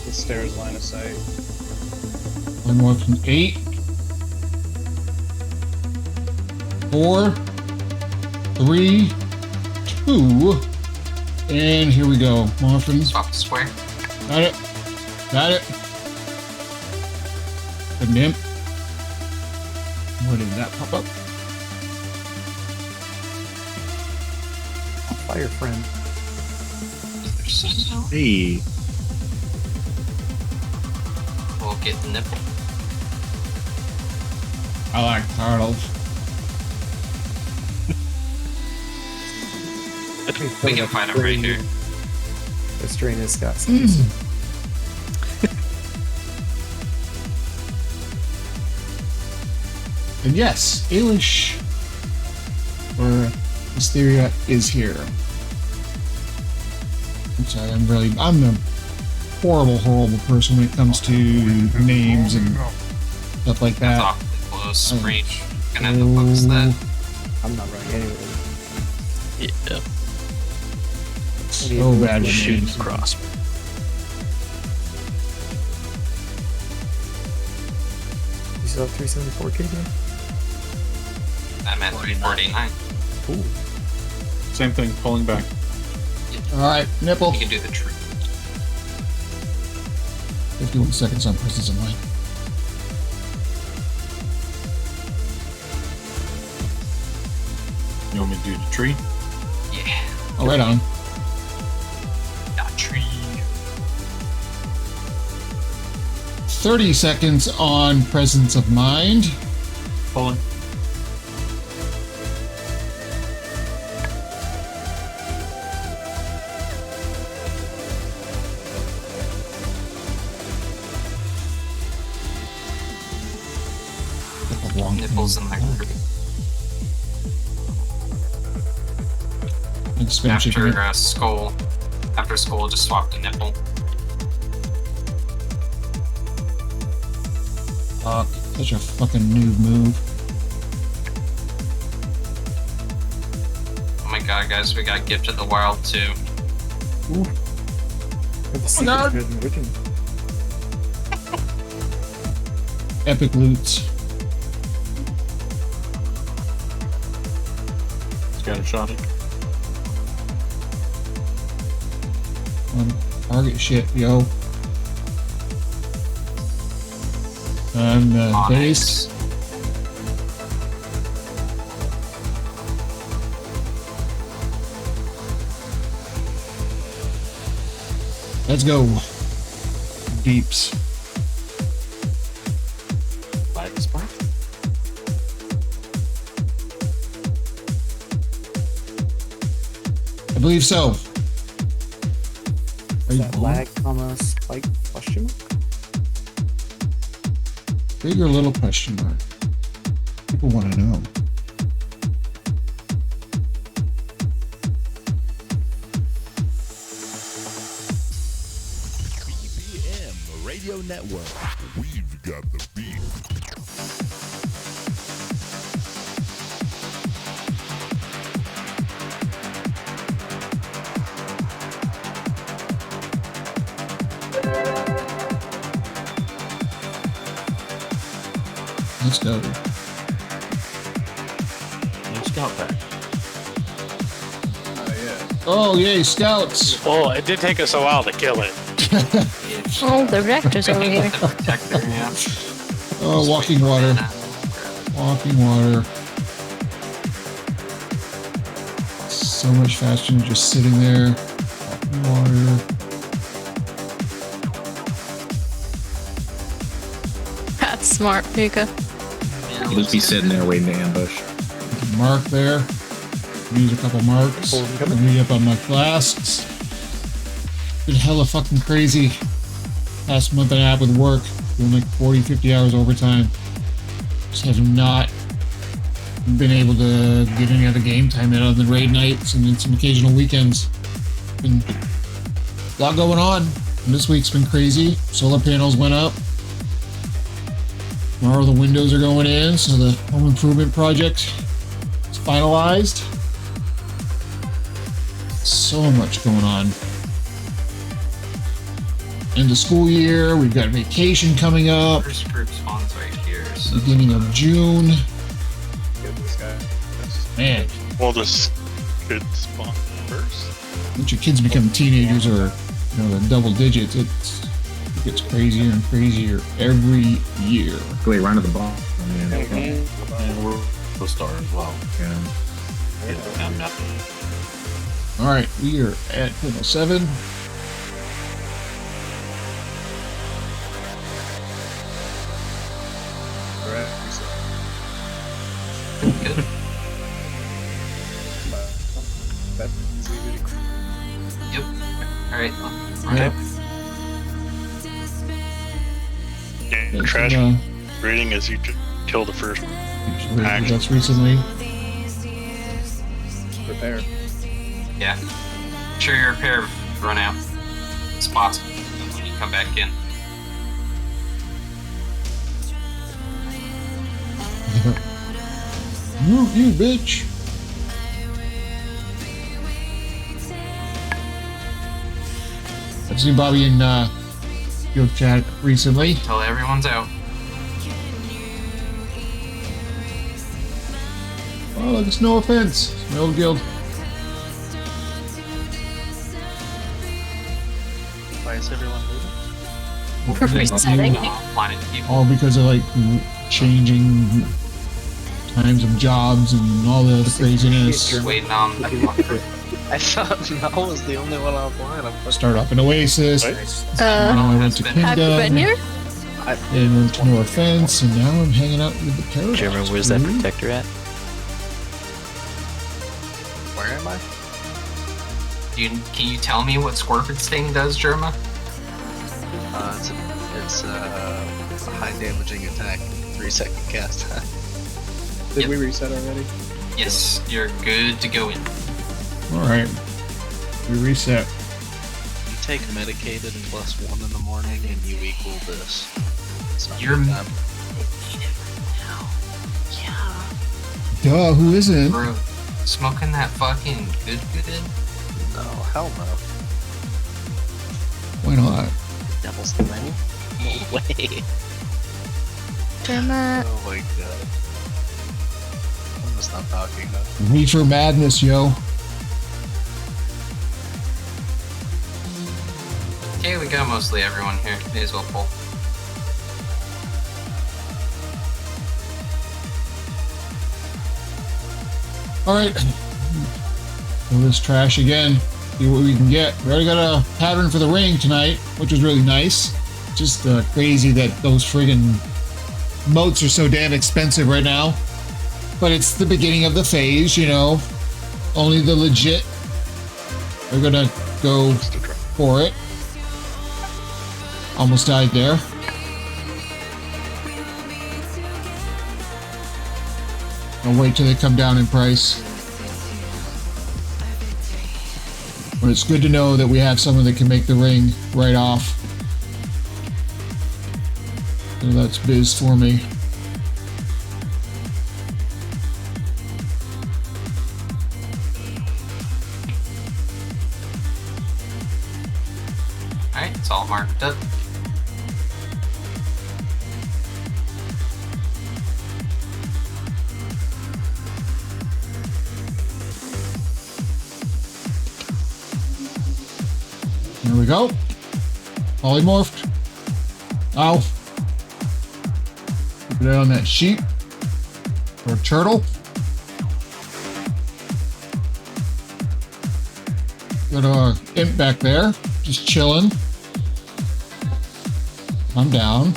The stairs line of sight. One more from 8. 4, 3, 2, and here we go. Morphins. Swap the square. Got it. Got it. Good nimp. Where did that pop up? Fire friend. Hey. We'll get the nipple. I like turtles. We can find him right here. The strain has got And yes, Ailish or Mysteria is here. I'm sorry, I'm a horrible person when it comes to names and stuff like that. That's awfully close range. Gonna have to focus that. I'm not running anyway. Yeah. So bad with shooting names. crossbow. You still have 374 KD? I'm at 349. Ooh. Same thing, pulling back. Alright, nipple. You can do the tree. 51 seconds on presence of mind. You want me to do the tree? Yeah. Oh, right on. The tree. 30 seconds on presence of mind. Pulling. Nipples in that group. After skull. After skull, just swap the nipple. Such a fucking noob move. Oh my god, guys, we got Gift of the Wild too. Ooh. Oh god! Epic loots. Scatter shotty. Target shit, yo. And base. Let's go. Deeps. Black spot. I believe so. Is that lag, comma, spike, question mark? Big or little question mark? People want to know. BPM Radio Network. We've got the beat. Let's go. No scout back. Oh, yay, scouts! Well, it did take us a while to kill it. Oh, the reactor's over here. Protector, yeah. Oh, walking water. Walking water. so much faster than just sitting there. Water. That's smart, Puka. You'll just be sitting there waiting to ambush. Mark there. Use a couple marks. Read up on my flasks. Been hella fucking crazy. Past month and a half with work. Doing like 40, 50 hours overtime. Just have not been able to get any other game time in other than raid nights and then some occasional weekends. Been a lot going on. And this week's been crazy. Solar panels went up. Tomorrow the windows are going in, so the home improvement project is finalized. So much going on. End of school year, we've got vacation coming up. First group spawns right here. So Beginning of June. Get this guy. Man. Well, this could spawn first. Once your kids become teenagers or the double digits, it gets crazier and crazier every year. Go around to the ball. And we'll start as well. Alright, we are at 7. good. Yep. Alright. Yep. Yeah, trash rating as you kill the first action. That's recently. Repair. Yeah. Sure your repair run out. Spots when you come back in. You bitch. I've seen Bobby in guild chat recently. Until everyone's out. Oh, look, it's no offense. It's my old guild. Why is everyone moving? Resetting. All because of like changing times of jobs and all the other craziness. Waiting on. I thought Mel was the only one offline. Start off in Oasis. Now I went to Have you been here? And went to No Offense, and now I'm hanging out with the Paradox. German, where's that protector at? Where am I? Can you tell me what Scorpion's thing does, Germa? It's a high damaging attack, 3-second cast time. Did we reset already? Yes, you're good to go in. Alright. We reset. You take medicated and +1 in the morning and you equal this. You're Duh, who isn't? Bro, smoking that fucking good? No, hell no. Why not? Devil's the name? No way. Gemma. Oh my god. I'm just not talking though. Reefer madness, yo. Okay, we got mostly everyone here. May as well pull. Alright. Pull this trash again. See what we can get. We already got a pattern for the ring tonight, which was really nice. Just crazy that those friggin' moats are so damn expensive right now. But it's the beginning of the phase, you know. Only the legit are gonna go for it. Almost died there. I'll wait till they come down in price. But it's good to know that we have someone that can make the ring right off. So that's biz for me. Alright, it's all marked up. There we go. Polymorphed. Ow. Put it on that sheep. Or turtle. Got a imp back there, just chilling. I'm down.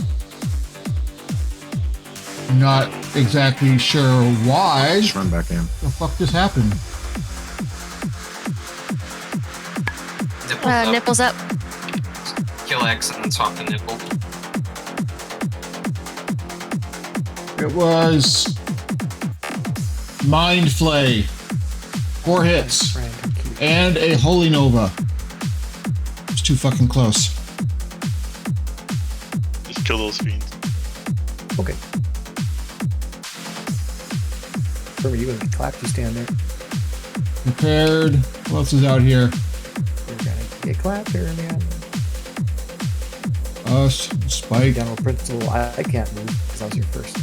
Not exactly sure why. Just run back in. The fuck just happened? Nipples up. Kill X and then swap the nipple. It was Mind Flay. 4 hits. And a Holy Nova. It's too fucking close. Just kill those fiends. Okay. Remember, you can clap, you stand there. Prepared. What else is out here? You're gonna get clapped here, man. Spike. General principle, I can't move because I was here first.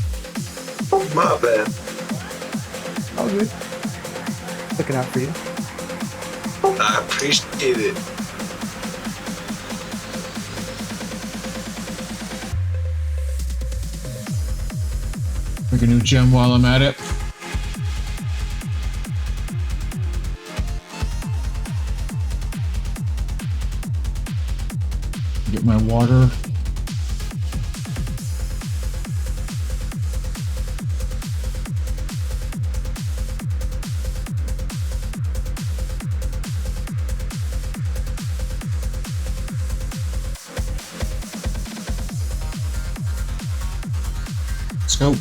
Oh, my bad. Oh, good. Looking out for you. I appreciate it. Make a new gem while I'm at it. Get my water. Let's go.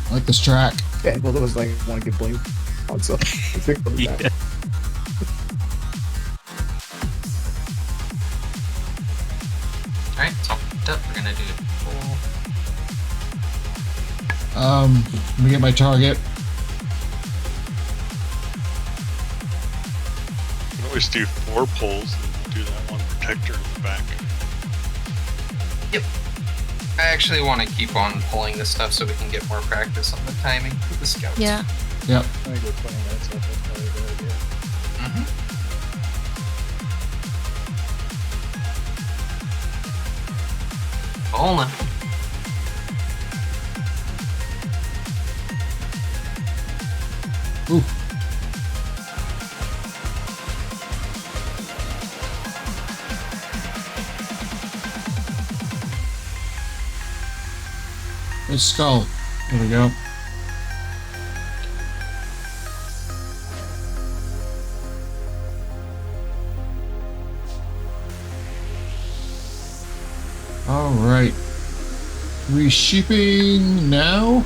I like this track. Yeah, well, it was like, I want to get blamed on something. Yeah. Alright, topped up. We're gonna do it full. Let me get my target. You can always do 4 pulls and do that one protector in the back. Yep. I actually want to keep on pulling this stuff so we can get more practice on the timing for the scouts. Yeah. Yep. I think we're playing that stuff. That's probably a good idea. Bowling. Ooh. His skull. There we go. All right. Resheeping now.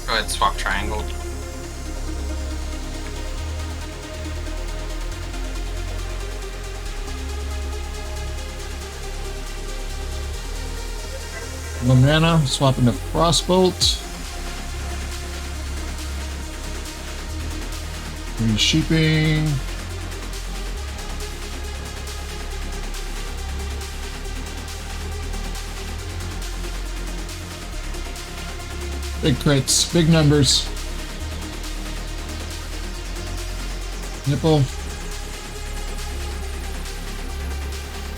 Go ahead, swap triangle. One mana, swapping to Frostbolt. Resheeping. Big crits, big numbers. Nipple.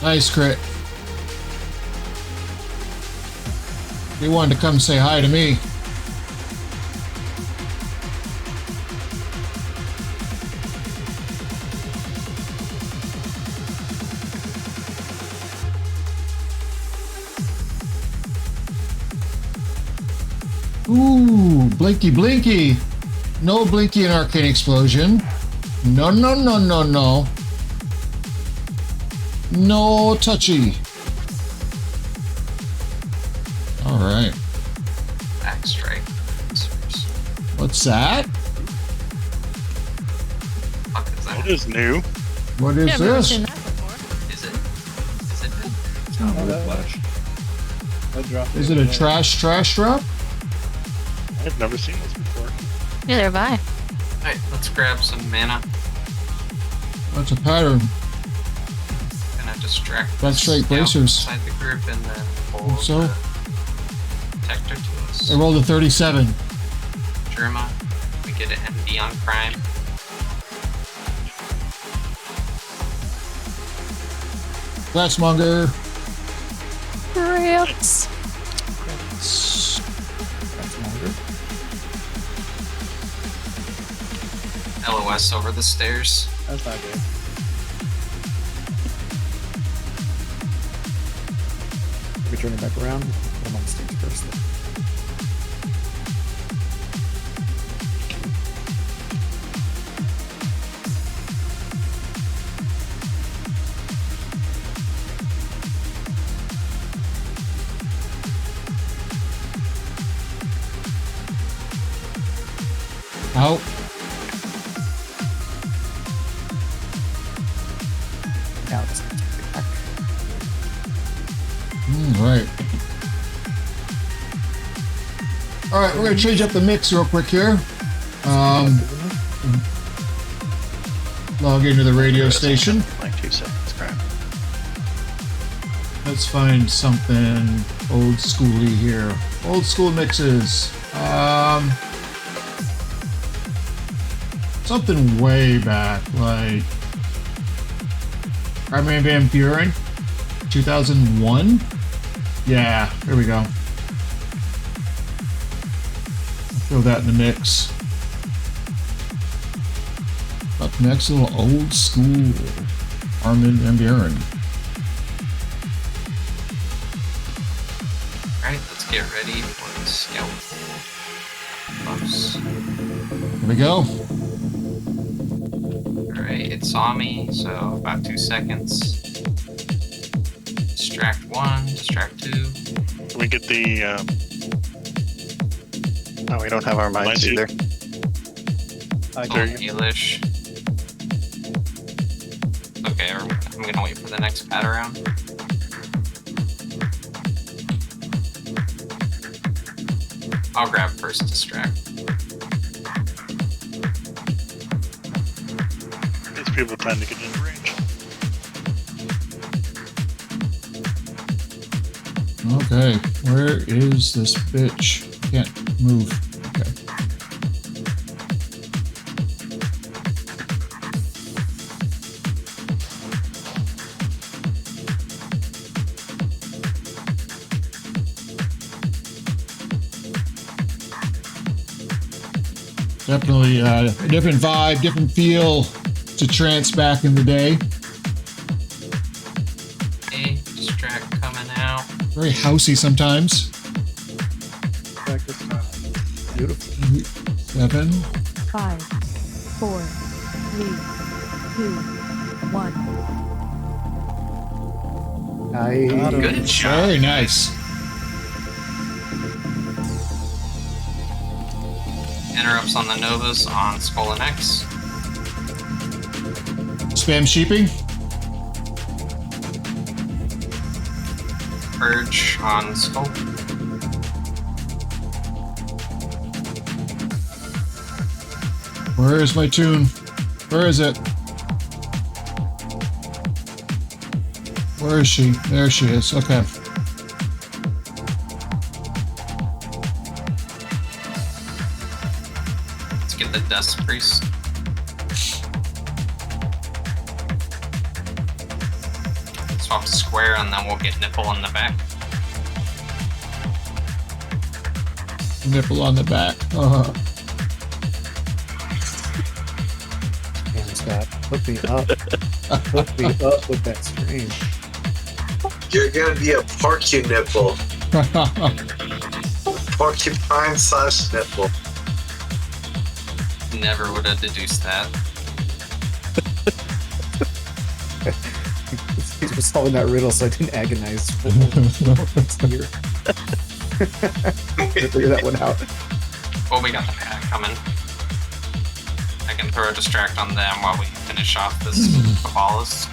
Nice crit. They wanted to come say hi to me. Ooh, blinky blinky. No blinky and arcane explosion. No, no, no, no, no. No touchy. All right. Back strike. What's that? What is new? What is this? Is it? Is it? It's not Flash. That dropped Is it a trash drop? I've never seen this before. Neither have I. Alright, let's grab some mana. That's a pattern. Gonna distract That's straight scout bracers. inside the group and then pull So the protector to us. I rolled a 37. Germa. We get an MD on crime. Glassmonger. Rips. That's longer. LOS over the stairs. That's not good. We turn it back around. Put them on the stage first. Out. Now this needs to be back. Right. All right, we're gonna change up the mix real quick here. Log into the radio station. Like 2 seconds, crap. Let's find something old schooly here. Old school mixes. Something way back, like Armin Van Buren, 2001. Yeah, here we go. I'll throw that in the mix. Up next, a little old school Armin Van Buren. Alright, let's get ready for the scout buffs. Here we go. Alright, it saw me, so about 2 seconds. Distract 1, distract 2. Can we get the No, we don't have our minds either. Healish. Okay, I'm gonna wait for the next pat around. I'll grab first distract. Gives people time to get in range. Okay, where is this bitch? Can't move. Okay. Definitely a different vibe, different feel to trance back in the day. Okay, distract coming out. Very housey sometimes. Beautiful. 7. 5, 4, 3, 2, 1. Nice. Good job. Very nice. Interrupts on the Novas on Skull and X. Spam sheeping. Purge on Skull. Where is my tune? Where is it? Where is she? There she is. Okay. Let's get the Dust Priest. Swap to square and then we'll get Nipple in the back. Nipple on the back. Damn, Scott. Hook me up. Hook me up with that stream. You're gonna be a porky nipple. Porcupine / nipple. Never would have deduced that. He's just solving that riddle so I didn't agonize for next year. Figure that one out. Oh, we got the pack coming. I can throw a distract on them while we finish off this Caballus.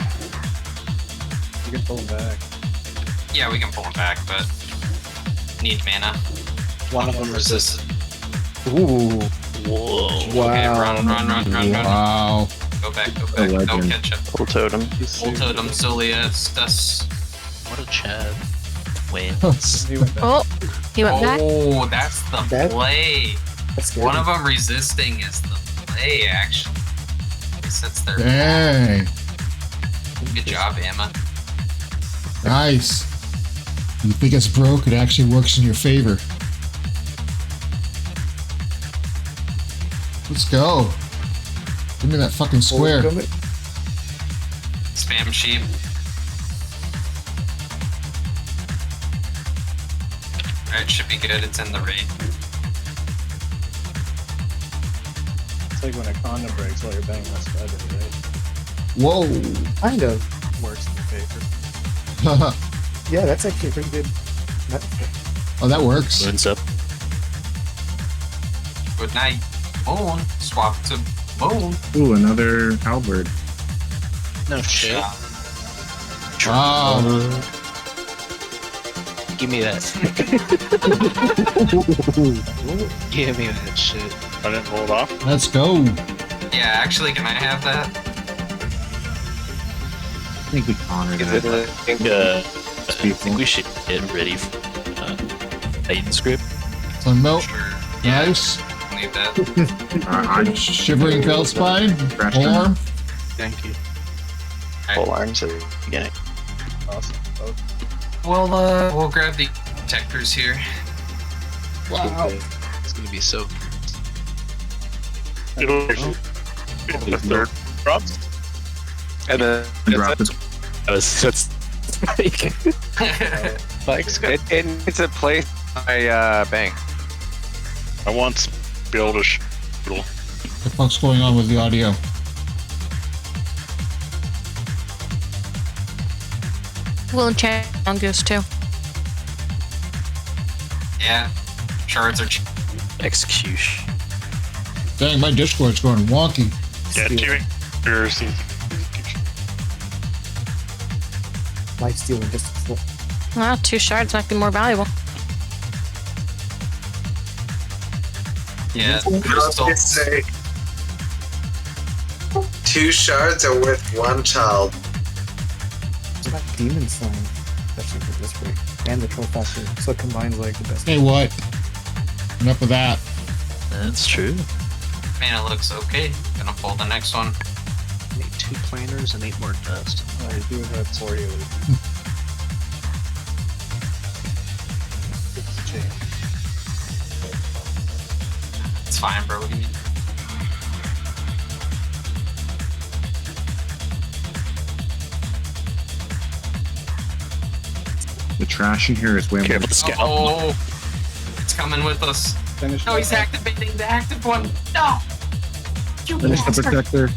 You can pull them back. Yeah, we can pull them back, but need mana. One of them resisted. Ooh. Whoa. Wow. Okay, run. Wow. Go back. Don't catch up. Full totem. Full totem, Zulia, Stus. What a Chad. Win. Oh, he went back. Oh, that's the That- play. That's scary. One of them resisting is the play, actually. Resets their Dang. Good job, Emma. Nice. You think it's broke, it actually works in your favor. Let's go. Give me that fucking square. Spam sheep. Alright, should be good. It's in the raid. It's like when a condom breaks while you're banging that spider, right? Whoa. Kind of. Works in your favor. Yeah, that's actually a pretty good metaphor. Oh, that works. What's up? Good night. Moon. Swap to moon. Ooh, another halberd. No shit. Wow. Give me that. Give me that shit. I didn't roll it off. Let's go. Yeah, actually, can I have that? I think we can honor that. I think we should get ready for Titan script. Sun melt. Sure. Nice. Leave that. Shivering Felspine. Alarm. Thank you. Full arms at the beginning. Awesome. We'll grab the detectors here. Wow. It's gonna be so. It'll the third drops. And then Drop this. That's Bike's good. it needs a place my bank. I want to be able to shoot. What the fuck's going on with the audio? We'll check on Goose too. Yeah. Shards are execution. Dang, my Discord's going wonky. Yeah, Life stealing just Well, 2 shards might be more valuable. Yeah. I was gonna say, 2 shards are worth 1 child. What about demon slime? Especially for this break. And the troll factor. So it combines like the best. Hey, what? Enough of that. That's true. Man, it looks okay. Gonna pull the next one. Need 2 planners and 8 more dust. I do that for you. It's fine, bro. What do you mean? The trash in here is way more. Oh, it's coming with us. No, he's activating the active one. No! You Finish the bastard. protector.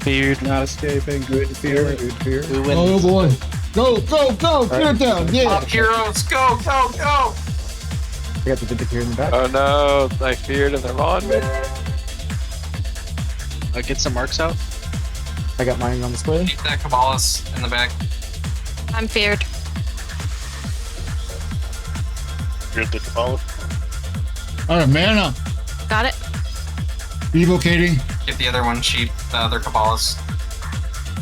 Feared. Not escaping. Good fear. Good fear. We win. Oh boy. Go, go, go! Get it down! Yeah! Up heroes, go, go, go! I got the Vindicator in the back. Oh no, I feared and they're on me. Get some marks out. I got mine on display. Keep that Kabbalah's in the back. I'm feared. You're the Kabbalah. Alright, mana. Got it. Evocating. Get the other one cheap, the other Kabbalah's.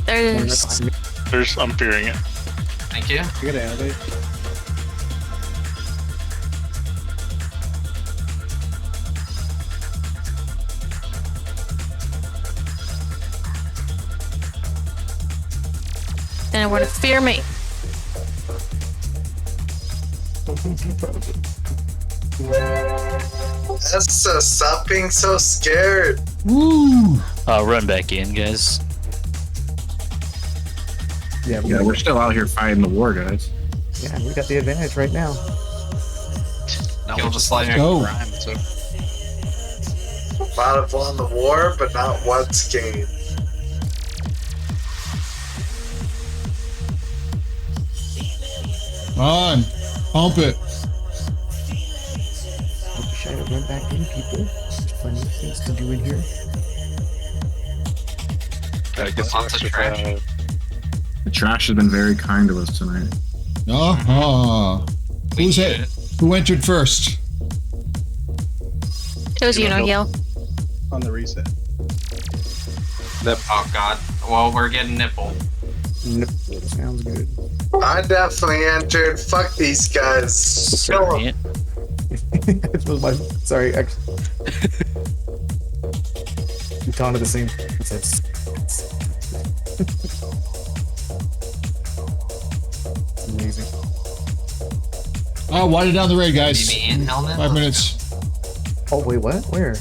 There's. I'm fearing it. Thank you. You gotta animate. Then it were to fear me. Essa, stop being so scared. Woo! I'll run back in, guys. Yeah, We're still out here fighting the war, guys. Yeah, we got the advantage right now. Now Kill we're the just Slayer. Go. Crime, so. Might have won the war, but not once gained. Come on. Pump it. Don't be shy to run back in, people. There's plenty of things to do in here. Gotta get some Lots of extra trash. The trash has been very kind to us tonight. Uh-huh. Who's did it? Who entered first? It was you, no heal. On the reset. Oh god. Well, we're getting nipple. Nope. Sounds good. I definitely entered. Fuck these guys. Kill 'em. This was my. Sorry, actually. We taunted the same. It's amazing. Oh, wind it down the raid, guys. Maybe ant helmet? 5 minutes. Oh wait, what? Where?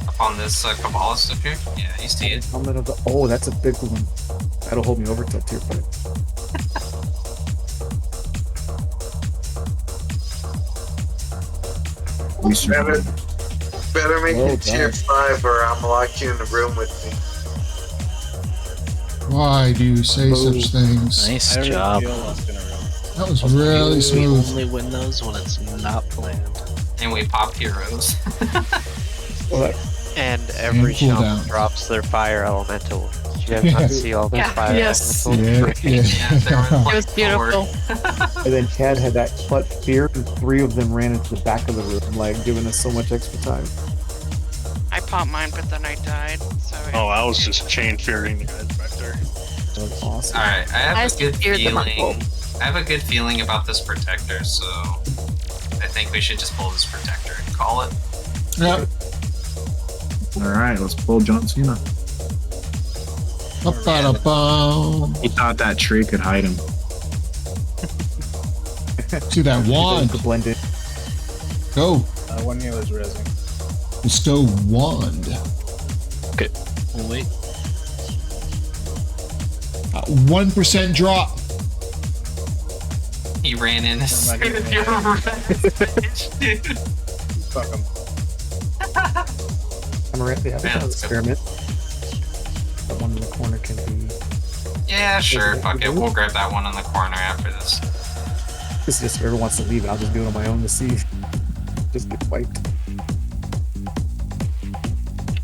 Up on this Kabbalist up here? Yeah, you see it. Helmet of the. Oh, that's a big one. That'll hold me over till tier 5. Better make Well it tier done. 5 or I'm lock you in the room with me. Why do you say such things? Nice I already job. feel lost in a room. That was really We smooth. only win those when it's not planned. And we pop heroes. And every And cooldown. shaman drops their fire elemental. Did you guys Yeah. not see all their Yeah, fire yes. elementals? Yeah, yeah. It was beautiful. And then Chad had that clutch spear, and 3 of them ran into the back of the room, like giving us so much extra time. I popped mine, but then I died. So Oh, I was just chain fearing the guys back there. That was awesome. Alright, I have I a good speared them up. feeling. I have a good feeling about this protector, so I think we should just pull this protector and call it. Yep. Alright, let's pull John Cena. Ba-ba-da-bum. He thought that tree could hide him. See that wand. To blend in. Go. One healer's resing. Bestow wand. Okay. Oh, wait. 1% drop. He ran in as soon Somebody as you ran. were bitch, dude. Fuck him. I'm around. Yeah, we Yeah, can let's go. experiment. That one in the corner can be. Yeah, sure, fuck it. We'll grab that one in the corner after this. This is just whoever wants to leave it. I'll just do it on my own to see. Just get wiped.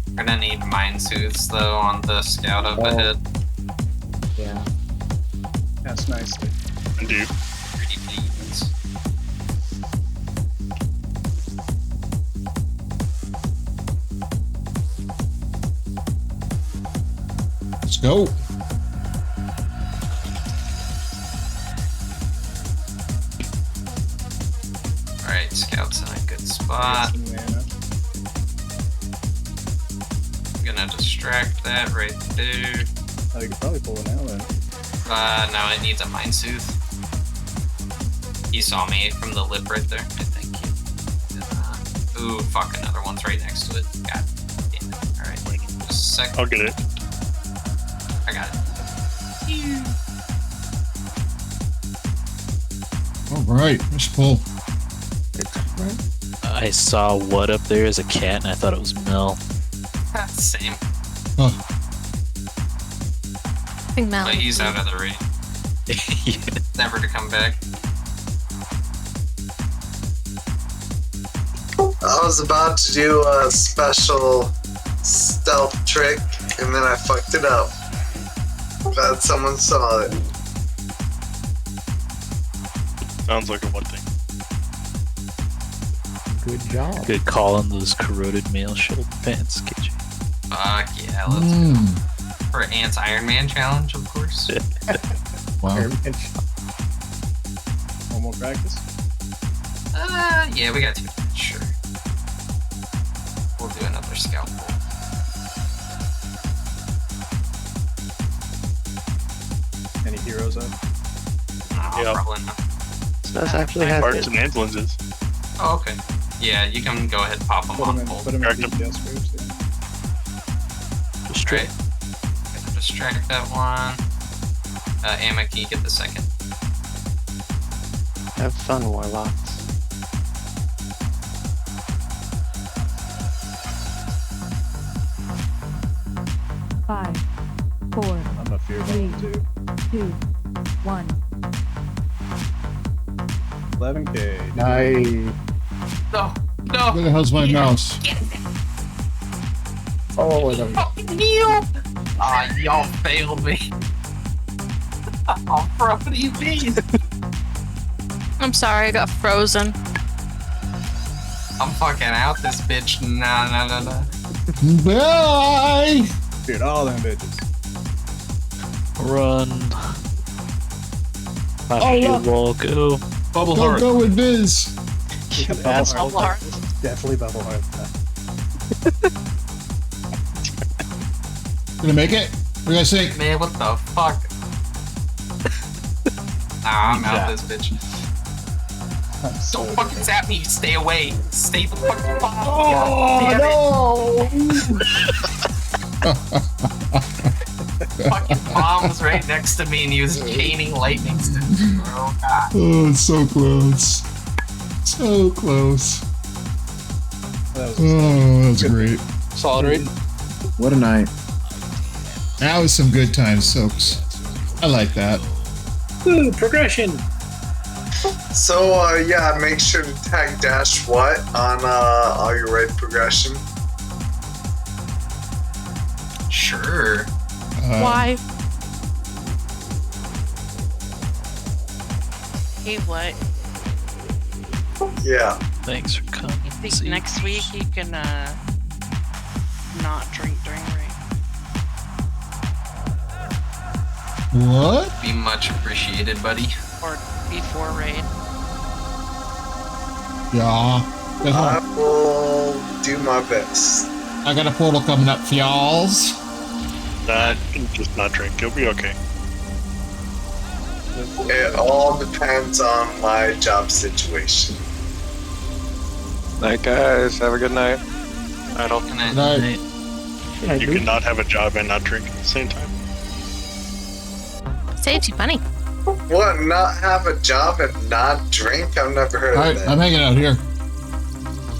We're gonna need mind soothes though on the scout up ahead. Yeah. That's nice. Indeed. Pretty please. Let's go. Alright, scout's in a good spot. Some mana. I'm gonna distract that right there. Oh, you could probably pull it now then. No, it needs a mind soothe. He saw me from the lip right there. I think. Ooh, fuck, another one's right next to it. God damn it. Alright, just a sec. I'll get it. I got it. All right. Let's pull. I saw what up there as a cat, and I thought it was Mel. Same. Oh, I think Mal. But he's out of the raid. Never to come back. I was about to do a special stealth trick and then I fucked it up. Glad someone saw it. Sounds like a one thing. Good job. Good call on those corroded male shoulder pants, KJ. Fuck yeah, let's mm. go. For Ant's Iron Man challenge, of course. Wow. One more practice. Yeah, we got 2 minutes, sure. We'll do another scout pull. Any heroes up? No, Yeah. probably not. Does actually have Parts it. and ambulances. Oh, okay. Yeah, you can go ahead and pop them Put on them in, hold. put them in Correct. DPS groups. Yeah. Right. Gonna distract that one. Amma, can you get the second? Have fun, warlocks. Five, four, I'm not fear three, about too. 2, 1. 11k. Nice. No, no. Where the hell's my mouse? Oh, I love Neil! Ah, y'all failed me. I'm proud of you, bees. I'm sorry, I got frozen. I'm fucking out this bitch. Nah. Bye. Dude, all them bitches. Run. Oh, You look. will go. Bubble Go, heart. go with Biz. That's Bubble heart. Definitely bubble heart. Gonna make it? What do you guys think? Man, what the fuck? Nah, I'm out this bitch. Don't fucking zap me. Stay away. Stay the fucking bomb. Oh, Fucking bomb was right next to me and he was chaining lightnings to me, bro. God. Oh, it's so close. So close. Oh, that's great. Solid raid. What a night. That was some good times, Soaks. I like that. Ooh, progression. So, yeah, make sure to tag Dash what on all your raid progression. Sure. Why? Hey, what? Yeah. Thanks for coming. I think next week you can not drink during raid. What? Be much appreciated, buddy. Or before raid. Yeah. I will do my best. I got a portal coming up for y'alls. Nah, just not drink. You'll be okay. It all depends on my job situation. Night, guys. Have a good night. Good night. Night. You cannot have a job and not drink at the same time. Saves you money. What? Not have a job and not drink? I've never heard Alright, of that. I'm hanging out here.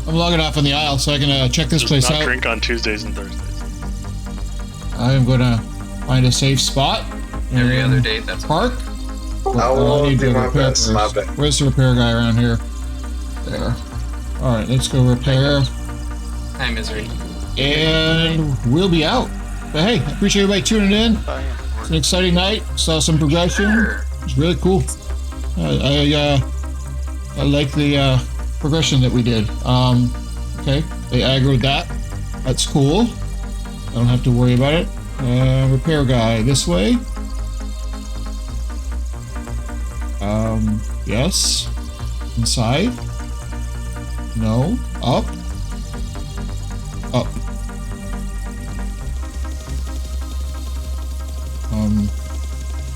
I'm logging off on the aisle so I can check this Just place not out. drink on Tuesdays and Thursdays. I am gonna find a safe spot. Every and other day, that's park. I will need do to my repair best. My first. bad. Where's the repair guy around here? There. Alright, let's go repair. Hi, Misery. And we'll be out. But hey, I appreciate everybody tuning in. It's an exciting night. Saw some progression. It's really cool. I like the progression that we did. Okay, they aggroed that. That's cool. I don't have to worry about it. Repair guy this way. Yes. Inside. No. Up. Up.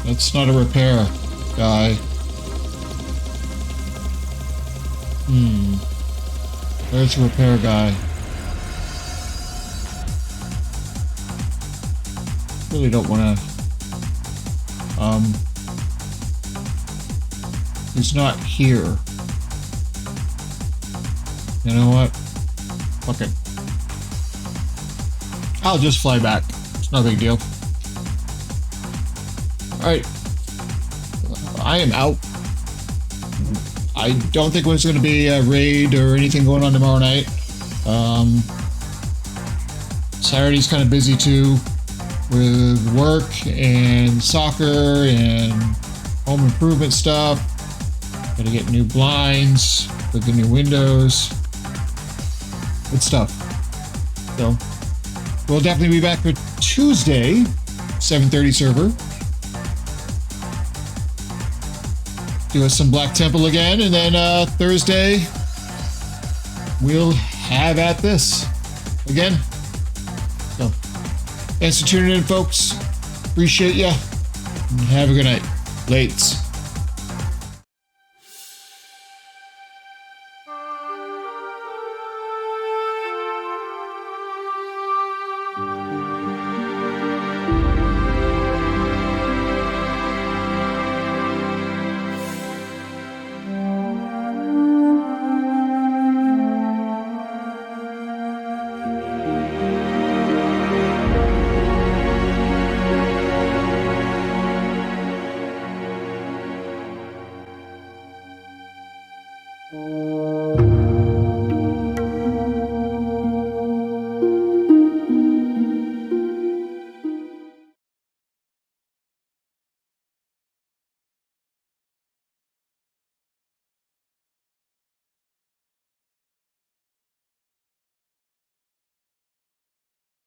That's not a repair guy. There's a repair guy. Really don't want to. He's not here. You know what? Fuck it. I'll just fly back. It's no big deal. Alright. I am out. I don't think there's going to be a raid or anything going on tomorrow night. Saturday's kind of busy too with work and soccer and home improvement stuff. Gotta get new blinds, put the new windows. Good stuff. So, we'll definitely be back for Tuesday, 7:30 server. Do us some Black Temple again, and then Thursday, we'll have at this again. So, thanks for tuning in, folks. Appreciate ya. And have a good night. Lates.